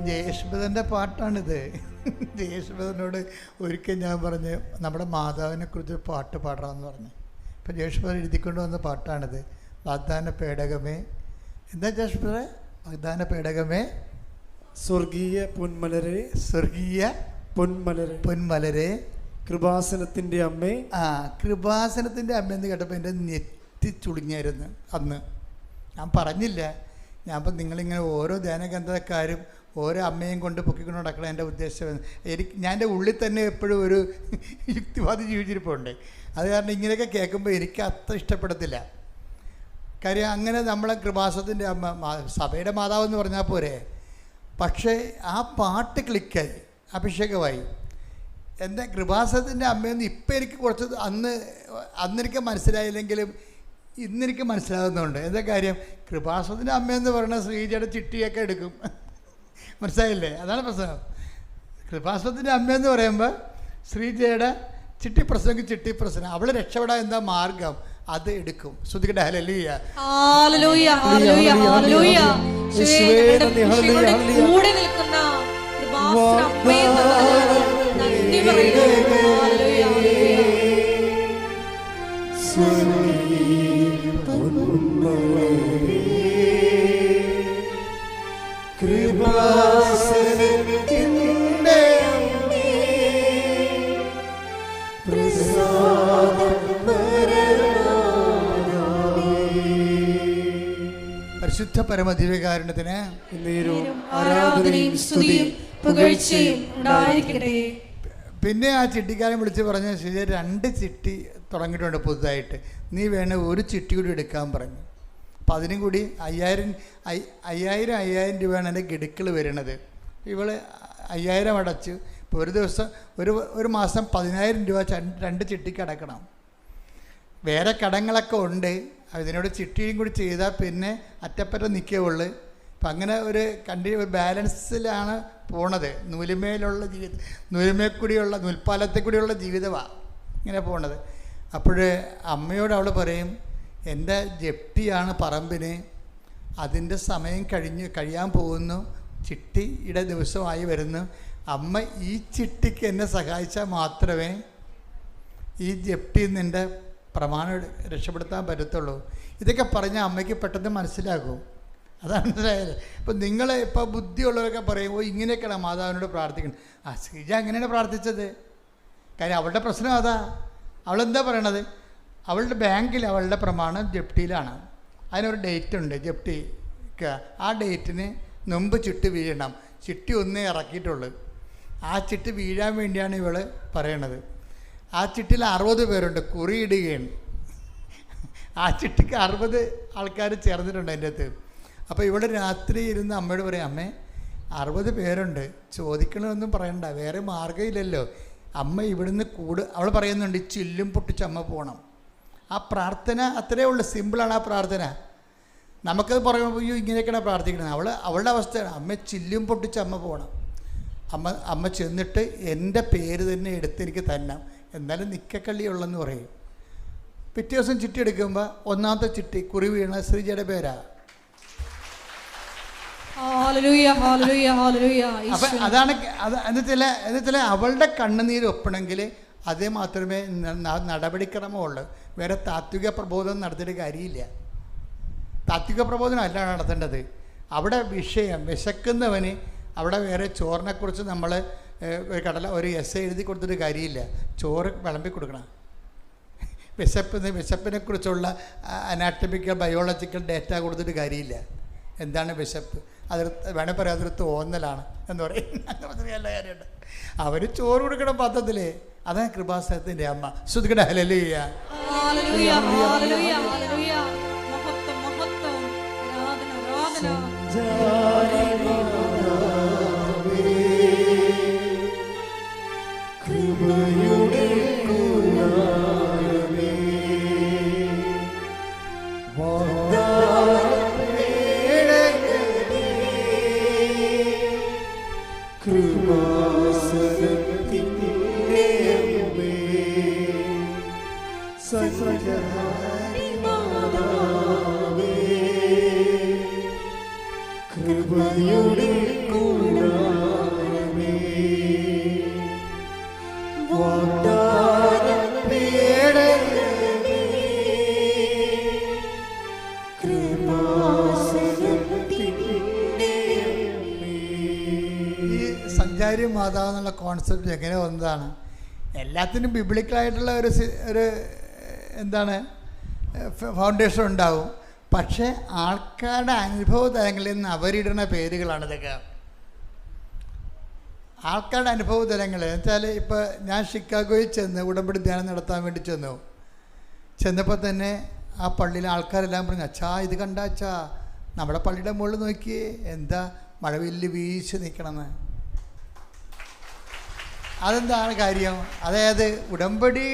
ജയേഷ്മതൻ്റെ പാട്ടാണിത്. ജയേഷ്മതനോട് ഒരിക്കൽ ഞാൻ പറഞ്ഞ് നമ്മുടെ മാതാവിനെക്കുറിച്ച് പാട്ട് പാടാമെന്ന് പറഞ്ഞു. ഇപ്പം ജയേഷ്മതൻ എഴുതിക്കൊണ്ട് വന്ന പാട്ടാണിത്. വാഗ്ദാന പേടകമേ, എന്താ ജയേഷ്മത? വാഗ്ദാന പേടകമേ, സ്വർഗീയ പൊന്മലരെ, സ്വർഗീയ പൊന്മലരെ, കൃപാസനത്തിൻ്റെ അമ്മേ. കൃപാസനത്തിൻ്റെ അമ്മയെന്ന് കേട്ടപ്പോൾ എൻ്റെ നെറ്റി ചുളിഞ്ഞായിരുന്നു അന്ന്. ഞാൻ പറഞ്ഞില്ല. ഞാൻ നിങ്ങളിങ്ങനെ ഓരോ ധ്യാനഗ്രന്ഥക്കാരും ഓരോ അമ്മയും കൊണ്ട് പൊക്കിക്കൊണ്ട് നടക്കണം എൻ്റെ ഉദ്ദേശം. ഞാൻ എൻ്റെ ഉള്ളിൽ തന്നെ എപ്പോഴും ഒരു യുക്തിവാദി ജീവിച്ചിരിപ്പുണ്ട്. അത് കാരണം ഇങ്ങനെയൊക്കെ കേൾക്കുമ്പോൾ എനിക്ക് അത്ര ഇഷ്ടപ്പെടത്തില്ല. കാര്യം അങ്ങനെ നമ്മളെ കൃപാസനത്തിൻ്റെ അമ്മ, സഭയുടെ മാതാവെന്ന് പറഞ്ഞാൽ പോരെ. പക്ഷേ ആ പാട്ട് ക്ലിക്കായി, അഭിഷേകമായി. എൻ്റെ കൃപാസനത്തിൻ്റെ അമ്മയെന്ന് ഇപ്പം എനിക്ക് കുറച്ച് അന്നെനിക്ക് മനസ്സിലായില്ലെങ്കിലും ഇന്നെനിക്ക് മനസ്സിലാകുന്നുണ്ട്. എന്താ കാര്യം? കൃപാസനത്തിൻ്റെ അമ്മയെന്ന് പറയുന്ന ശ്രീജയുടെ ചിട്ടിയൊക്കെ എടുക്കും. മനസ്സിലായില്ലേ? അതാണ് പ്രശ്നം. കൃപാസനത്തിൻ്റെ അമ്മയെന്ന് പറയുമ്പോൾ ശ്രീജയുടെ ചിട്ടി പ്രശ്നം, ചിട്ടി പ്രശ്നം. അവൾ രക്ഷപ്പെടാൻ എന്താ മാർഗം? അത് എടുക്കും. ശ്രുതിക്കട്ടെ ഹല്ലേലൂയ. ഹല്ലേലൂയ ഹല്ലേലൂയ ഹല്ലേലൂയ. കൂടെ നിൽക്കുന്ന കൃപാസന അമ്മയെ നന്ദി പറയുന്നു. ഹല്ലേലൂയ. പരിശുദ്ധ പരമദിവ്യകാരുണ്യത്തിന് ആരാധനയും സ്തുതിയും പുകഴ്ചയും ഉണ്ടായിരിക്കട്ടെ. പിന്നെ ആ ചിട്ടിക്കാരൻ വിളിച്ച് പറഞ്ഞ ശരി, 2 ചിട്ടി തുടങ്ങിയിട്ടുണ്ട് പുതുതായിട്ട്, നീ വേണേൽ 1 ചിട്ടി കൂടി എടുക്കാൻ പറഞ്ഞു. അപ്പം അതിനും കൂടി 5000 രൂപയാണ് എൻ്റെ ഗഡുക്കൾ വരുന്നത്. ഇവൾ 5000 അടച്ച് ഇപ്പോൾ ഒരു ദിവസം ഒരു മാസം 10000 രൂപ 2 ചിട്ടിക്ക് അടക്കണം. വേറെ കടങ്ങളൊക്കെ ഉണ്ട്. ഇതിനോട് ചിട്ടിയും കൂടി ചെയ്താൽ പിന്നെ അറ്റപ്പറ്റ നിൽക്കുകയുള്ളൂ. അപ്പം അങ്ങനെ ഒരു ബാലൻസിലാണ് പോണത്. നൂലുമേലുള്ള ജീവിതം, നൂലുമേക്കൂടിയുള്ള, നൂൽപ്പാലത്തിൽ കൂടിയുള്ള ജീവിതമാണ് ഇങ്ങനെ പോണത്. അപ്പോൾ അമ്മയോട് അവൾ പറയും, എൻ്റെ ജപ്തിയാണ് പറമ്പിന്, അതിൻ്റെ സമയം കഴിയാൻ പോകുന്നു, ചിട്ടിയുടെ ദിവസമായി വരുന്നു. അമ്മ ഈ ചിട്ടിക്ക് എന്നെ സഹായിച്ചാൽ മാത്രമേ ഈ ജപ്തിയിൽ നിൻ്റെ പ്രമാണം രക്ഷപ്പെടുത്താൻ പറ്റത്തുള്ളൂ. ഇതൊക്കെ പറഞ്ഞാൽ അമ്മയ്ക്ക് പെട്ടെന്ന് മനസ്സിലാകും. അതാണ് മനസ്സിലായത്. ഇപ്പം നിങ്ങൾ ഇപ്പോൾ ബുദ്ധിയുള്ളവരൊക്കെ പറയും, ഓ ഇങ്ങനെയൊക്കെയാണ് മാതാവിനോട് പ്രാർത്ഥിക്കുന്നത്. ശ്രീജ അങ്ങനെയാണ് പ്രാർത്ഥിച്ചത്. കാര്യം അവളുടെ പ്രശ്നം അതാ. അവളെന്താ പറയണത്? അവളുടെ ബാങ്കിൽ അവളുടെ പ്രമാണം ജപ്തിയിലാണ്. അതിനൊരു ഡേറ്റ് ഉണ്ട് ജപ്തിക്ക്. ആ ഡേറ്റിന് മുമ്പ് ചിട്ടി വീഴണം. ചിട്ടി ഒന്നേ ഇറക്കിയിട്ടുള്ളൂ. ആ ചിട്ടി വീഴാൻ വേണ്ടിയാണ് ഇവൾ പറയണത്. ആ ചിട്ടിയിൽ 60 പേരുണ്ട്, കുറിയിടുകയാണ്. ആ ചിട്ടിക്ക് 60 ആൾക്കാർ ചേർന്നിട്ടുണ്ട് അതിൻ്റെ അകത്ത്. അപ്പോൾ ഇവിടെ രാത്രി ഇരുന്ന് അമ്മയോട് പറയും, അമ്മേ 60 പേരുണ്ട്, ചോദിക്കണമെന്നും പറയണ്ട, വേറെ മാർഗ്ഗമില്ലല്ലോ. അമ്മ ഇവിടുന്ന് അവൾ പറയുന്നുണ്ട്, ചില്ലും പൊട്ടിച്ച് അമ്മ പോകണം. ആ പ്രാർത്ഥന അത്രയേ ഉള്ളൂ, സിമ്പിളാണ് ആ പ്രാർത്ഥന. നമുക്കത് പറയുമ്പോൾ അയ്യോ ഇങ്ങനെയൊക്കെയാണ് പ്രാർത്ഥിക്കുന്നത്. അവളുടെ അവസ്ഥയാണ്, അമ്മ ചില്ലും പൊട്ടിച്ച് അമ്മ പോകണം. അമ്മ ചെന്നിട്ട് എൻ്റെ പേര് തന്നെ എടുത്ത് എനിക്ക് തന്നെ, എന്നാലും നിക്കക്കള്ളിയുള്ളെന്ന് പറയും. പിറ്റേ ദിവസം ചിട്ടി എടുക്കുമ്പോൾ 1ാമത്തെ ചിട്ടി കുറി വീണ ശ്രീജയുടെ പേരാ. അപ്പം അതാണ് എന്നുവെച്ചാൽ അവളുടെ കണ്ണുനീര് ഒപ്പണമെങ്കിൽ അതേ മാത്രമേ നടപടിക്രമമുള്ളൂ. വേറെ താത്വിക പ്രബോധനം നടത്തിയിട്ട് കാര്യമില്ല. താത്വിക പ്രബോധനം അല്ല നടത്തേണ്ടത്. അവിടെ വിഷയം വിശക്കുന്നവന് അവിടെ വേറെ ചോറിനെക്കുറിച്ച് നമ്മൾ ഒരു എസ്സേ എഴുതി കൊടുത്തിട്ട് കാര്യമില്ല. ചോറ് വിളമ്പി കൊടുക്കണം. വിശപ്പിനെക്കുറിച്ചുള്ള അനാറ്റമിക്കൽ ബയോളജിക്കൽ ഡേറ്റ കൊടുത്തിട്ട് കാര്യമില്ല. എന്താണ് വിശപ്പ്? വേണേൽ പറയാം അതൊരു തോന്നലാണ് എന്ന് പറയും. നല്ല കാര്യമുണ്ട്. അവർ ചോറ് കൊടുക്കണം പത്രത്തിൽ. അതാണ് കൃപാസനത്തിൻ്റെ അമ്മ. ശ്രുതിക്കട്ടെ ഹല്ലേലൂയ. സഞ്ചാരി മാതാവ് എന്നുള്ള കോൺസെപ്റ്റ് എങ്ങനെ വന്നതാണ്? എല്ലാത്തിനും ബിബ്ലിക്കലായിട്ടുള്ള ഒരു എന്താണ് ഫൗണ്ടേഷൻ ഉണ്ടാവും. പക്ഷേ ആൾക്കാരുടെ അനുഭവ തലങ്ങളിൽ നിന്ന് അവരിടുന്ന പേരുകളാണ് ഇതൊക്കെ. ആൾക്കാരുടെ അനുഭവ തലങ്ങൾ എന്നുവെച്ചാൽ ഇപ്പോൾ ഞാൻ ഷിക്കാഗോയിൽ ചെന്ന് ഉടമ്പടി ധ്യാനം നടത്താൻ വേണ്ടി ചെന്നപ്പോൾ തന്നെ ആ പള്ളിയിലെ ആൾക്കാരെല്ലാം പറഞ്ഞു, അച്ഛാ ഇത് കണ്ട അച്ഛാ, നമ്മുടെ പള്ളിയുടെ മുകളിൽ നോക്കിയേ എന്താ മഴവില്ല് വീശി നിൽക്കണമെന്ന്. അതെന്താണ് കാര്യം? അതായത് ഉടമ്പടി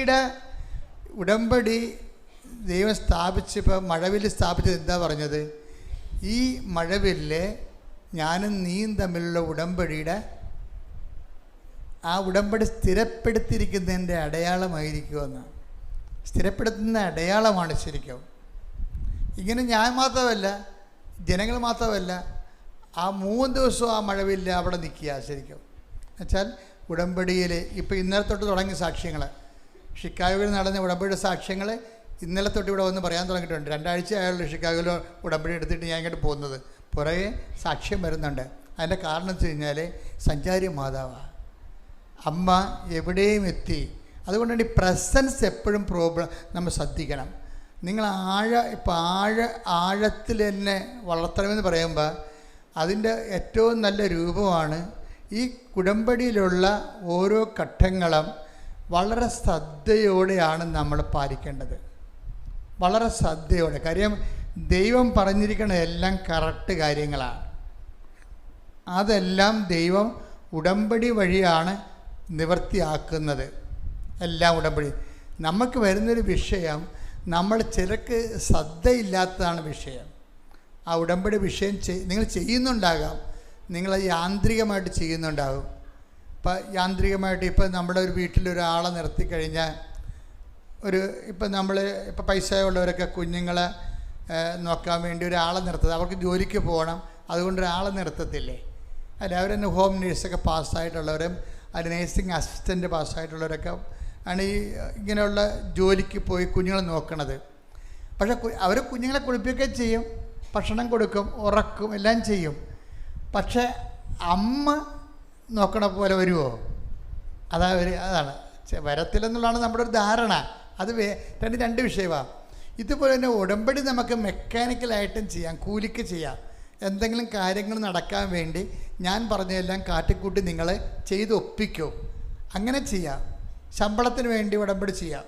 ദൈവം സ്ഥാപിച്ച് ഇപ്പോൾ മഴവില്ല് സ്ഥാപിച്ചത് എന്താ പറഞ്ഞത്? ഈ മഴവില്ല് ഞാനും നീയും തമ്മിലുള്ള ഉടമ്പടിയുടെ ആ ഉടമ്പടി സ്ഥിരപ്പെടുത്തിയിരിക്കുന്നതിൻ്റെ അടയാളമായിരിക്കുമെന്ന്. സ്ഥിരപ്പെടുത്തുന്ന അടയാളമാണ് ശരിക്കും. ഇങ്ങനെ ഞാൻ മാത്രമല്ല, ജനങ്ങൾ മാത്രമല്ല, ആ 3 ദിവസവും ആ മഴവില്ല് അവിടെ നിൽക്കുക ശരിക്കും. എന്നുവെച്ചാൽ ഉടമ്പടിയിൽ ഇപ്പോൾ ഇന്നലെ തൊട്ട് തുടങ്ങിയ സാക്ഷ്യങ്ങൾ, ഷിക്കാഗോയിൽ നടന്ന ഉടമ്പടിയുടെ സാക്ഷ്യങ്ങൾ ഇന്നലെ തൊട്ട് ഇവിടെ വന്ന് പറയാൻ തുടങ്ങിയിട്ടുണ്ട്. 2 ആഴ്ച ആയുള്ള ഷിക്കാഗോയിൽ ഉടമ്പടി എടുത്തിട്ട് ഞാൻ ഇങ്ങോട്ട് പോകുന്നത്. പുറകെ സാക്ഷ്യം വരുന്നുണ്ട്. അതിൻ്റെ കാരണം വെച്ച് കഴിഞ്ഞാൽ സഞ്ചാരി മാതാവാണ്. അമ്മ എവിടെയും എത്തി. അതുകൊണ്ടാണ് ഈ പ്രസൻസ് എപ്പോഴും പ്രോബ്ലം നമ്മൾ ശ്രദ്ധിക്കണം. നിങ്ങൾ ആഴത്തിൽ തന്നെ വളർത്തണമെന്ന് പറയുമ്പോൾ അതിൻ്റെ ഏറ്റവും നല്ല രൂപമാണ് ഈ ഉടമ്പടിയിലുള്ള ഓരോ ഘട്ടങ്ങളും വളരെ ശ്രദ്ധയോടെയാണ് നമ്മൾ പാലിക്കേണ്ടത്. വളരെ ശ്രദ്ധയോടെ. കാര്യം ദൈവം പറഞ്ഞിരിക്കുന്ന എല്ലാം കറക്റ്റ് കാര്യങ്ങളാണ്. അതെല്ലാം ദൈവം ഉടമ്പടി വഴിയാണ് നിവൃത്തിയാക്കുന്നത്. എല്ലാം ഉടമ്പടി. നമുക്ക് വരുന്നൊരു വിഷയം, നമ്മൾ ചിലർക്ക് ശ്രദ്ധയില്ലാത്തതാണ് വിഷയം. ആ ഉടമ്പടി വിഷയം നിങ്ങൾ ചെയ്യുന്നുണ്ടാകാം, നിങ്ങളത് യാന്ത്രികമായിട്ട് ചെയ്യുന്നുണ്ടാകും. യാന്ത്രികമായിട്ട് ഇപ്പം നമ്മുടെ ഒരു വീട്ടിലൊരാളെ നിർത്തിക്കഴിഞ്ഞാൽ ഇപ്പം പൈസ ഉള്ളവരൊക്കെ കുഞ്ഞുങ്ങളെ നോക്കാൻ വേണ്ടി ഒരാളെ നിർത്തുന്നത്, അവർക്ക് ജോലിക്ക് പോകണം, അതുകൊണ്ട് ഒരാളെ നിർത്തത്തില്ലേ? അല്ല, അവരെന്നെ ഹോം നേഴ്സൊക്കെ പാസ്സായിട്ടുള്ളവരും അതിൽ നേഴ്സിംഗ് അസിസ്റ്റൻ്റ് പാസ്സായിട്ടുള്ളവരൊക്കെ ആണ് ഈ ഇങ്ങനെയുള്ള ജോലിക്ക് പോയി കുഞ്ഞുങ്ങളെ നോക്കണത്. പക്ഷേ അവർ കുഞ്ഞുങ്ങളെ കുളിപ്പിക്കുകയും ചെയ്യും, ഭക്ഷണം കൊടുക്കും, ഉറക്കും, എല്ലാം ചെയ്യും. പക്ഷേ അമ്മ നോക്കണ പോലെ വരുമോ? അതാണ് വരത്തില്ലെന്നുള്ളതാണ് നമ്മുടെ ഒരു ധാരണ. അത് രണ്ട് വിഷയമാണ്. ഇതുപോലെ തന്നെ ഉടമ്പടി നമുക്ക് മെക്കാനിക്കലായിട്ടും ചെയ്യാം, കൂലിക്ക് ചെയ്യാം. എന്തെങ്കിലും കാര്യങ്ങൾ നടക്കാൻ വേണ്ടി ഞാൻ പറഞ്ഞതെല്ലാം കാട്ടിക്കൂട്ടി നിങ്ങൾ ചെയ്ത് ഒപ്പിക്കും, അങ്ങനെ ചെയ്യാം. ശമ്പളത്തിന് വേണ്ടി ഉടമ്പടി ചെയ്യാം.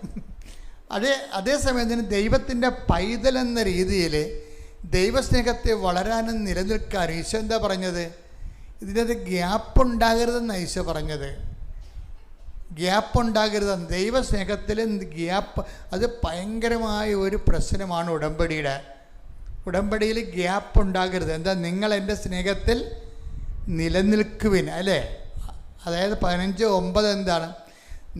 അതേസമയത്തിന് ദൈവത്തിൻ്റെ പൈതലെന്ന രീതിയിൽ ദൈവസ്നേഹത്തെ വളരാനും നിലനിൽക്കാനും ഈശോ എന്താ പറഞ്ഞത്? ഇതിനകത്ത് ഗ്യാപ്പുണ്ടാകരുതെന്നാണ് ഈശോ പറഞ്ഞത്. ഗ്യാപ്പുണ്ടാകരുതെന്ന്. ദൈവസ്നേഹത്തിൽ ഗ്യാപ്പ് അത് ഭയങ്കരമായ ഒരു പ്രശ്നമാണ് ഉടമ്പടിയിൽ ഗ്യാപ്പ് ഉണ്ടാകരുത്. എന്താ? നിങ്ങൾ എൻ്റെ സ്നേഹത്തിൽ നിലനിൽക്കുവിൻ, അല്ലേ? അതായത് 15:9 എന്താണ്?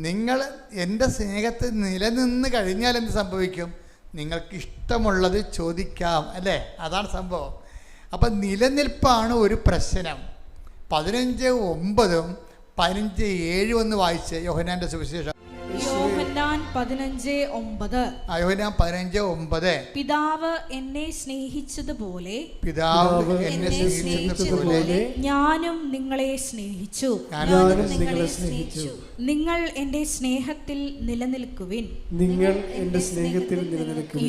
നിങ്ങൾ എൻ്റെ സ്നേഹത്തിൽ നിലനിന്ന് കഴിഞ്ഞാൽ എന്ത് സംഭവിക്കും? നിങ്ങൾക്ക് ഇഷ്ടമുള്ളത് ചോദിക്കാം, അല്ലേ? അതാണ് സംഭവം. അപ്പം നിലനിൽപ്പാണ് ഒരു പ്രശ്നം. 15:9 15:7 ഒന്ന് വായിച്ച് യോഹന്നാന്റെ സുവിശേഷം. യോഹന്നാൻ 15:9. പിതാവ് എന്നെ സ്നേഹിച്ചതുപോലെ ഞാനും നിങ്ങളെ സ്നേഹിച്ചു. നിങ്ങൾ എന്റെ സ്നേഹത്തിൽ നിലനിൽക്കുവിൻ.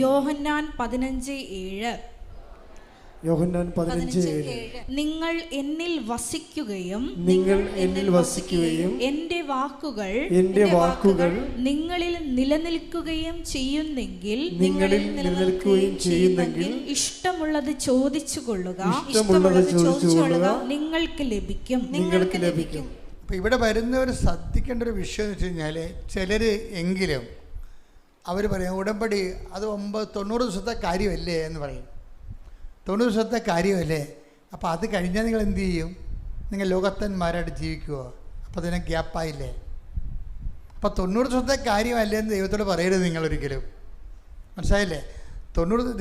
യോഹന്നാൻ 15:7. നിങ്ങൾ എന്നിൽ വസിക്കുകയും എന്റെ വാക്കുകൾ നിങ്ങളിൽ നിലനിൽക്കുകയും ചെയ്യുന്നെങ്കിൽ ഇഷ്ടമുള്ളത് ചോദിച്ചു കൊള്ളുക, നിങ്ങൾക്ക് ലഭിക്കും. അപ്പം ഇവിടെ വരുന്നവർ ശ്രദ്ധിക്കേണ്ട ഒരു വിഷയം എന്ന് വെച്ച് കഴിഞ്ഞാൽ, ചിലർ എങ്കിലും അവർ പറയും ഉടമ്പടി അത് 90 ദിവസത്തെ കാര്യമല്ലേ എന്ന് പറയും. 90 ദിവസത്തെ കാര്യമല്ലേ? അപ്പോൾ അത് കഴിഞ്ഞാൽ നിങ്ങൾ എന്ത് ചെയ്യും? നിങ്ങൾ ലോകത്തന്മാരായിട്ട് ജീവിക്കുമോ? അപ്പോൾ അതിനെ ഗ്യാപ്പായില്ലേ? അപ്പോൾ 90 ദിവസത്തെ കാര്യമല്ലേ എന്ന് ദൈവത്തോട് പറയരുത് നിങ്ങളൊരിക്കലും. മനസ്സിലായില്ലേ? 90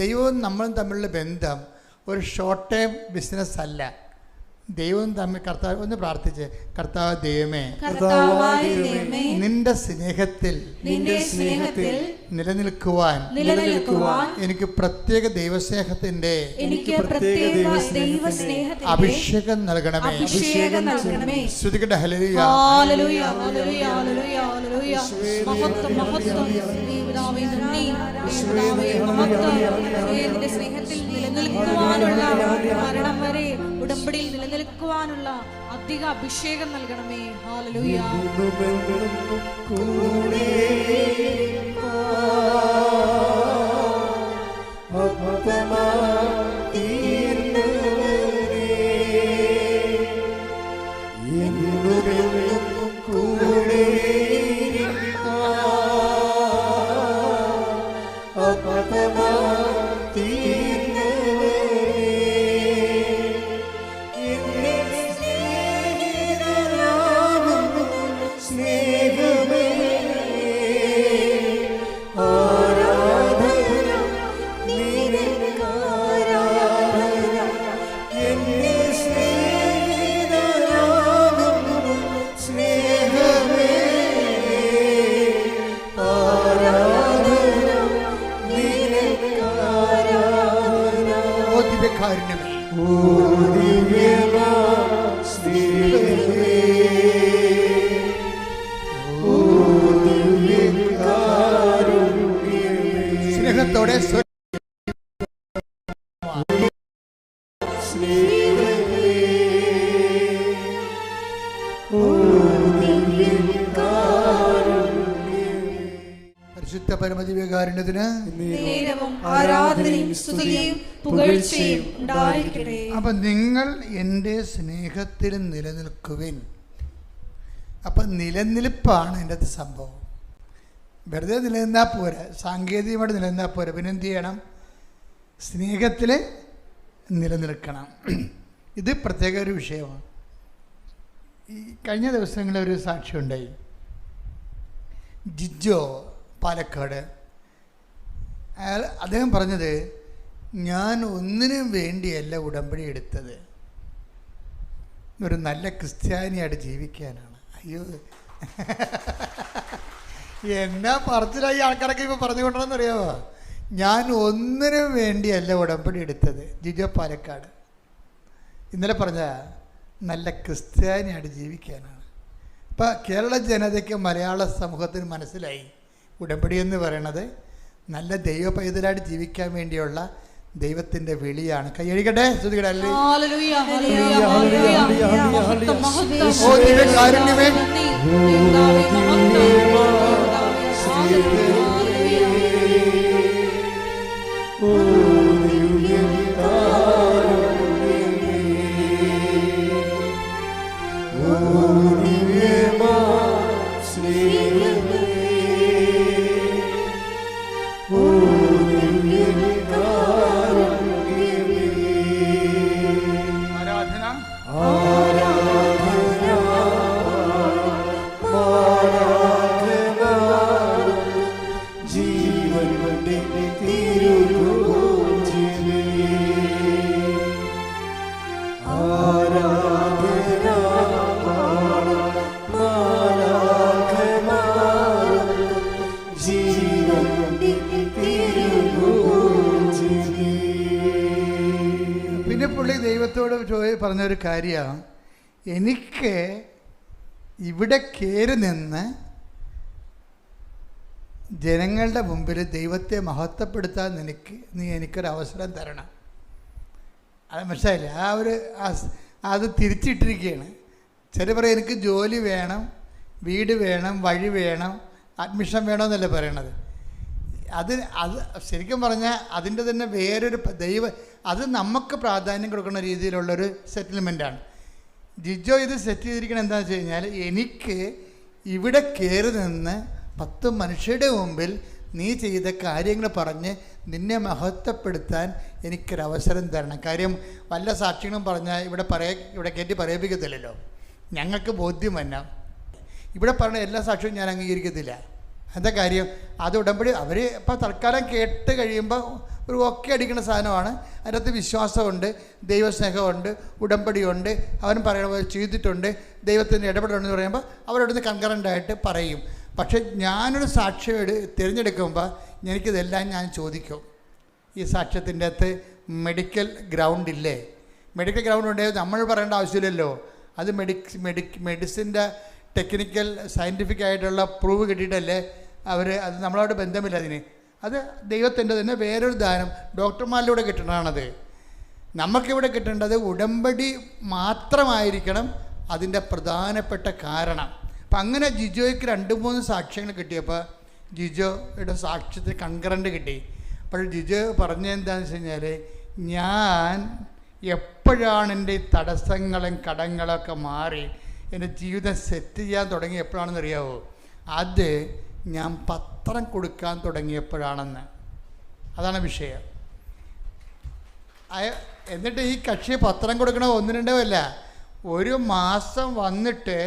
ദൈവവും നമ്മളും തമ്മിലുള്ള ബന്ധം ഒരു ഷോർട്ട് ടൈം ബിസിനസ് അല്ല. ദൈവവും തമ്മിൽ കർത്താവ് ഒന്ന് പ്രാർത്ഥിച്ച്, കർത്താവ് ദൈവമേ, നിന്റെ സ്നേഹത്തിൽ നിലനിൽക്കുവാൻ എനിക്ക് പ്രത്യേക ദൈവസ്നേഹത്തിന്റെ അഭിഷേകം നൽകണമേ. ശ്രുതിക്കട്ടെ ഹല്ലേലൂയ. സ്നേഹത്തിൽ നിലനിൽക്കുവാനുള്ള മരണം വരെ ഉടമ്പടിയിൽ നിലനിൽക്കുവാനുള്ള അധിക അഭിഷേകം നൽകണമേ. ഹല്ലേലൂയ. പരമദിവ്യകാരുണ്യത്തിന് നേരവും ആരാധനയും സ്തുതിയും പുകഴ്ചയും ഉണ്ടായിരിക്കട്ടെ. അപ്പം നിങ്ങൾ എൻ്റെ സ്നേഹത്തിൽ നിലനിൽക്കുവിൻ. അപ്പം നിലനിൽപ്പാണ് എൻ്റെ അകത്ത് സംഭവം. വെറുതെ നിലനിന്നാൽ പോരാ, സാങ്കേതികമായിട്ട് നിലനിന്നാൽ പോരാ, പിന്നെ എന്ത് ചെയ്യണം? സ്നേഹത്തിൽ നിലനിൽക്കണം. ഇത് പ്രത്യേക ഒരു വിഷയമാണ്. ഈ കഴിഞ്ഞ ദിവസങ്ങളിൽ ഒരു സാക്ഷ്യമുണ്ടായി. ജിജോ പാലക്കാട്, അദ്ദേഹം പറഞ്ഞത്, ഞാൻ ഒന്നിനും വേണ്ടിയല്ല ഉടമ്പടി എടുത്തത്, ഒരു നല്ല ക്രിസ്ത്യാനിയായിട്ട് ജീവിക്കാനാണ്. അയ്യോ, എന്നാ പറച്ചിലായി ആൾക്കാരൊക്കെ ഇപ്പോൾ പറഞ്ഞുകൊണ്ടെന്നറിയാമോ? ഞാൻ ഒന്നിനും വേണ്ടിയല്ല ഉടമ്പടി എടുത്തത്. ജിജോ പാലക്കാട് ഇന്നലെ പറഞ്ഞ നല്ല ക്രിസ്ത്യാനിയായിട്ട് ജീവിക്കാനാണ്. ഇപ്പം കേരള ജനതയ്ക്ക്, മലയാള സമൂഹത്തിന് മനസ്സിലായി ഉടമ്പടി എന്ന് പറയണത് നല്ല ദൈവ പൈതലായിട്ട് ജീവിക്കാൻ വേണ്ടിയുള്ള ദൈവത്തിൻ്റെ വിളിയാണ്. കൈയടിക്കട്ടെ, സ്തുതിക്കട്ടെ. പറഞ്ഞൊരു കാര്യമാണ്, എനിക്ക് ഇവിടെ കയറി നിന്ന് ജനങ്ങളുടെ മുമ്പിൽ ദൈവത്തെ മഹത്വപ്പെടുത്താൻ നീ എനിക്കൊരവസരം തരണം. അത് മനസ്സിലായില്ല? അത് തിരിച്ചിട്ടിരിക്കുകയാണ്. ചില പറയും എനിക്ക് ജോലി വേണം, വീട് വേണം, വഴി വേണം, അഡ്മിഷൻ വേണമെന്നല്ലേ പറയണത്. അത് ശരിക്കും പറഞ്ഞാൽ അതിൻ്റെ തന്നെ വേറൊരു അത് നമുക്ക് പ്രാധാന്യം കൊടുക്കുന്ന രീതിയിലുള്ളൊരു സെറ്റിൽമെൻറ്റാണ്. ജിജോ ഇത് സെറ്റ് ചെയ്തിരിക്കണം എന്താണെന്ന് വെച്ച് കഴിഞ്ഞാൽ, എനിക്ക് ഇവിടെ കയറി നിന്ന് 10 മനുഷ്യരുടെ മുമ്പിൽ നീ ചെയ്ത കാര്യങ്ങൾ പറഞ്ഞ് നിന്നെ മഹത്വപ്പെടുത്താൻ എനിക്കൊരവസരം തരണം. കാര്യം വല്ല സാക്ഷ്യങ്ങളും പറഞ്ഞാൽ ഇവിടെ കയറ്റി പറയിപ്പിക്കത്തില്ലല്ലോ, ഞങ്ങൾക്ക് ബോധ്യം വന്നാൽ. ഇവിടെ പറഞ്ഞ എല്ലാ സാക്ഷ്യവും ഞാൻ അംഗീകരിക്കത്തില്ല. എന്താ കാര്യം? അത് ഉടമ്പടി അവർ ഇപ്പോൾ തൽക്കാലം കേട്ട് കഴിയുമ്പോൾ ഒരു ഒക്കെ അടിക്കുന്ന സാധനമാണ്. അതിനകത്ത് വിശ്വാസമുണ്ട്, ദൈവസ്നേഹമുണ്ട്, ഉടമ്പടിയുണ്ട്, അവൻ പറയണ പോലെ ചെയ്തിട്ടുണ്ട്, ദൈവത്തിൻ്റെ ഇടപെടലുണ്ടെന്ന് പറയുമ്പോൾ അവരവിടുന്ന് കൺകറൻ്റായിട്ട് പറയും. പക്ഷെ ഞാനൊരു സാക്ഷ്യം തിരഞ്ഞെടുക്കുമ്പോൾ എനിക്കിതെല്ലാം ഞാൻ ചോദിക്കും. ഈ സാക്ഷ്യത്തിൻ്റെ അകത്ത് മെഡിക്കൽ ഗ്രൗണ്ട് ഇല്ലേ? മെഡിക്കൽ ഗ്രൗണ്ട് ഉണ്ടെങ്കിൽ നമ്മൾ പറയേണ്ട ആവശ്യമില്ലല്ലോ. അത് മെഡിസിൻ്റെ ടെക്നിക്കൽ സയൻറ്റിഫിക് ആയിട്ടുള്ള പ്രൂവ് കിട്ടിയിട്ടല്ലേ അത് നമ്മളോട് ബന്ധമില്ല. അത് ദൈവത്തിൻ്റെ തന്നെ വേറൊരു ദാനം, ഡോക്ടർമാരിലൂടെ കിട്ടണതാണത്. നമുക്കിവിടെ കിട്ടേണ്ടത് ഉടമ്പടി മാത്രമായിരിക്കണം അതിൻ്റെ പ്രധാനപ്പെട്ട കാരണം. അപ്പം അങ്ങനെ ജിജോയ്ക്ക് 2-3 സാക്ഷ്യങ്ങൾ കിട്ടിയപ്പോൾ ജിജോയുടെ സാക്ഷ്യത്തിൽ കൺകറൻ്റ് കിട്ടി. അപ്പോൾ ജിജോ പറഞ്ഞതെന്താണെന്ന് വെച്ച് കഴിഞ്ഞാൽ, ഞാൻ എപ്പോഴാണ് എൻ്റെ തടസ്സങ്ങളും കടങ്ങളൊക്കെ മാറി എൻ്റെ ജീവിതം സെറ്റ് ചെയ്യാൻ തുടങ്ങി എപ്പോഴാണെന്ന് അറിയാമോ? അത് ഞാൻ പത്രം കൊടുക്കാൻ തുടങ്ങിയപ്പോഴാണെന്ന്. അതാണ് വിഷയം. എന്നിട്ട് ഈ കക്ഷി പത്രം കൊടുക്കണ 1-2 അല്ല, ഒരു മാസം വന്നിട്ട്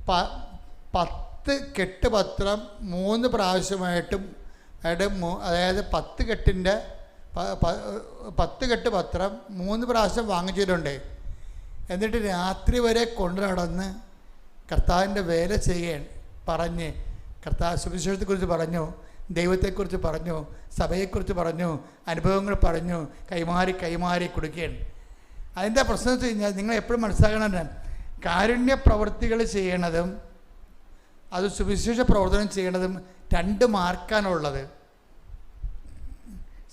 10 കെട്ട് പത്രം 3 പ്രാവശ്യമായിട്ടും അതായത് 10 കെട്ട് പത്രം 3 പ്രാവശ്യം വാങ്ങിച്ചിട്ടുണ്ട്. എന്നിട്ട് രാത്രി വരെ കൊണ്ടു നടന്ന് കർത്താവിൻ്റെ വേല ചെയ്യാൻ പറഞ്ഞ്, കർത്താവ് സുവിശേഷത്തെക്കുറിച്ച് പറഞ്ഞു, ദൈവത്തെക്കുറിച്ച് പറഞ്ഞു, സഭയെക്കുറിച്ച് പറഞ്ഞു, അനുഭവങ്ങൾ പറഞ്ഞു, കൈമാറി കൊടുക്കുകയാണ്. അതിൻ്റെ പ്രശ്നം വെച്ച് കഴിഞ്ഞാൽ നിങ്ങൾ എപ്പോഴും മനസ്സിലാക്കണം, കാരുണ്യ പ്രവൃത്തികൾ ചെയ്യണതും അത് സുവിശേഷ പ്രവർത്തനം ചെയ്യണതും 2 മാർക്കാണുള്ളത്.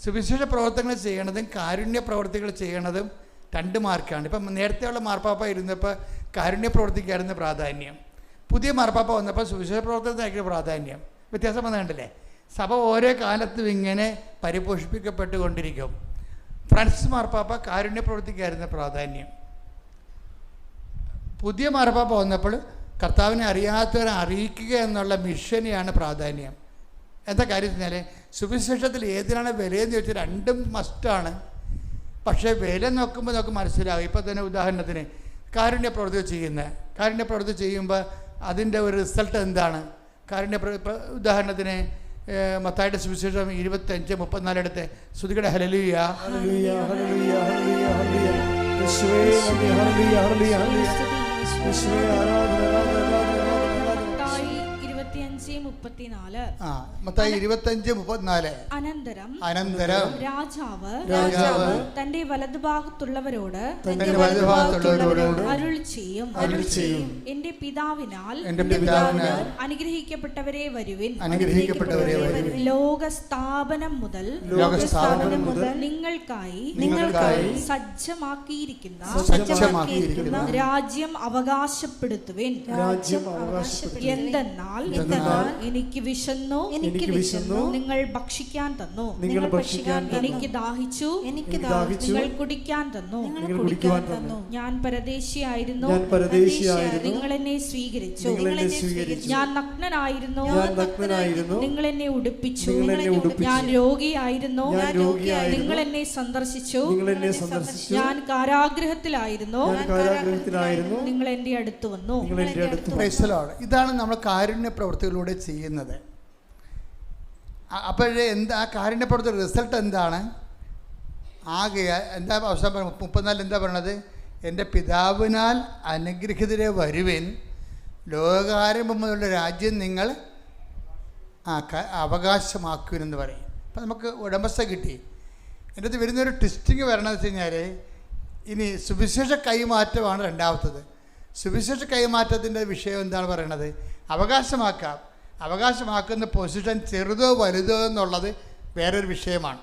സുവിശേഷ പ്രവർത്തനങ്ങൾ ചെയ്യണതും കാരുണ്യ പ്രവർത്തികൾ ചെയ്യണതും 2 മാർക്കാണ്. ഇപ്പം നേരത്തെയുള്ള മാർപ്പാപ്പ ഇരുന്നപ്പോൾ കാരുണ്യ പ്രവർത്തിക്കായിരുന്നു പ്രാധാന്യം. പുതിയ മാർപ്പാപ്പ വന്നപ്പോൾ സുവിശേഷ പ്രവർത്തനത്തിനായിരിക്കും പ്രാധാന്യം. വ്യത്യാസം വന്നിട്ടില്ലേ? സഭ ഓരോ കാലത്തും ഇങ്ങനെ പരിപോഷിപ്പിക്കപ്പെട്ടുകൊണ്ടിരിക്കും. ഫ്രാൻസിസ് മാർപ്പാപ്പ കാരുണ്യ പ്രവൃത്തിക്കായിരുന്നു പ്രാധാന്യം. പുതിയ മാർപ്പാപ്പ വന്നപ്പോൾ കർത്താവിനെ അറിയാത്തവരെ അറിയിക്കുക എന്നുള്ള മിഷനെയാണ് പ്രാധാന്യം. എന്താ കാര്യം എന്ന് വെച്ചാൽ സുവിശേഷത്തിൽ ഏതിനാണ് വിലയെന്ന് ചോദിച്ചാൽ രണ്ടും മസ്റ്റാണ്. പക്ഷേ വില നോക്കുമ്പോൾ നമുക്ക് മനസ്സിലാകും. ഇപ്പോൾ തന്നെ ഉദാഹരണത്തിന് കാരുണ്യ പ്രവൃത്തി ചെയ്യുമ്പോൾ അതിൻ്റെ ഒരു റിസൾട്ട് എന്താണ്? ഉദാഹരണത്തിന് മത്തായിയുടെ സുവിശേഷം 25:34 എടുത്ത് ശ്രുതികടെ ഹല്ലേലൂയ ഹല്ലേലൂയ ഹല്ലേലൂയ ഹല്ലേലൂയ ഹല്ലേലൂയ യേശുവേ നന്ദി ഹല്ലേലൂയ ഹല്ലേലൂയ ഹല്ലേലൂയ യേശുവേ ആരാധന ആരാധന ആരാധന മത്തായി 25:34. മത്തായി 25:34. അനന്തരം രാജാവ് തന്റെ വലതുഭാഗത്തുള്ളവരോട് അരുളി ചെയ്യും, എന്റെ പിതാവിനാൽ അനുഗ്രഹിക്കപ്പെട്ടവരെ വരുവിൻ. ലോകസ്ഥാപനം മുതൽ നിങ്ങൾക്കായി സജ്ജമാക്കിയിരിക്കുന്ന രാജ്യം അവകാശപ്പെടുത്തുവിൻ. എന്തെന്നാൽ എനിക്ക് വിശന്നു, നിങ്ങൾ ഭക്ഷിക്കാൻ തന്നു. എനിക്ക് ദാഹിച്ചു, നിങ്ങൾ കുടിക്കാൻ തന്നു. ഞാൻ പരദേശിയായിരുന്നു, നിങ്ങൾ എന്നെ സ്വീകരിച്ചു. ഞാൻ നഗ്നനായിരുന്നു, നിങ്ങൾ എന്നെ ഉടുപ്പിച്ചു. ഞാൻ രോഗിയായിരുന്നു, നിങ്ങൾ എന്നെ സന്ദർശിച്ചു. ഞാൻ കാരാഗൃഹത്തിലായിരുന്നു, നിങ്ങൾ എന്റെ അടുത്ത് വന്നു. ഇതാണ് നമ്മൾ കാരുണ്യ പ്രവൃത്തികളിലൂടെ ചെയ്യുന്നത്. അപ്പോഴേ ആ കാരുണ്യ പ്രവൃത്തി റിസൾട്ട് എന്താണ്? എന്താ അവസാനം 34 എന്താ പറയണത്? എൻ്റെ പിതാവിനാൽ അനുഗ്രഹിതരെ വരുവിൻ, ലോകാരംഭം മുതലുള്ള രാജ്യം നിങ്ങൾ അവകാശമാക്കുവിനെന്ന് പറയും. അപ്പം നമുക്ക് ഉടമസ്ഥ കിട്ടി. എൻ്റെ അടുത്ത് വരുന്നൊരു ട്വിസ്റ്റിങ് വരണമെന്ന് വെച്ച് കഴിഞ്ഞാൽ ഇനി സുവിശേഷ കൈമാറ്റമാണ് രണ്ടാമത്തത്. സുവിശേഷ കൈമാറ്റത്തിൻ്റെ വിഷയം എന്താണ് പറയണത്? അവകാശമാക്കുന്ന പൊസിഷൻ ചെറുതോ വലുതോ എന്നുള്ളത് വേറൊരു വിഷയമാണ്.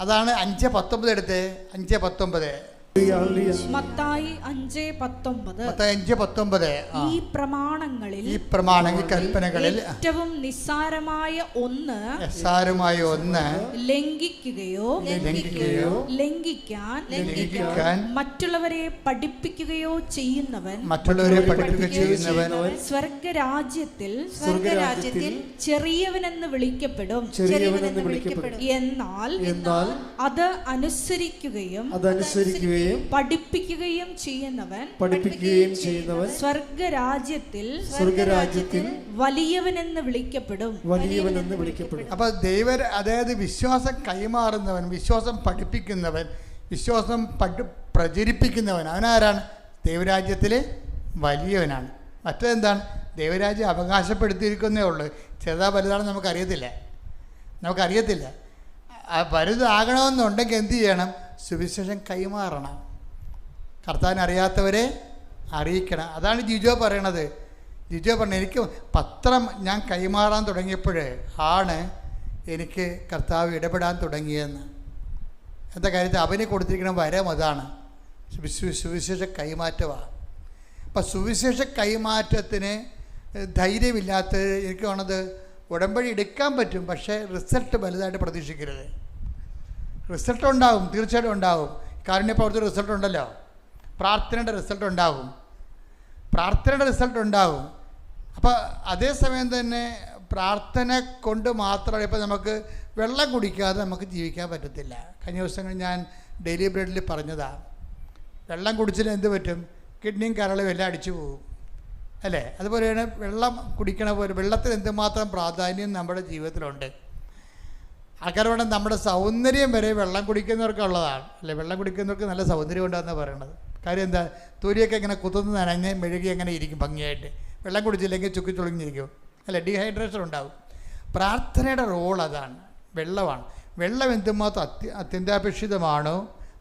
അതാണ് 5:19 എടുത്ത് 5:19. മത്തായി 5:19. ഈ പ്രമാണങ്ങളിൽ കൽപ്പനകളിൽ ഏറ്റവും നിസ്സാരമായ ഒന്ന് ലംഘിക്കുകയോ ലംഘിക്കാൻ മറ്റുള്ളവരെ പഠിപ്പിക്കുകയോ ചെയ്യുന്നവൻ സ്വർഗരാജ്യത്തിൽ ചെറിയവനെന്ന് വിളിക്കപ്പെടും. എന്നാൽ അത് അനുസരിക്കുകയും പഠിപ്പിക്കുകയും ചെയ്യുന്നവൻ സ്വർഗരാജ്യത്തിൽ വലിയവനെന്ന് വിളിക്കപ്പെടും. അപ്പൊ അതായത് വിശ്വാസം കൈമാറുന്നവൻ, വിശ്വാസം പഠിപ്പിക്കുന്നവൻ, വിശ്വാസം പ്രചരിപ്പിക്കുന്നവൻ, അവനാരാണ്? ദൈവരാജ്യത്തിലെ വലിയവനാണ്. മറ്റേതെന്താണ്? ദൈവരാജ്യം അവകാശപ്പെടുത്തിയിരിക്കുന്നേ ഉള്ളൂ. ചെറുതാ വലുതാണെന്ന് നമുക്കറിയത്തില്ല. വലുതാകണമെന്നുണ്ടെങ്കിൽ എന്ത് ചെയ്യണം? സുവിശേഷം കൈമാറണം, കർത്താവിനെ അറിയാത്തവരെ അറിയിക്കണം. അതാണ് ജിജോ പറയണത്. എനിക്ക് പത്രം ഞാൻ കൈമാറാൻ തുടങ്ങിയപ്പോഴേ ആണ് എനിക്ക് കർത്താവ് ഇടപെടാൻ തുടങ്ങിയെന്ന്. എന്താ കാര്യത്തിൽ അവന് കൊടുത്തിരിക്കുന്ന വരം അതാണ്, സുവിശേഷ കൈമാറ്റമാണ്. അപ്പം സുവിശേഷ കൈമാറ്റത്തിന് ധൈര്യമില്ലാത്തത് എനിക്ക് വേണത് ഉടമ്പടി എടുക്കാൻ പറ്റും, പക്ഷേ റിസൾട്ട് വലുതായിട്ട് പ്രതീക്ഷിക്കരുത്. റിസൾട്ട് ഉണ്ടാകും, തീർച്ചയായിട്ടും ഉണ്ടാകും. കാരുണ്യ പ്രവൃത്തി റിസൾട്ട് ഉണ്ടല്ലോ, പ്രാർത്ഥനയുടെ റിസൾട്ട് ഉണ്ടാകും. അപ്പോൾ അതേസമയം തന്നെ പ്രാർത്ഥന കൊണ്ട് മാത്രമല്ല, ഇപ്പോൾ നമുക്ക് വെള്ളം കുടിക്കാതെ നമുക്ക് ജീവിക്കാൻ പറ്റത്തില്ല. കഴിഞ്ഞ ദിവസങ്ങളിൽ ഞാൻ ഡെയിലി ബ്രെഡിൽ പറഞ്ഞതാണ്, വെള്ളം കുടിച്ചാൽ എന്ത് പറ്റും? കിഡ്നിയും കരളും എല്ലാം അടിച്ചു പോകും, അല്ലേ? അതുപോലെയാണ് വെള്ളം കുടിക്കണ പോലെ വെള്ളത്തിന് എന്തുമാത്രം പ്രാധാന്യം നമ്മുടെ ജീവിതത്തിലുണ്ട്. ആൾക്കാർ വേണം നമ്മുടെ സൗന്ദര്യം വരെ വെള്ളം കുടിക്കുന്നവർക്കുള്ളതാണ്, അല്ലേ? വെള്ളം കുടിക്കുന്നവർക്ക് നല്ല സൗന്ദര്യം ഉണ്ടാകുന്നതാണ് പറയണത്. കാര്യം എന്താ? തൊലിയൊക്കെ ഇങ്ങനെ കുത്തുന്ന നനഞ്ഞ് മെഴുകി അങ്ങനെ ഇരിക്കും ഭംഗിയായിട്ട്. വെള്ളം കുടിച്ചില്ലെങ്കിൽ ചുക്കി ചുളുങ്ങിയിരിക്കും, അല്ലേ? ഡീഹൈഡ്രേഷൻ ഉണ്ടാകും. പ്രാർത്ഥനയുടെ റോൾ അതാണ്, വെള്ളമാണ്. വെള്ളം എന്തുമാത്രം അത്യന്താപേക്ഷിതമാണോ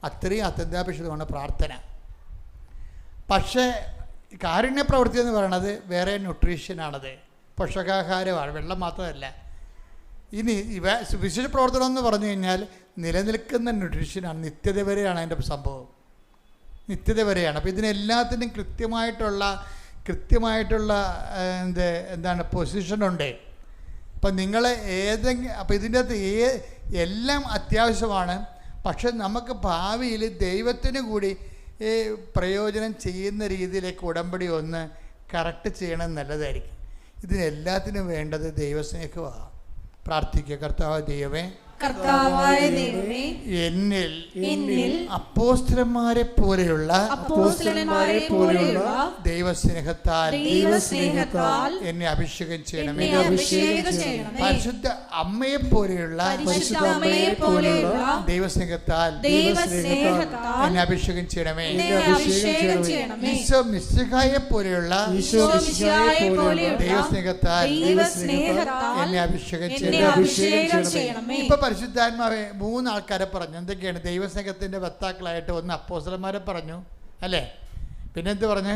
അത്രയും അത്യന്താപേക്ഷിതമാണ് പ്രാർത്ഥന. പക്ഷേ കാരുണ്യ പ്രവൃത്തി എന്ന് പറയുന്നത് വേറെ ന്യൂട്രീഷ്യനാണത്, പോഷകാഹാരമാണ്, വെള്ളം മാത്രമല്ല. ഇനി വിശേഷ പ്രവർത്തനം എന്ന് പറഞ്ഞു കഴിഞ്ഞാൽ നിലനിൽക്കുന്ന ന്യൂട്രീഷ്യനാണ്, നിത്യത വരെയാണ് അതിൻ്റെ സംഭവം, നിത്യത വരെയാണ്. അപ്പോൾ ഇതിനെല്ലാത്തിനും കൃത്യമായിട്ടുള്ള എന്താണ് പൊസിഷനുണ്ട്. അപ്പം നിങ്ങൾ അപ്പം ഇതിൻ്റെ അകത്ത് എല്ലാം അത്യാവശ്യമാണ്. പക്ഷെ നമുക്ക് ഭാവിയിൽ ദൈവത്തിന് കൂടി പ്രയോജനം ചെയ്യുന്ന രീതിയിലേക്ക് ഉടമ്പടി ഒന്ന് കറക്റ്റ് ചെയ്യണം നല്ലതായിരിക്കും. ഇതിനെല്ലാത്തിനും വേണ്ടത് ദൈവസ്നേഹമാണ്. പ്രാർത്ഥിക്കുക. കർത്താവ് ദൈവമേ, കർത്താവായ ദൈവമേ, എന്നിൽ അപ്പോസ്തലന്മാരെ പോലെയുള്ള ദൈവസ്നേഹത്താൽ എന്നെ അഭിഷേകം ചെയ്യണമേ. പരിശുദ്ധ അമ്മയെ പോലെയുള്ള ദൈവസ്നേഹത്താൽ എന്നെ അഭിഷേകം ചെയ്യണമേ. ഈശോ മിശിഹായെ പോലെയുള്ള ദൈവസ്നേഹത്താൽ എന്നെ അഭിഷേകം ചെയ്യണമേ. ഇപ്പൊ പരിശുദ്ധാത്മാവെ 3 ആൾക്കാരെ പറഞ്ഞു. എന്തൊക്കെയാണ്? ദൈവസ്നേഹത്തിൻ്റെ വക്താക്കളായിട്ട് ഒന്ന് അപ്പോസ്തലന്മാരെ പറഞ്ഞു, അല്ലേ? പിന്നെ എന്ത് പറഞ്ഞു?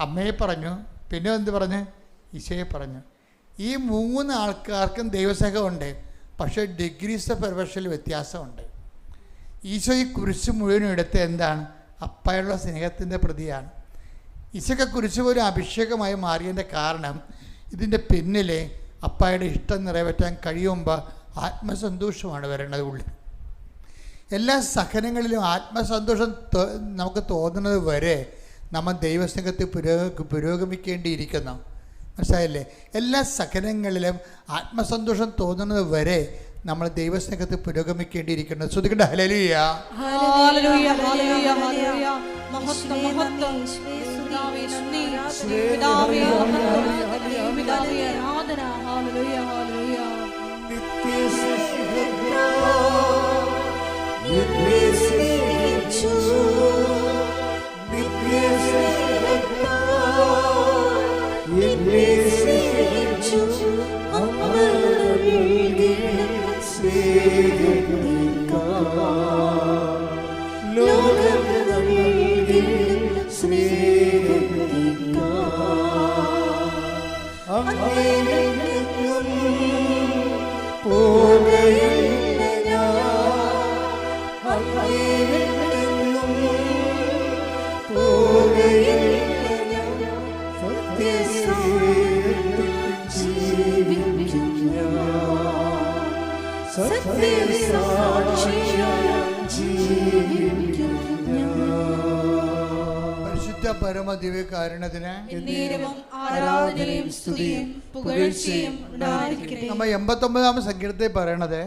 അമ്മയെ പറഞ്ഞു. പിന്നെ എന്ത് പറഞ്ഞു? ഈശോയെ പറഞ്ഞു. ഈ 3 ആൾക്കാർക്കും ദൈവസ്നേഹമുണ്ട്. പക്ഷേ ഡിഗ്രീസ് ഓഫ് പെർവേഷനിൽ വ്യത്യാസമുണ്ട്. ഈശോ ഈ കുരിശ് മുഴുവനും എടുത്ത് എന്താണ്? അപ്പായുള്ള സ്നേഹത്തിൻ്റെ പ്രതിയാണ്. ഈശോയ്ക്ക് കുരിശ് പോലും അഭിഷേകമായി മാറിയതിൻ്റെ കാരണം ഇതിൻ്റെ പിന്നിലെ അപ്പായുടെ ഇഷ്ടം നിറവേറ്റാൻ കഴിയുമ്പോൾ ആത്മസന്തോഷമാണ് വരേണ്ടത് ഉള്ളിൽ. എല്ലാ സഹനങ്ങളിലും ആത്മസന്തോഷം നമുക്ക് തോന്നുന്നത് വരെ നമ്മൾ ദൈവസ്നേഹത്തിൽ പുരോഗമിക്കേണ്ടിയിരിക്കുന്നു. മനസ്സിലായില്ലേ? എല്ലാ സഹനങ്ങളിലും ആത്മസന്തോഷം തോന്നുന്നത് വരെ നമ്മൾ ദൈവസ്നേഹത്തിൽ പുരോഗമിക്കേണ്ടിയിരിക്കുന്നു. ശ്രുതികട ഹല്ലേലൂയ, ഹല്ലേലൂയ, ഹല്ലേലൂയ, ഹല്ലേലൂയ. മഹത്വം, മഹത്വം. പിതാവേ നന്ദി, പിതാവേ മഹത്വം, പിതാവേ ആരാധന. Hallelujah, hallelujah. പരിശുദ്ധ പരമ ദിവ്യകാരുണ്യത്തിന് ആരാധനയും സ്തുതിയും പുകഴ്ചയും ഉണ്ടായിരിക്കട്ടെ. നമ്മൾ 89-ാം സങ്കീർത്തനത്തിൽ പറയണത്,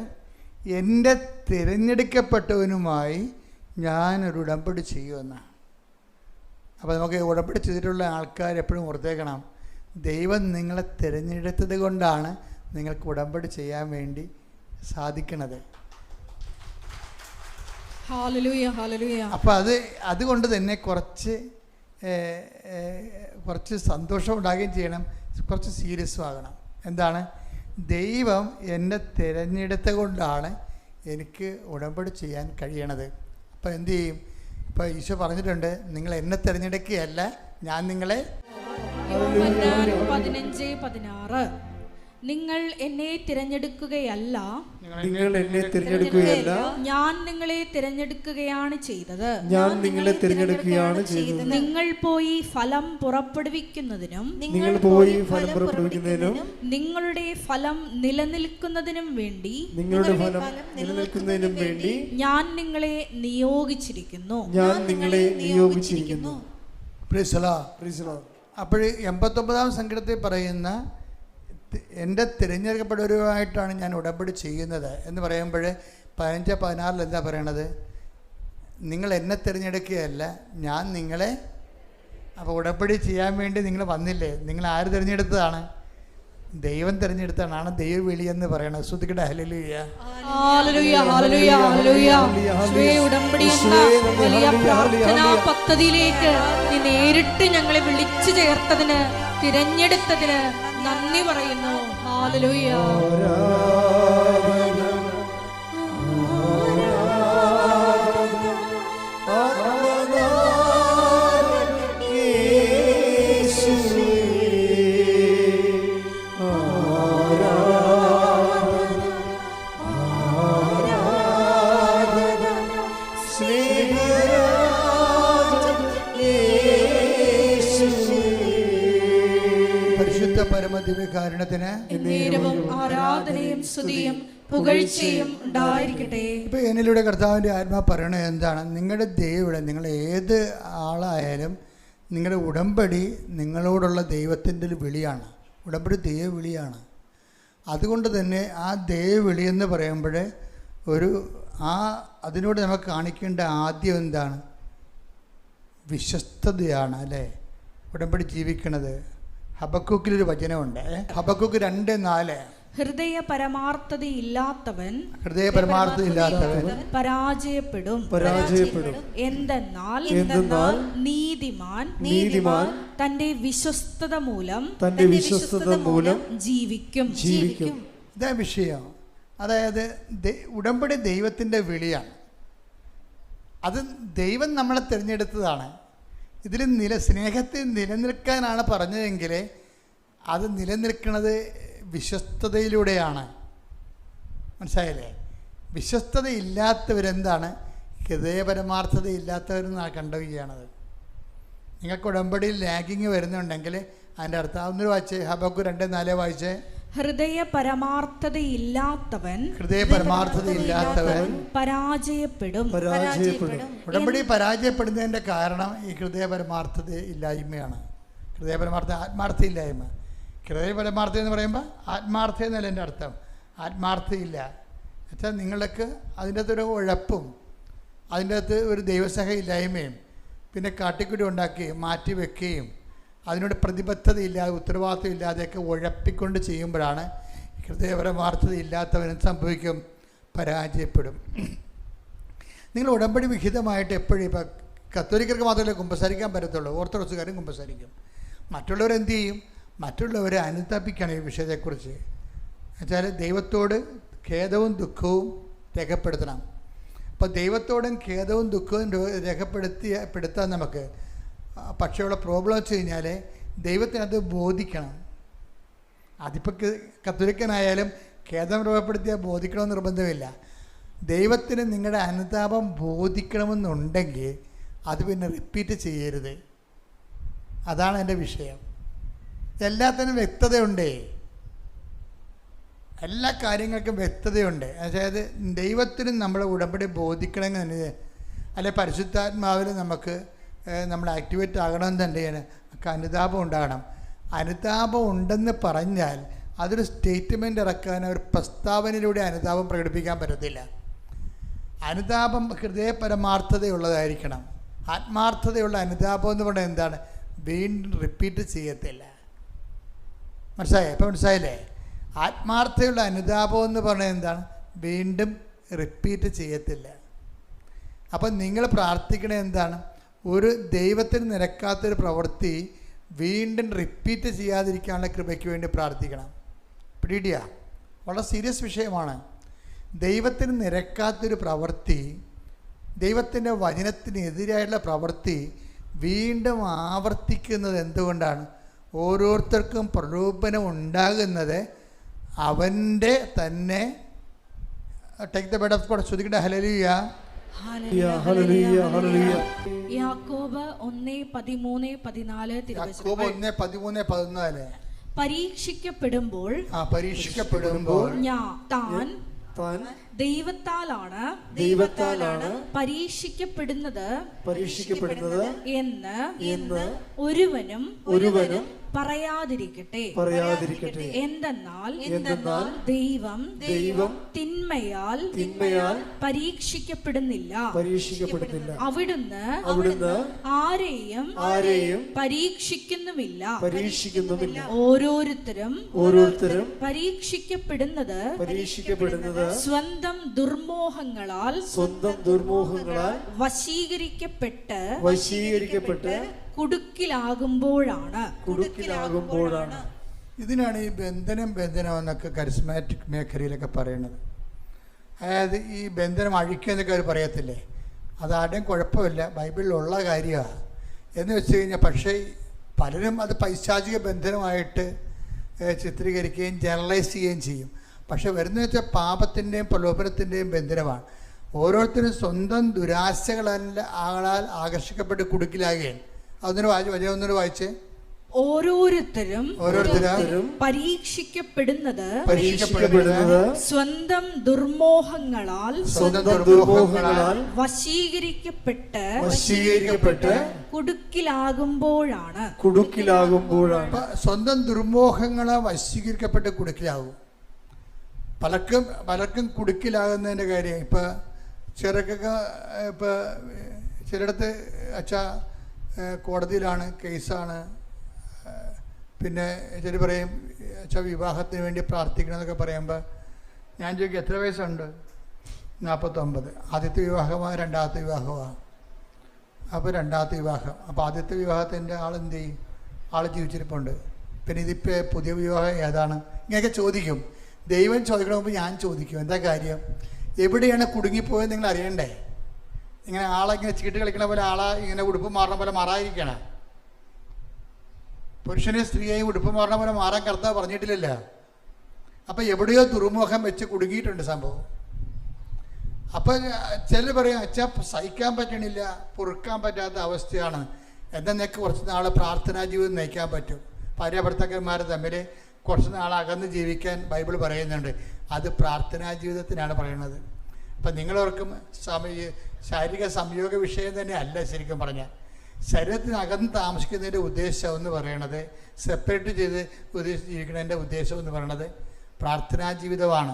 എൻ്റെ തിരഞ്ഞെടുക്കപ്പെട്ടവനുമായി ഞാനൊരു ഉടമ്പടി ചെയ്യുമെന്നാണ്. അപ്പോൾ നമുക്ക് ഉടമ്പടി ചെയ്തിട്ടുള്ള ആൾക്കാർ എപ്പോഴും ഓർത്തേക്കണം, ദൈവം നിങ്ങളെ തിരഞ്ഞെടുത്തത് കൊണ്ടാണ് നിങ്ങൾക്ക് ഉടമ്പടി ചെയ്യാൻ വേണ്ടി സാധിക്കണത്. Hallelujah, hallelujah. അപ്പോൾ അതുകൊണ്ട് തന്നെ കുറച്ച് സന്തോഷം ഉണ്ടാകുകയും ചെയ്യണം, കുറച്ച് സീരിയസും ആകണം. എന്താണ്? ദൈവം എന്നെ തിരഞ്ഞെടുത്ത കൊണ്ടാണ് എനിക്ക് ഉടമ്പടി ചെയ്യാൻ കഴിയണത്. അപ്പോൾ എന്തു ചെയ്യും? ഇപ്പോൾ ഈശോ പറഞ്ഞിട്ടുണ്ട്, നിങ്ങൾ എന്നെ തിരഞ്ഞെടുക്കുകയല്ല, ഞാൻ നിങ്ങളെ. 15:16 നിങ്ങൾ എന്നെ തിരഞ്ഞെടുക്കുകയല്ല, ഞാൻ നിങ്ങളെ തിരഞ്ഞെടുക്കുകയാണ് ചെയ്തത്. നിങ്ങൾ പോയി ഫലം പുറപ്പെടുവിക്കുന്നതിനും നിങ്ങളുടെ ഫലം നിലനിൽക്കുന്നതിനും വേണ്ടി ഞാൻ നിങ്ങളെ നിയോഗിച്ചിരിക്കുന്നു. അപ്പോൾ 89-ാം സങ്കീർത്തനത്തിൽ പറയുന്ന എൻ്റെ തിരഞ്ഞെടുക്കപ്പെട്ടവരുമായിട്ടാണ് ഞാൻ ഉടമ്പടി ചെയ്യുന്നത് എന്ന് പറയുമ്പോൾ 15-16 എന്താ പറയണത്? നിങ്ങൾ എന്നെ തിരഞ്ഞെടുക്കുകയല്ല, ഞാൻ നിങ്ങളെ. അപ്പോൾ ഉടമ്പടി ചെയ്യാൻ വേണ്ടി നിങ്ങൾ വന്നില്ലേ? നിങ്ങൾ ആര് തിരഞ്ഞെടുത്തതാണ്? ദൈവം തിരഞ്ഞെടുത്തതാണ് ദൈവവിളി എന്ന് പറയണത്. ശ്രുതിക്കട്ടെ ഹല്ലേലൂയ, ഹല്ലേലൂയ, ഹല്ലേലൂയ, ഹല്ലേലൂയ. ഉടമ്പടി എന്ന വലിയ പ്രാർത്ഥനാ പദ്ധതിയിലേക്ക് നീ നേരിട്ട് ഞങ്ങളെ വിളിച്ചു ചേർത്തതിന്, തിരഞ്ഞെടുത്തതിന് നന്ദി പറയുന്നു. ഹല്ലേലൂയ. പരിശുദ്ധ പരിശുദ്ധ പരമദിവ്യകാരുണ്യത്തിന് എന്നേരവും ആരാധനയും സ്തുതിയും പുകഴ്ചയും ഉണ്ടായിരിക്കട്ടെ. ഇപ്പോൾ എന്നിലൂടെ കർത്താവിൻ്റെ ആത്മാ പറയണത് എന്താണ്? നിങ്ങളുടെ ദൈവം, നിങ്ങൾ ഏത് ആളായാലും നിങ്ങളുടെ ഉടമ്പടി നിങ്ങളോടുള്ള ദൈവത്തിൻ്റെ ഒരു വിളിയാണ്. ഉടമ്പടി ദൈവവിളിയാണ്. അതുകൊണ്ട് തന്നെ ആ ദൈവവിളി എന്ന് പറയുമ്പോൾ അതിനോട് നമുക്ക് കാണിക്കേണ്ട ആദ്യം എന്താണ്? വിശ്വസ്തതയാണ്, അല്ലേ? ഉടമ്പടി ജീവിക്കണത്. ഹബക്കൂക്കിലൊരു വചനമുണ്ട്, ഹബക്കൂക്ക് 2:4. ഹൃദയ പരമാർത്ഥതയില്ലാത്തവൻ പരാജയപ്പെടും. എന്തെന്നാൽ നീതിമാൻ തന്റെ വിശ്വസ്തത മൂലം ജീവിക്കും. ഇതാ വിഷയം. അതായത് ഉടമ്പടി ദൈവത്തിൻ്റെ വിളിയാണ്. അത് ദൈവം നമ്മളെ തിരഞ്ഞെടുത്തതാണ്. ഇതിൽ സ്നേഹത്തിൽ നിലനിൽക്കാനാണ് പറഞ്ഞതെങ്കിൽ അത് നിലനിൽക്കുന്നത് വിശ്വസ്തതയിലൂടെയാണ്. മനസ്സിലായില്ലേ? വിശ്വസ്തതയില്ലാത്തവരെന്താണ്? ഹൃദയപരമാർത്ഥതയില്ലാത്തവരെന്നാണ് കണ്ടുകയാണത്. നിങ്ങൾക്ക് ഉടമ്പടിയിൽ ലാഗിങ് വരുന്നുണ്ടെങ്കിൽ അതിൻ്റെ അർത്ഥം ഒന്നൊരു വായിച്ചേ, ഹബക്കൂക്ക് 2:4 വായിച്ചേ. ഹൃദയ പരമാർത്ഥതയില്ലാത്തവൻ പരാജയപ്പെടും. ഉടമ്പടി പരാജയപ്പെടുന്നതിൻ്റെ കാരണം ഈ ഹൃദയപരമാർത്ഥത ഇല്ലായ്മയാണ്. ആത്മാർത്ഥയില്ലായ്മ. ഹൃദയപരമാർത്ഥ എന്ന് പറയുമ്പോൾ ആത്മാർത്ഥ എന്നല്ല എൻ്റെ അർത്ഥം. ആത്മാർത്ഥയില്ല എന്നുവെച്ചാൽ നിങ്ങൾക്ക് അതിൻ്റെ അകത്തൊരു ഉഴപ്പും അതിൻ്റെ അകത്ത് ഒരു ദൈവസഹയില്ലായ്മയും പിന്നെ കാട്ടിക്കുടി ഉണ്ടാക്കുകയും മാറ്റി വെക്കുകയും അതിനോട് പ്രതിബദ്ധതയില്ലാതെ ഉത്തരവാദിത്വം ഇല്ലാതെയൊക്കെ ഉഴപ്പിക്കൊണ്ട് ചെയ്യുമ്പോഴാണ് ഹൃദയപരമാർത്ഥത ഇല്ലാത്തവനും സംഭവിക്കും, പരാജയപ്പെടും. നിങ്ങൾ ഉടമ്പടി വിഹിതമായിട്ട് എപ്പോഴും ഇപ്പോൾ കത്തോലിക്കർക്ക് മാത്രമല്ലേ കുമ്പസാരിക്കാൻ പറ്റത്തുള്ളൂ, ഓർത്തഡോക്സുകാരും കുമ്പസാരിക്കും. മറ്റുള്ളവരെന്ത് ചെയ്യും? മറ്റുള്ളവരെ അനുതാപിക്കണം ഈ വിഷയത്തെക്കുറിച്ച്. എന്നുവെച്ചാൽ ദൈവത്തോട് ഖേദവും ദുഃഖവും രേഖപ്പെടുത്തണം. അപ്പോൾ ദൈവത്തോടും ഖേദവും ദുഃഖവും രേഖപ്പെടുത്താൻ നമുക്ക്. പക്ഷേ ഉള്ള പ്രോബ്ലം വെച്ച് കഴിഞ്ഞാൽ ദൈവത്തിനത് ബോധിക്കണം. അതിപ്പോൾ കത്തോലിക്കനായാലും ഖേദം രൂപപ്പെടുത്തിയാൽ ബോധിക്കണമെന്ന് നിർബന്ധമില്ല. ദൈവത്തിന് നിങ്ങളുടെ അനുതാപം ബോധിക്കണമെന്നുണ്ടെങ്കിൽ അത് പിന്നെ റിപ്പീറ്റ് ചെയ്യരുത്. അതാണ് എൻ്റെ വിഷയം. എല്ലാത്തിനും വ്യക്തതയുണ്ടേ, എല്ലാ കാര്യങ്ങൾക്കും വ്യക്തതയുണ്ട്. അതായത് ദൈവത്തിനും നമ്മളെ ഉടമ്പടി ബോധിക്കണമെങ്കിൽ അല്ലെ പരിശുദ്ധാത്മാവിൽ നമ്മൾ ആക്ടിവേറ്റ് ആകണമെന്ന് തന്നെയാണ് അനുതാപം ഉണ്ടാകണം. അനുതാപം ഉണ്ടെന്ന് പറഞ്ഞാൽ അതൊരു സ്റ്റേറ്റ്മെൻ്റ് ഇറക്കാൻ, ഒരു പ്രസ്താവനയിലൂടെ അനുതാപം പ്രകടിപ്പിക്കാൻ പറ്റത്തില്ല. അനുതാപം ഹൃദയപരമാർത്ഥതയുള്ളതായിരിക്കണം. ആത്മാർത്ഥതയുള്ള അനുതാപം എന്ന് പറഞ്ഞാൽ എന്താണ്? വീണ്ടും റിപ്പീറ്റ് ചെയ്യത്തില്ല. മനസ്സിലായേ? ഇപ്പം മനസ്സിലായില്ലേ? ആത്മാർത്ഥതയുള്ള അനുതാപം എന്ന് പറഞ്ഞാൽ എന്താണ്? വീണ്ടും റിപ്പീറ്റ് ചെയ്യത്തില്ല. അപ്പം നിങ്ങൾ പ്രാർത്ഥിക്കണേ എന്താണ്? ഒരു ദൈവത്തിന് നിരക്കാത്തൊരു പ്രവൃത്തി വീണ്ടും റിപ്പീറ്റ് ചെയ്യാതിരിക്കാനുള്ള കൃപയ്ക്ക് വേണ്ടി പ്രാർത്ഥിക്കണം. പിടിയിടിയ വളരെ സീരിയസ് വിഷയമാണ്. ദൈവത്തിന് നിരക്കാത്തൊരു പ്രവൃത്തി, ദൈവത്തിൻ്റെ വചനത്തിനെതിരായിട്ടുള്ള പ്രവൃത്തി വീണ്ടും ആവർത്തിക്കുന്നത് എന്തുകൊണ്ടാണ്? ഓരോരുത്തർക്കും പ്രലോഭനം ഉണ്ടാകുന്നത് അവൻ്റെ തന്നെ. Take the word of God. ശ്രുതിക്കട്ടെ ഹല്ലേലൂയ. യാക്കോബ് 1:13-14 പരീക്ഷിക്കപ്പെടുമ്പോൾ താൻ ദൈവത്താലാണ് പരീക്ഷിക്കപ്പെടുന്നത് എന്ന് ഒരുവനും പറയാതിരിക്കട്ടെ. എന്തെന്നാൽ ദൈവം തിന്മയാൽ പരീക്ഷിക്കപ്പെടുന്നില്ല. അവിടുന്ന് ആരെയും പരീക്ഷിക്കുന്നുമില്ല. ഓരോരുത്തരും പരീക്ഷിക്കപ്പെടുന്നത് സ്വന്തം ദുർമോഹങ്ങളാൽ വശീകരിക്കപ്പെട്ട് കുടുക്കിലാകുമ്പോഴാണ്. ഇതിനാണ് ഈ ബന്ധനം എന്നൊക്കെ കരിസ്മാറ്റിക് മേഖലയിലൊക്കെ പറയുന്നത്. അതായത് ഈ ബന്ധനം അഴിക്കുക എന്നൊക്കെ അവർ പറയത്തില്ലേ, അതാരുടെയും കുഴപ്പമില്ല, ബൈബിളിലുള്ള കാര്യമാണ് എന്ന് വെച്ച് കഴിഞ്ഞാൽ. പക്ഷേ പലരും അത് പൈശാചിക ബന്ധനമായിട്ട് ചിത്രീകരിക്കുകയും ജനറലൈസ് ചെയ്യുകയും ചെയ്യും. പക്ഷെ വരുന്നത് വെച്ചാൽ പാപത്തിൻ്റെയും പ്രലോഭനത്തിൻ്റെയും ബന്ധനമാണ്. ഓരോരുത്തരും സ്വന്തം ദുരാശകളാൽ ആകർഷിക്കപ്പെട്ട് കുടുക്കിലാകുകയാണ്. അതൊന്നൊരു വായിച്ചേ. ഓരോരുത്തരും പരീക്ഷിക്കപ്പെടുന്നത് സ്വന്തം ദുർമോഹങ്ങളാൽ വശീകരിക്കപ്പെട്ട് കുടുക്കിലാകുമ്പോഴാണ്. സ്വന്തം ദുർമോഹങ്ങളാൽ വശീകരിക്കപ്പെട്ട് കുടുക്കിലാകും. പലർക്കും കുടുക്കിലാകുന്നതിൻ്റെ കാര്യം ഇപ്പം ചിലർക്കൊക്കെ ഇപ്പം ചിലയിടത്ത് അച്ഛാ കോടതിയിലാണ്, കേസാണ്, പിന്നെ ചില പറയും അച്ഛാ വിവാഹത്തിന് വേണ്ടി പ്രാർത്ഥിക്കണം എന്നൊക്കെ പറയുമ്പോൾ ഞാൻ ചോദിക്കും എത്ര വയസ്സുണ്ട്? 49. ആദ്യത്തെ വിവാഹമാണ്, രണ്ടാമത്തെ വിവാഹമാണ്. അപ്പോൾ രണ്ടാമത്തെ വിവാഹം, അപ്പോൾ ആദ്യത്തെ വിവാഹത്തിൻ്റെ ആളെന്ത് ചെയ്യും? ആൾ ജീവിച്ചിരിപ്പുണ്ട്. പിന്നെ ഇതിപ്പോൾ പുതിയ വിവാഹം ഏതാണ്? ഇങ്ങനെയൊക്കെ ചോദിക്കും. ദൈവം ചോദിക്കണ മുമ്പ് ഞാൻ ചോദിക്കും. എന്താ കാര്യം? എവിടെയാണ് കുടുങ്ങിപ്പോയത് നിങ്ങൾ അറിയണ്ടേ? ഇങ്ങനെ ആളെങ്ങനെ ചീട്ട് കളിക്കണ പോലെ ആളെ ഇങ്ങനെ ഉടുപ്പ് മാറണ പോലെ മാറാതിരിക്കണം. പുരുഷനെ സ്ത്രീയെയും ഉടുപ്പ് മാറണ പോലെ മാറാൻ കർത്താവ് പറഞ്ഞിട്ടില്ലല്ലോ. അപ്പം എവിടെയോ ദുർമുഖം വെച്ച് കുടുങ്ങിയിട്ടുണ്ട് സംഭവം. അപ്പം ചിലർ പറയും അച്ഛാ സഹിക്കാൻ പറ്റണില്ല, പൊറുക്കാൻ പറ്റാത്ത അവസ്ഥയാണ്, എന്നാൽ നിനക്ക് കുറച്ച് നാൾ പ്രാർത്ഥനാ ജീവിതം നയിക്കാൻ പറ്റും. ഭാര്യ ഭർത്താക്കന്മാർ തമ്മിൽ കുറച്ച് നാൾ അകന്ന് ജീവിക്കാൻ ബൈബിൾ പറയുന്നുണ്ട്. അത് പ്രാർത്ഥനാ ജീവിതത്തിനാണ് പറയുന്നത്. അപ്പം നിങ്ങളോർക്കും ശാരീരിക സംയോഗ വിഷയം തന്നെ അല്ല. ശരിക്കും പറഞ്ഞാൽ ശരീരത്തിനകന്ന് താമസിക്കുന്നതിൻ്റെ ഉദ്ദേശം എന്ന് പറയണത്, സെപ്പറേറ്റ് ചെയ്ത് ജീവിക്കുന്നതിൻ്റെ ഉദ്ദേശം എന്ന് പറയണത് പ്രാർത്ഥനാ ജീവിതമാണ്.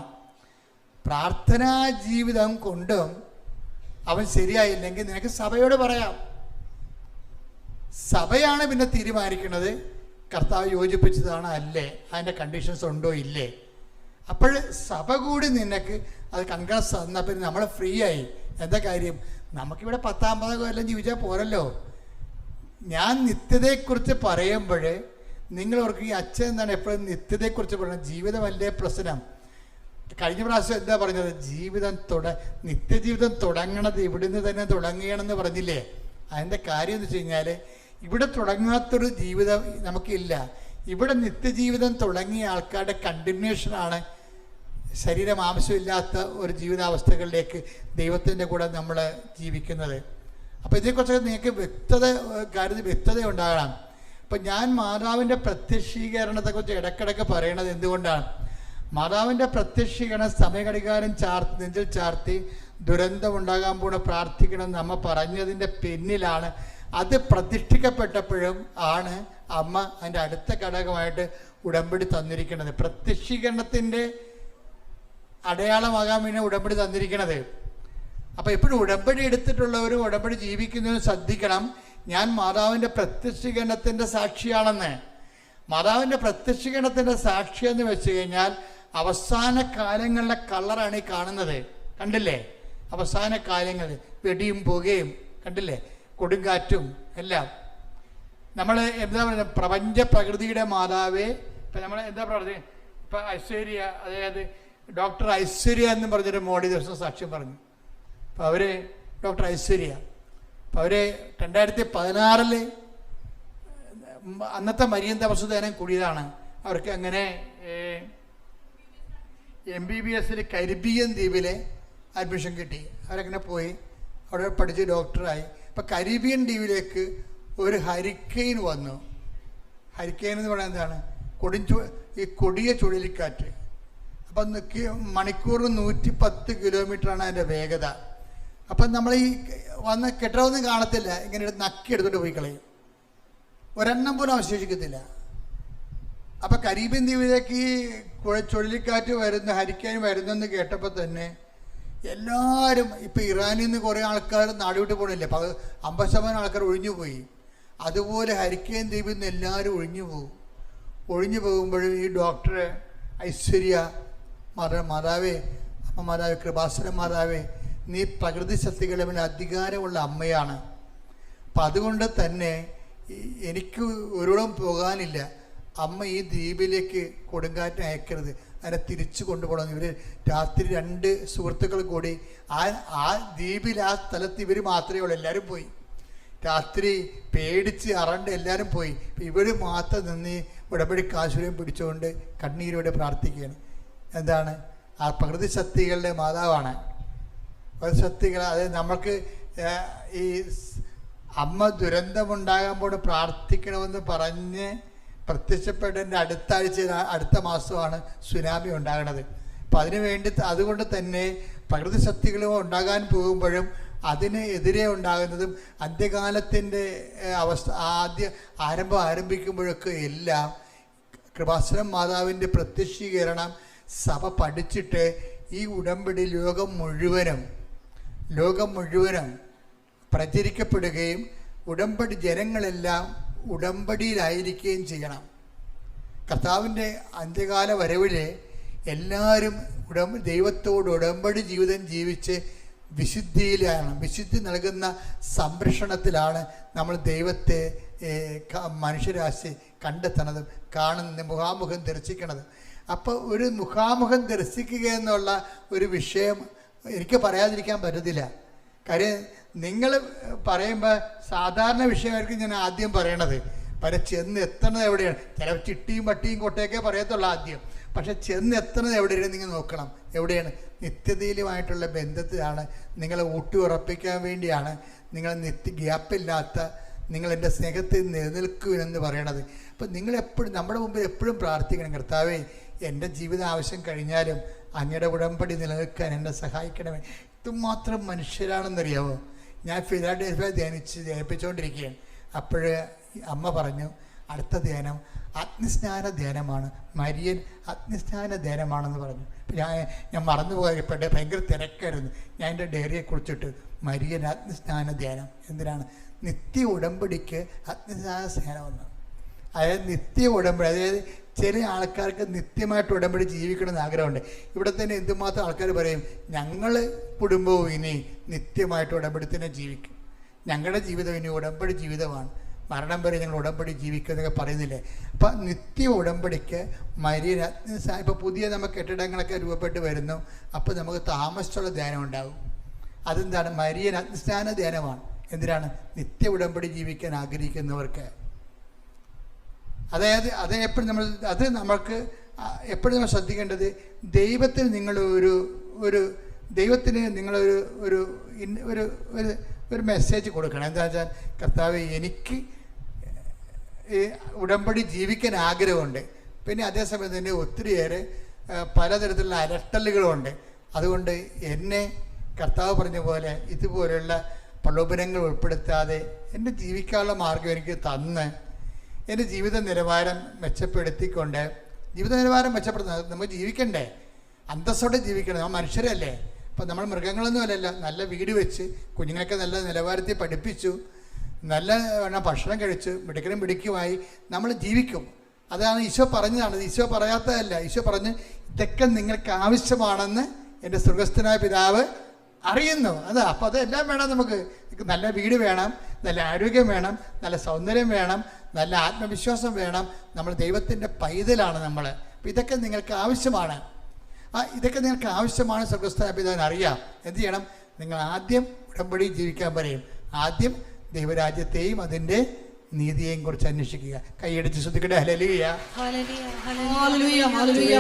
പ്രാർത്ഥനാ ജീവിതം കൊണ്ടും അവൻ ശരിയായില്ലെങ്കിൽ നിനക്ക് സഭയോട് പറയാം. സഭയാണ് പിന്നെ തീരുമാനിക്കുന്നത് കർത്താവ് യോജിപ്പിച്ചതാണ് അല്ലേ, അതിൻ്റെ കണ്ടീഷൻസ് ഉണ്ടോ ഇല്ലേ. അപ്പോൾ സഭ കൂടി നിനക്ക് അത് കൺഗ്രസ് തന്നാൽ പിന്നെ നമ്മൾ ഫ്രീ ആയി. എന്താ കാര്യം? നമുക്കിവിടെ 10-50 കൊല്ലം ജീവിച്ചാൽ പോരല്ലോ. ഞാൻ നിത്യതയെക്കുറിച്ച് പറയുമ്പോൾ നിങ്ങളവർക്ക് ഈ അച്ഛൻ എന്താണ് എപ്പോഴും നിത്യതയെക്കുറിച്ച് പറയുന്നത്? ജീവിതമല്ലേ പ്രശ്നം. കഴിഞ്ഞ പ്രാവശ്യം എന്താ പറഞ്ഞത്? നിത്യജീവിതം തുടങ്ങണത് ഇവിടുന്ന് തന്നെ തുടങ്ങുകയാണെന്ന് പറഞ്ഞില്ലേ? അതിൻ്റെ കാര്യം എന്ന് വെച്ച് കഴിഞ്ഞാൽ ഇവിടെ തുടങ്ങാത്തൊരു ജീവിതം നമുക്കില്ല. ഇവിടെ നിത്യജീവിതം തുടങ്ങിയ ആൾക്കാരുടെ കണ്ടിന്യൂഷനാണ് ശരീരം ആവശ്യമില്ലാത്ത ഒരു ജീവിതാവസ്ഥകളിലേക്ക് ദൈവത്തിൻ്റെ കൂടെ നമ്മൾ ജീവിക്കുന്നത്. അപ്പോൾ ഇതിനെക്കുറിച്ച് നിങ്ങൾക്ക് വ്യക്തത ഉണ്ടാകണം. അപ്പം ഞാൻ മാതാവിൻ്റെ പ്രത്യക്ഷീകരണത്തെക്കുറിച്ച് ഇടയ്ക്കിടയ്ക്ക് പറയണത് എന്തുകൊണ്ടാണ്? മാതാവിൻ്റെ പ്രത്യക്ഷീകരണം സമയഘടികാരം നെഞ്ചിൽ ചാർത്തി ദുരന്തമുണ്ടാകാൻ പോണ പ്രാർത്ഥിക്കണം നമ്മ പറഞ്ഞതിൻ്റെ പിന്നിലാണ്. അത് പ്രതിഷ്ഠിക്കപ്പെട്ടപ്പോഴും ആണ് അമ്മ അതിൻ്റെ അടുത്ത ഘടകമായിട്ട് ഉടമ്പടി തന്നിരിക്കുന്നത്. പ്രത്യക്ഷീകരണത്തിൻ്റെ അടയാളമാകാൻ വേണ്ടി ഉടമ്പടി തന്നിരിക്കുന്നത്. അപ്പോൾ എപ്പോഴും ഉടമ്പടി എടുത്തിട്ടുള്ളവരും ഉടമ്പടി ജീവിക്കുന്നവരും ശ്രദ്ധിക്കണം, ഞാൻ മാതാവിൻ്റെ പ്രത്യക്ഷീകരണത്തിൻ്റെ സാക്ഷിയാണെന്ന്. മാതാവിൻ്റെ പ്രത്യക്ഷീകരണത്തിൻ്റെ സാക്ഷി എന്ന് വെച്ച് കഴിഞ്ഞാൽ അവസാന കാലങ്ങളിലെ കളറാണ് ഈ കാണുന്നത്. കണ്ടില്ലേ? അവസാന കാലങ്ങളിൽ വെടിയും പുകയും കണ്ടില്ലേ, കൊടുങ്കാറ്റും എല്ലാം. നമ്മൾ എന്താ പറയുന്നത്? പ്രപഞ്ച പ്രകൃതിയുടെ മാതാവേ. ഇപ്പം നമ്മൾ എന്താ പറയുന്നത്? ഇപ്പം ഐശ്വര്യ, അതായത് ഡോക്ടർ ഐശ്വര്യ എന്ന് പറഞ്ഞൊരു മോഡി ദിവസം സാക്ഷ്യം പറഞ്ഞു. അപ്പോൾ അവർ ഡോക്ടർ ഐശ്വര്യ, അപ്പോൾ അവർ 2016 അന്നത്തെ മരിയൻ തപസ്സുദേനം കൂടിയതാണ്. അവർക്ക് അങ്ങനെ MBBS കരിബിയൻ ദ്വീപിലെ അഡ്മിഷൻ കിട്ടി. അവരങ്ങനെ പോയി അവിടെ പഠിച്ച് ഡോക്ടറായി. ഇപ്പം കരിബിയൻ ദ്വീപിലേക്ക് ഒരു ഹരിക്കെയിൻ വന്നു. ഹരിക്കെയിൻ എന്ന് പറയുന്നത് എന്താണ്? ഈ കൊടിയ ചുഴലിക്കാറ്റ്. അപ്പം മണിക്കൂറിന് 110 കിലോമീറ്ററാണ് അതിൻ്റെ വേഗത. അപ്പം നമ്മൾ ഈ വന്ന് കെട്ടിടമൊന്നും കാണത്തില്ല, ഇങ്ങനെ നക്കി എടുത്തിട്ട് പോയി കളയും, ഒരെണ്ണം പോലും അവശേഷിക്കത്തില്ല. അപ്പം കരീബിയൻ ദ്വീപിലേക്ക് ഈ ചുഴലിക്കാറ്റ് വരുന്ന ഹരിക്കെയിൻ വരുന്നെന്ന് കേട്ടപ്പോൾ തന്നെ എല്ലാവരും, ഇപ്പം ഇറാനിൽ നിന്ന് കുറേ ആൾക്കാർ നാടുവിട്ട് പോകണില്ലേ, 50% ആൾക്കാർ ഒഴിഞ്ഞു പോയി. അതുപോലെ ഹരിക്കെയിൻ ദ്വീപിൽ നിന്ന് എല്ലാവരും ഒഴിഞ്ഞു പോകുമ്പോഴും ഈ ഡോക്ടർ ഐശ്വര്യ മാതാവേ, അമ്മ മാതാവേ, കൃപാസന മാതാവേ, നീ പ്രകൃതി ശക്തികളുടെ മേലെ അധികാരമുള്ള അമ്മയാണ്. അപ്പം അതുകൊണ്ട് തന്നെ എനിക്ക് ഒരിടം പോകാനില്ല, അമ്മ ഈ ദ്വീപിലേക്ക് കൊടുങ്കാറ്റ് അയക്കരുത്, അതിനെ തിരിച്ചു കൊണ്ടുപോകണം. ഇവർ രാത്രി 2 സുഹൃത്തുക്കൾ കൂടി ആ ദ്വീപിൽ, ആ സ്ഥലത്ത് ഇവർ മാത്രമേ ഉള്ളൂ. എല്ലാവരും പോയി. രാത്രി പേടിച്ച് അറണ്ട് എല്ലാവരും പോയി. ഇവർ മാത്രം നിന്ന് ഉടമ്പടി കാശുരം പിടിച്ചുകൊണ്ട് കണ്ണീരോടെ പ്രാർത്ഥിക്കുകയാണ്. എന്താണ്? ആ പ്രകൃതി ശക്തികളുടെ മാതാവാണ്. പ്രകൃതി ശക്തികൾ, അതായത് നമ്മൾക്ക് ഈ അമ്മ ദുരന്തമുണ്ടാകുമ്പോൾ പ്രാർത്ഥിക്കണമെന്ന് പറഞ്ഞ് പ്രത്യക്ഷപ്പെട്ടതിൻ്റെ അടുത്ത മാസമാണ് സുനാമി ഉണ്ടാകുന്നത്. അപ്പം അതിനു വേണ്ടി അതുകൊണ്ട് തന്നെ പ്രകൃതി ശക്തികളും ഉണ്ടാകാൻ പോകുമ്പോഴും അതിന് എതിരെ ഉണ്ടാകുന്നതും അന്ത്യകാലത്തിൻ്റെ അവസ്ഥ ആരംഭിക്കുമ്പോഴൊക്കെ എല്ലാം കൃപാസനം മാതാവിൻ്റെ പ്രത്യക്ഷീകരണം സഭ പഠിച്ചിട്ട് ഈ ഉടമ്പടി ലോകം മുഴുവനും പ്രചരിക്കപ്പെടുകയും ഉടമ്പടി ജനങ്ങളെല്ലാം ഉടമ്പടിയിലായിരിക്കുകയും ചെയ്യണം. കർത്താവിൻ്റെ അന്ത്യകാല വരവിൽ എല്ലാവരും ദൈവത്തോട് ഉടമ്പടി ജീവിതം ജീവിച്ച് വിശുദ്ധി നൽകുന്ന സംരക്ഷണത്തിലാണ് നമ്മൾ ദൈവത്തെ മനുഷ്യരാശി കണ്ടെത്തണതും കാണുന്ന മുഖാമുഖം ദർശിക്കണതും. അപ്പോൾ ഒരു മുഖാമുഖം ദർശിക്കുക എന്നുള്ള ഒരു വിഷയം എനിക്ക് പറയാതിരിക്കാൻ പറ്റത്തില്ല. കാര്യം നിങ്ങൾ പറയുമ്പോൾ സാധാരണ വിഷയമായിരിക്കും ഞാൻ ആദ്യം പറയണത്. ചെന്ന് എത്തണത് എവിടെയാണ്? ചില ചിട്ടിയും പട്ടിയും കൊട്ടയൊക്കെ പറയത്തുള്ളൂ ആദ്യം. പക്ഷെ ചെന്ന് എത്തണത് എവിടെയാണ് നിങ്ങൾ നോക്കണം. എവിടെയാണ്? നിത്യതയിലുമായിട്ടുള്ള ബന്ധത്തിലാണ്. നിങ്ങളെ ഊട്ടി ഉറപ്പിക്കാൻ വേണ്ടിയാണ് നിങ്ങൾ ഗ്യാപ്പില്ലാത്ത നിങ്ങൾ എൻ്റെ സ്നേഹത്തിൽ നിലനിൽക്കുമെന്ന് പറയണത്. അപ്പം നിങ്ങളെപ്പോഴും നമ്മുടെ മുമ്പിൽ എപ്പോഴും പ്രാർത്ഥിക്കണം, കർത്താവേ എൻ്റെ ജീവിത ആവശ്യം കഴിഞ്ഞാലും അങ്ങയുടെ ഉടമ്പടി നിലനിൽക്കാൻ എന്നെ സഹായിക്കണമേ. ഇതുമാത്രം മനുഷ്യരാണെന്നറിയാമോ? ഞാൻ ഫിലാഡൽഫിയ ധ്യാനിപ്പിച്ചുകൊണ്ടിരിക്കുകയാണ്. അപ്പോഴ് അമ്മ പറഞ്ഞു, അടുത്ത ധ്യാനം അഗ്നിസ്നാന ധ്യാനമാണ്, മരിയൻ അഗ്നിസ്നാന ധ്യാനമാണെന്ന് പറഞ്ഞു. ഞാൻ മറന്നുപോയപ്പോഴേ ഭയങ്കര തിരക്കായിരുന്നു. ഞാൻ എൻ്റെ ഡയറിയെക്കുറിച്ചിട്ട് മരിയൻ അഗ്നിസ്നാന ധ്യാനം എന്തിനാണ്? നിത്യ ഉടമ്പടിക്ക് അഗ്നിസ്നാന സ്നാനമെന്ന്. അതായത് നിത്യ ഉടമ്പടി, അതായത് ചില ആൾക്കാർക്ക് നിത്യമായിട്ട് ഉടമ്പടി ജീവിക്കണമെന്ന് ആഗ്രഹമുണ്ട്. ഇവിടെ തന്നെ എന്തുമാത്രം ആൾക്കാർ പറയും, ഞങ്ങൾ കുടുംബവും ഇനി നിത്യമായിട്ട് ഉടമ്പടി തന്നെ ജീവിക്കും, ഞങ്ങളുടെ ജീവിതം ഇനി ഉടമ്പടി ജീവിതമാണ്, മരണം വരെ ഞങ്ങൾ ഉടമ്പടി ജീവിക്കുക എന്നൊക്കെ പറയുന്നില്ലേ. അപ്പം നിത്യ ഉടമ്പടിക്ക് മരിയൻ ഇപ്പോൾ പുതിയ നമുക്ക് കെട്ടിടങ്ങളൊക്കെ രൂപപ്പെട്ട് വരുന്നു. അപ്പോൾ നമുക്ക് താമസിച്ചുള്ള ധ്യാനം ഉണ്ടാകും. അതെന്താണ്? മരിയൻ അഗ്നിസ്നാന ധ്യാനമാണ്. എന്തിനാണ്? നിത്യ ഉടമ്പടി ജീവിക്കാൻ ആഗ്രഹിക്കുന്നവർക്ക്. അതായത് എപ്പോഴും നമ്മൾക്ക് എപ്പോഴും നമ്മൾ ശ്രദ്ധിക്കേണ്ടത്, ദൈവത്തിന് നിങ്ങളൊരു ഒരു മെസ്സേജ് കൊടുക്കണം. എന്താ വെച്ചാൽ, കർത്താവ് എനിക്ക് ഉടമ്പടി ജീവിക്കാൻ ആഗ്രഹമുണ്ട്, പിന്നെ അതേസമയത്ത് തന്നെ ഒത്തിരിയേറെ പലതരത്തിലുള്ള അലട്ടലുകളുണ്ട്. അതുകൊണ്ട് എന്നെ കർത്താവ് പറഞ്ഞ പോലെ ഇതുപോലെയുള്ള പ്രലോഭനങ്ങൾ ഉൾപ്പെടുത്താതെ എൻ്റെ ജീവിക്കാനുള്ള മാർഗം എനിക്ക് തന്ന് എൻ്റെ ജീവിത നിലവാരം മെച്ചപ്പെടുത്തിക്കൊണ്ട്, ജീവിത നിലവാരം മെച്ചപ്പെടുത്തുന്നത് നമ്മൾ ജീവിക്കണ്ടേ, അന്തസ്സോടെ ജീവിക്കണം. നമ്മൾ മനുഷ്യരല്ലേ. അപ്പം നമ്മൾ മൃഗങ്ങളൊന്നും അല്ലല്ലോ. നല്ല വീട് വെച്ച് കുഞ്ഞുങ്ങളൊക്കെ നല്ല നിലവാരത്തിൽ പഠിപ്പിച്ചു, നല്ല ഭക്ഷണം കഴിച്ച് മിടുക്കനും പിടിക്കുമായി നമ്മൾ ജീവിക്കും. അതാണ് ഈശോ പറഞ്ഞതാണ്, ഈശോ പറയാത്തതല്ല. ഈശോ പറഞ്ഞ് ഇതൊക്കെ നിങ്ങൾക്ക് ആവശ്യമാണെന്ന് എൻ്റെ സ്വർഗസ്ഥനായ പിതാവ് അറിയുന്നു. അപ്പോൾ അതെല്ലാം വേണം. നമുക്ക് നല്ല വീട് വേണം, നല്ല ആരോഗ്യം വേണം, നല്ല സൗന്ദര്യം വേണം, നല്ല ആത്മവിശ്വാസം വേണം. നമ്മൾ ദൈവത്തിൻ്റെ പൈതലാണ് നമ്മൾ. അപ്പോൾ ഇതൊക്കെ നിങ്ങൾക്ക് ആവശ്യമാണ്. ഇതൊക്കെ നിങ്ങൾക്ക് ആവശ്യമാണ്. സ്വർഗസ്ഥനായ പിതാവിന് അറിയാം. എന്ത് ചെയ്യണം? നിങ്ങൾ ആദ്യം ഉടമ്പടി ജീവിക്കാൻ പറയും. ആദ്യം ദൈവരാജ്യത്തെയും അതിൻ്റെ നീതിയെയും കുറിച്ച് അന്വേഷിക്കുക. കൈയടിച്ച് ശ്രദ്ധിക്കട്ടെ. ഹല്ലേലൂയ, ഹല്ലേലൂയ, ഹല്ലേലൂയ, ഹല്ലേലൂയ,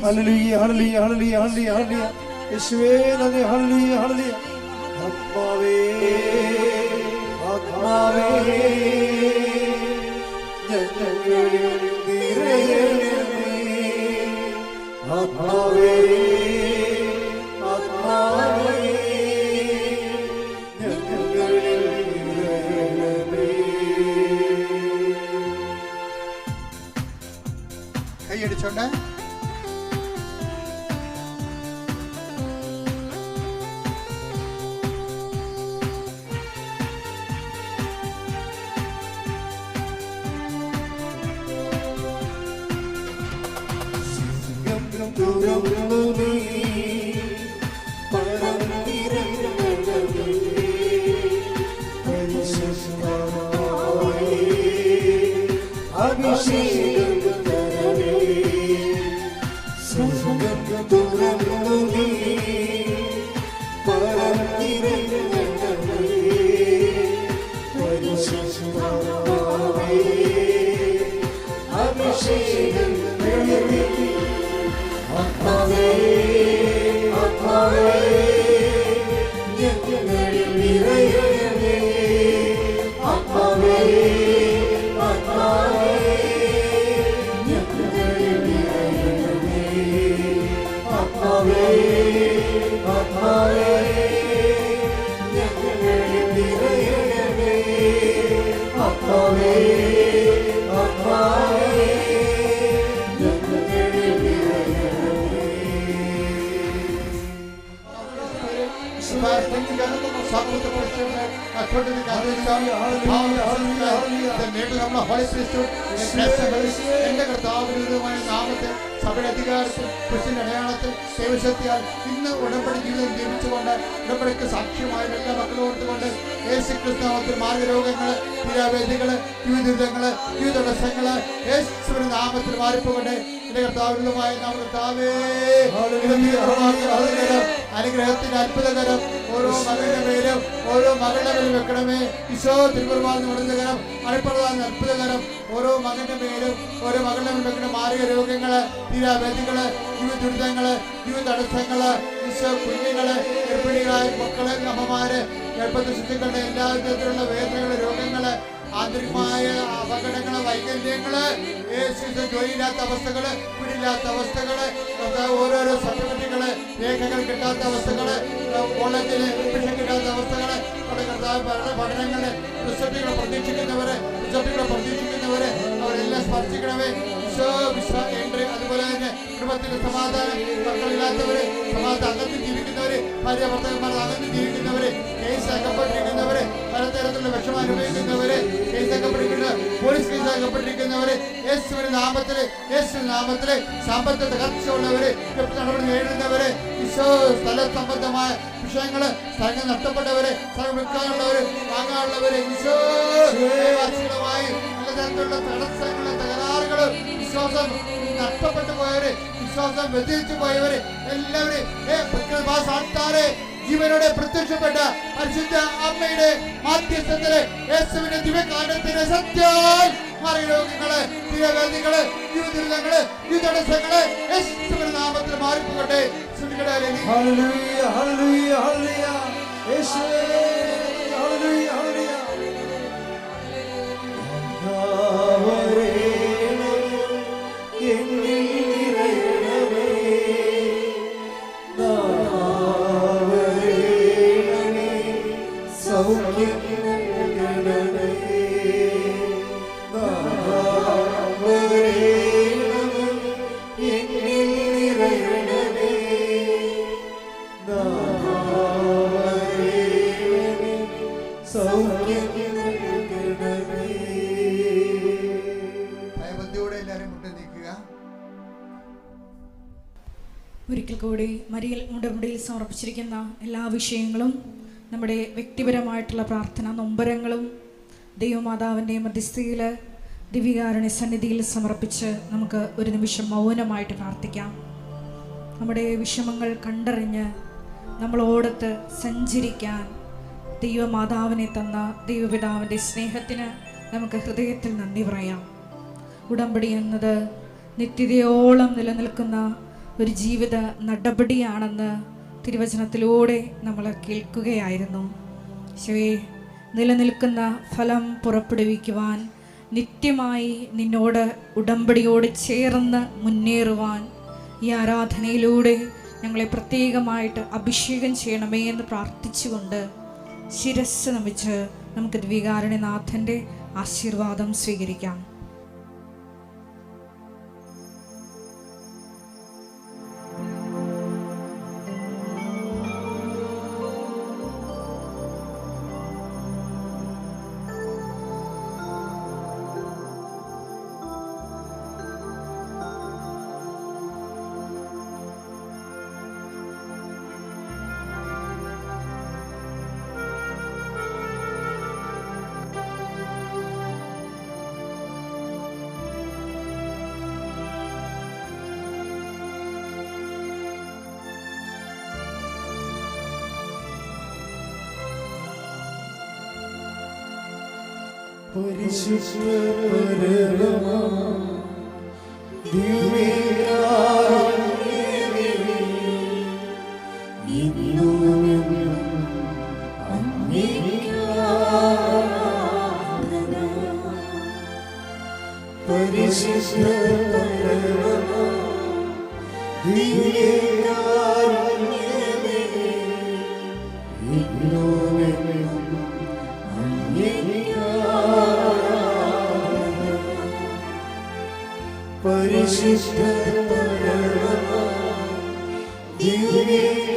ഹല്ലേലൂയ, ഹല്ലേലൂയ. യേശുവേ നന്ദി. ഹല്ലേലൂയ, ഹല്ലേലൂയ. ആത്മാവേ, ആത്മാവേ ഞങ്ങളിൽ നിറയണമേ. ആത്മാവേ, ആത്മാവേ ഞങ്ങളിൽ നിറയണമേ. കൈയടിച്ചോണ്ട് ആത്മാവേ ഞങ്ങളിൽ നിറയണമേ. according to the Catholic Church, the middle of the Holy Priesthood, എന്റെ കർത്താവിനുമായ നാമത്തിൽ സഭയുടെ അധികാരത്തിൽ ക്രിസ്ത്യന്റെ അടയാളത്തിൽ ദൈവശക്തിയാൽ ഇന്ന് ഉടമ്പടി ജീവിതം ജീവിച്ചുകൊണ്ട് ഉടമ്പടിക്ക് സാക്ഷ്യമായ എല്ലാ മക്കളും ഓർത്തുകൊണ്ട് യേശു ക്രിസ്തുനാമത്തിൽ മാർഗരോഗങ്ങള്, തീരാവേദികള്, ജീവിതങ്ങള്, ജീവിതടസ്സങ്ങള് യേശുവിന്റെ നാമത്തിൽ മാറിപ്പോകട്ടെ. എന്റെ കർത്താവിനുമായ കർത്താവേ, അനുഗ്രഹത്തിന്റെ അത്ഭുതകരം ഓരോ മകളുടെ മേലും ഓരോ മകളുടെ മേലും വെക്കണമേ. ഈശോ തിരുക്കുർബാന നടത്തുകരം അണിപ്പറതാൻ അത്ഭുതകരം ഓരോ മകന്റെ മേലും ഓരോ മകളുടെ മേലും വെക്കണം. മാറിയ രോഗങ്ങള്, തീരാവേദികള്, ജീവിത ദുരിതങ്ങള്, ജീവിത തടസ്സങ്ങള്, ഈശോ കുഞ്ഞുങ്ങള്, ഗർഭിണികളായ മക്കള്, അമ്മമാര്, ഗർഭത്തിൽ ശുദ്ധികളുടെ എല്ലാ വിധത്തിലുള്ള വേദനകള്, രോഗങ്ങള്, ആന്തരികമായ അപകടങ്ങള്, വൈകല്യങ്ങള്, ജോലിയില്ലാത്ത അവസ്ഥകള്, വീടില്ലാത്ത അവസ്ഥകള്, ഓരോരോ സർട്ടിഫിക്കറ്റുകള്, രേഖകൾ കിട്ടാത്ത അവസ്ഥകള്, കോളേജില് അഡ്മിഷൻ കിട്ടാത്ത അവസ്ഥകള്, പഠനങ്ങള്, റിസൾട്ടുകൾ പ്രതീക്ഷിക്കുന്നവര് അവരെല്ലാം സ്പർശിക്കണമേ. അതുപോലെ തന്നെ കുടുംബത്തിന്റെ സമാധാനം, മക്കളില്ലാത്തവര്, സമാധാനം അകത്ത് ജീവിക്കുന്നവര്, ഭാര്യ ഭർത്താക്കന്മാർ അകത്ത് ജീവിക്കുന്നവര്, കേസ് അകപ്പെട്ടിരിക്കുന്നവര്, പലതരത്തിലുള്ള വിഷമം അനുഭവിക്കുന്നവര്, കേസ് അകപ്പെട്ടിരിക്കുന്ന പോലീസ് കേസ് അകപ്പെട്ടിരിക്കുന്നവര് യേശുവിന്റെ നാമത്തില് സാമ്പത്തിക തകർച്ചയുള്ളവര്, നടപടി നേരിടുന്നവര്, ഈശോ സ്ഥല സംബന്ധമായ വിഷയങ്ങള്, സ്ഥലങ്ങൾ നഷ്ടപ്പെട്ടവര്, സ്ഥലം വിൽക്കാനുള്ളവര്, വാങ്ങാനുള്ളവര്, ഈശോവാസികളുമായി പലതരത്തിലുള്ള തടസ്സങ്ങളും തകരാറുകളും വിശ്വാസം നഷ്ടപ്പെട്ടു പോയവര്, വിശ്വാസം വ്യതിരിച്ചു പോയവര് എല്ലാവരും ജീവനോടെ പ്രത്യക്ഷപ്പെട്ട പരിശുദ്ധ അമ്മയുടെ മാധ്യസ്ഥത്തില് യേശുവിന്റെ ദിവ്യകാരണത്തിന്റെ സത്യാൽ മാറിയ രോഗങ്ങള്, തീരവേദികള്, ജീവിതങ്ങള്, ജീവിതങ്ങള് യേശുവിന്റെ നാമത്തിൽ മാറിപ്പോകട്ടെ. ഒരിക്കൽ കൂടി മരിയൽ ഉടമ്പടിയിൽ സമർപ്പിച്ചിരിക്കുന്ന എല്ലാ വിഷയങ്ങളും, നമ്മുടെ വ്യക്തിപരമായിട്ടുള്ള പ്രാർത്ഥന നൊമ്പരങ്ങളും ദൈവമാതാവിൻ്റെ മധ്യസ്ഥയിൽ ദിവ്യകാരുണ്യ സന്നിധിയിൽ സമർപ്പിച്ച് നമുക്ക് ഒരു നിമിഷം മൗനമായിട്ട് പ്രാർത്ഥിക്കാം. നമ്മുടെ വിഷമങ്ങൾ കണ്ടറിഞ്ഞ് നമ്മളോടൊത്ത് സഞ്ചരിക്കാൻ ദൈവമാതാവിനെ തന്ന ദൈവപിതാവിൻ്റെ സ്നേഹത്തിന് നമുക്ക് ഹൃദയത്തിൽ നന്ദി പറയാം. ഉടമ്പടി എന്നത് നിത്യതയോളം നിലനിൽക്കുന്ന ഒരു ജീവിത നടപടിയാണെന്ന് തിരുവചനത്തിലൂടെ നമ്മൾ കേൾക്കുകയായിരുന്നു. ശിവേ, നിലനിൽക്കുന്ന ഫലം പുറപ്പെടുവിക്കുവാൻ, നിത്യമായി നിന്നോട് ഉടമ്പടിയോട് ചേർന്ന് മുന്നേറുവാൻ ഈ ആരാധനയിലൂടെ ഞങ്ങളെ പ്രത്യേകമായിട്ട് അഭിഷേകം ചെയ്യണമേ എന്ന് പ്രാർത്ഥിച്ചുകൊണ്ട് ശിരസ്സ് നമിച്ച് നമുക്ക് ദിവ്യകാരുണ്യനാഥൻ്റെ ആശീർവാദം സ്വീകരിക്കാം. പരിശുദ്ധ പരമാ ദിവ്യകാരുണ്യമേ, ഇന്നുമെന്നും അങ്ങേക്ക് ആരാധന. പരിശുദ്ധ പരമാ ദിവ്യകാരുണ്യമേ, ഇന്നുമെന്നും പരിശുദ്ധ പരമാ ദിവ്യ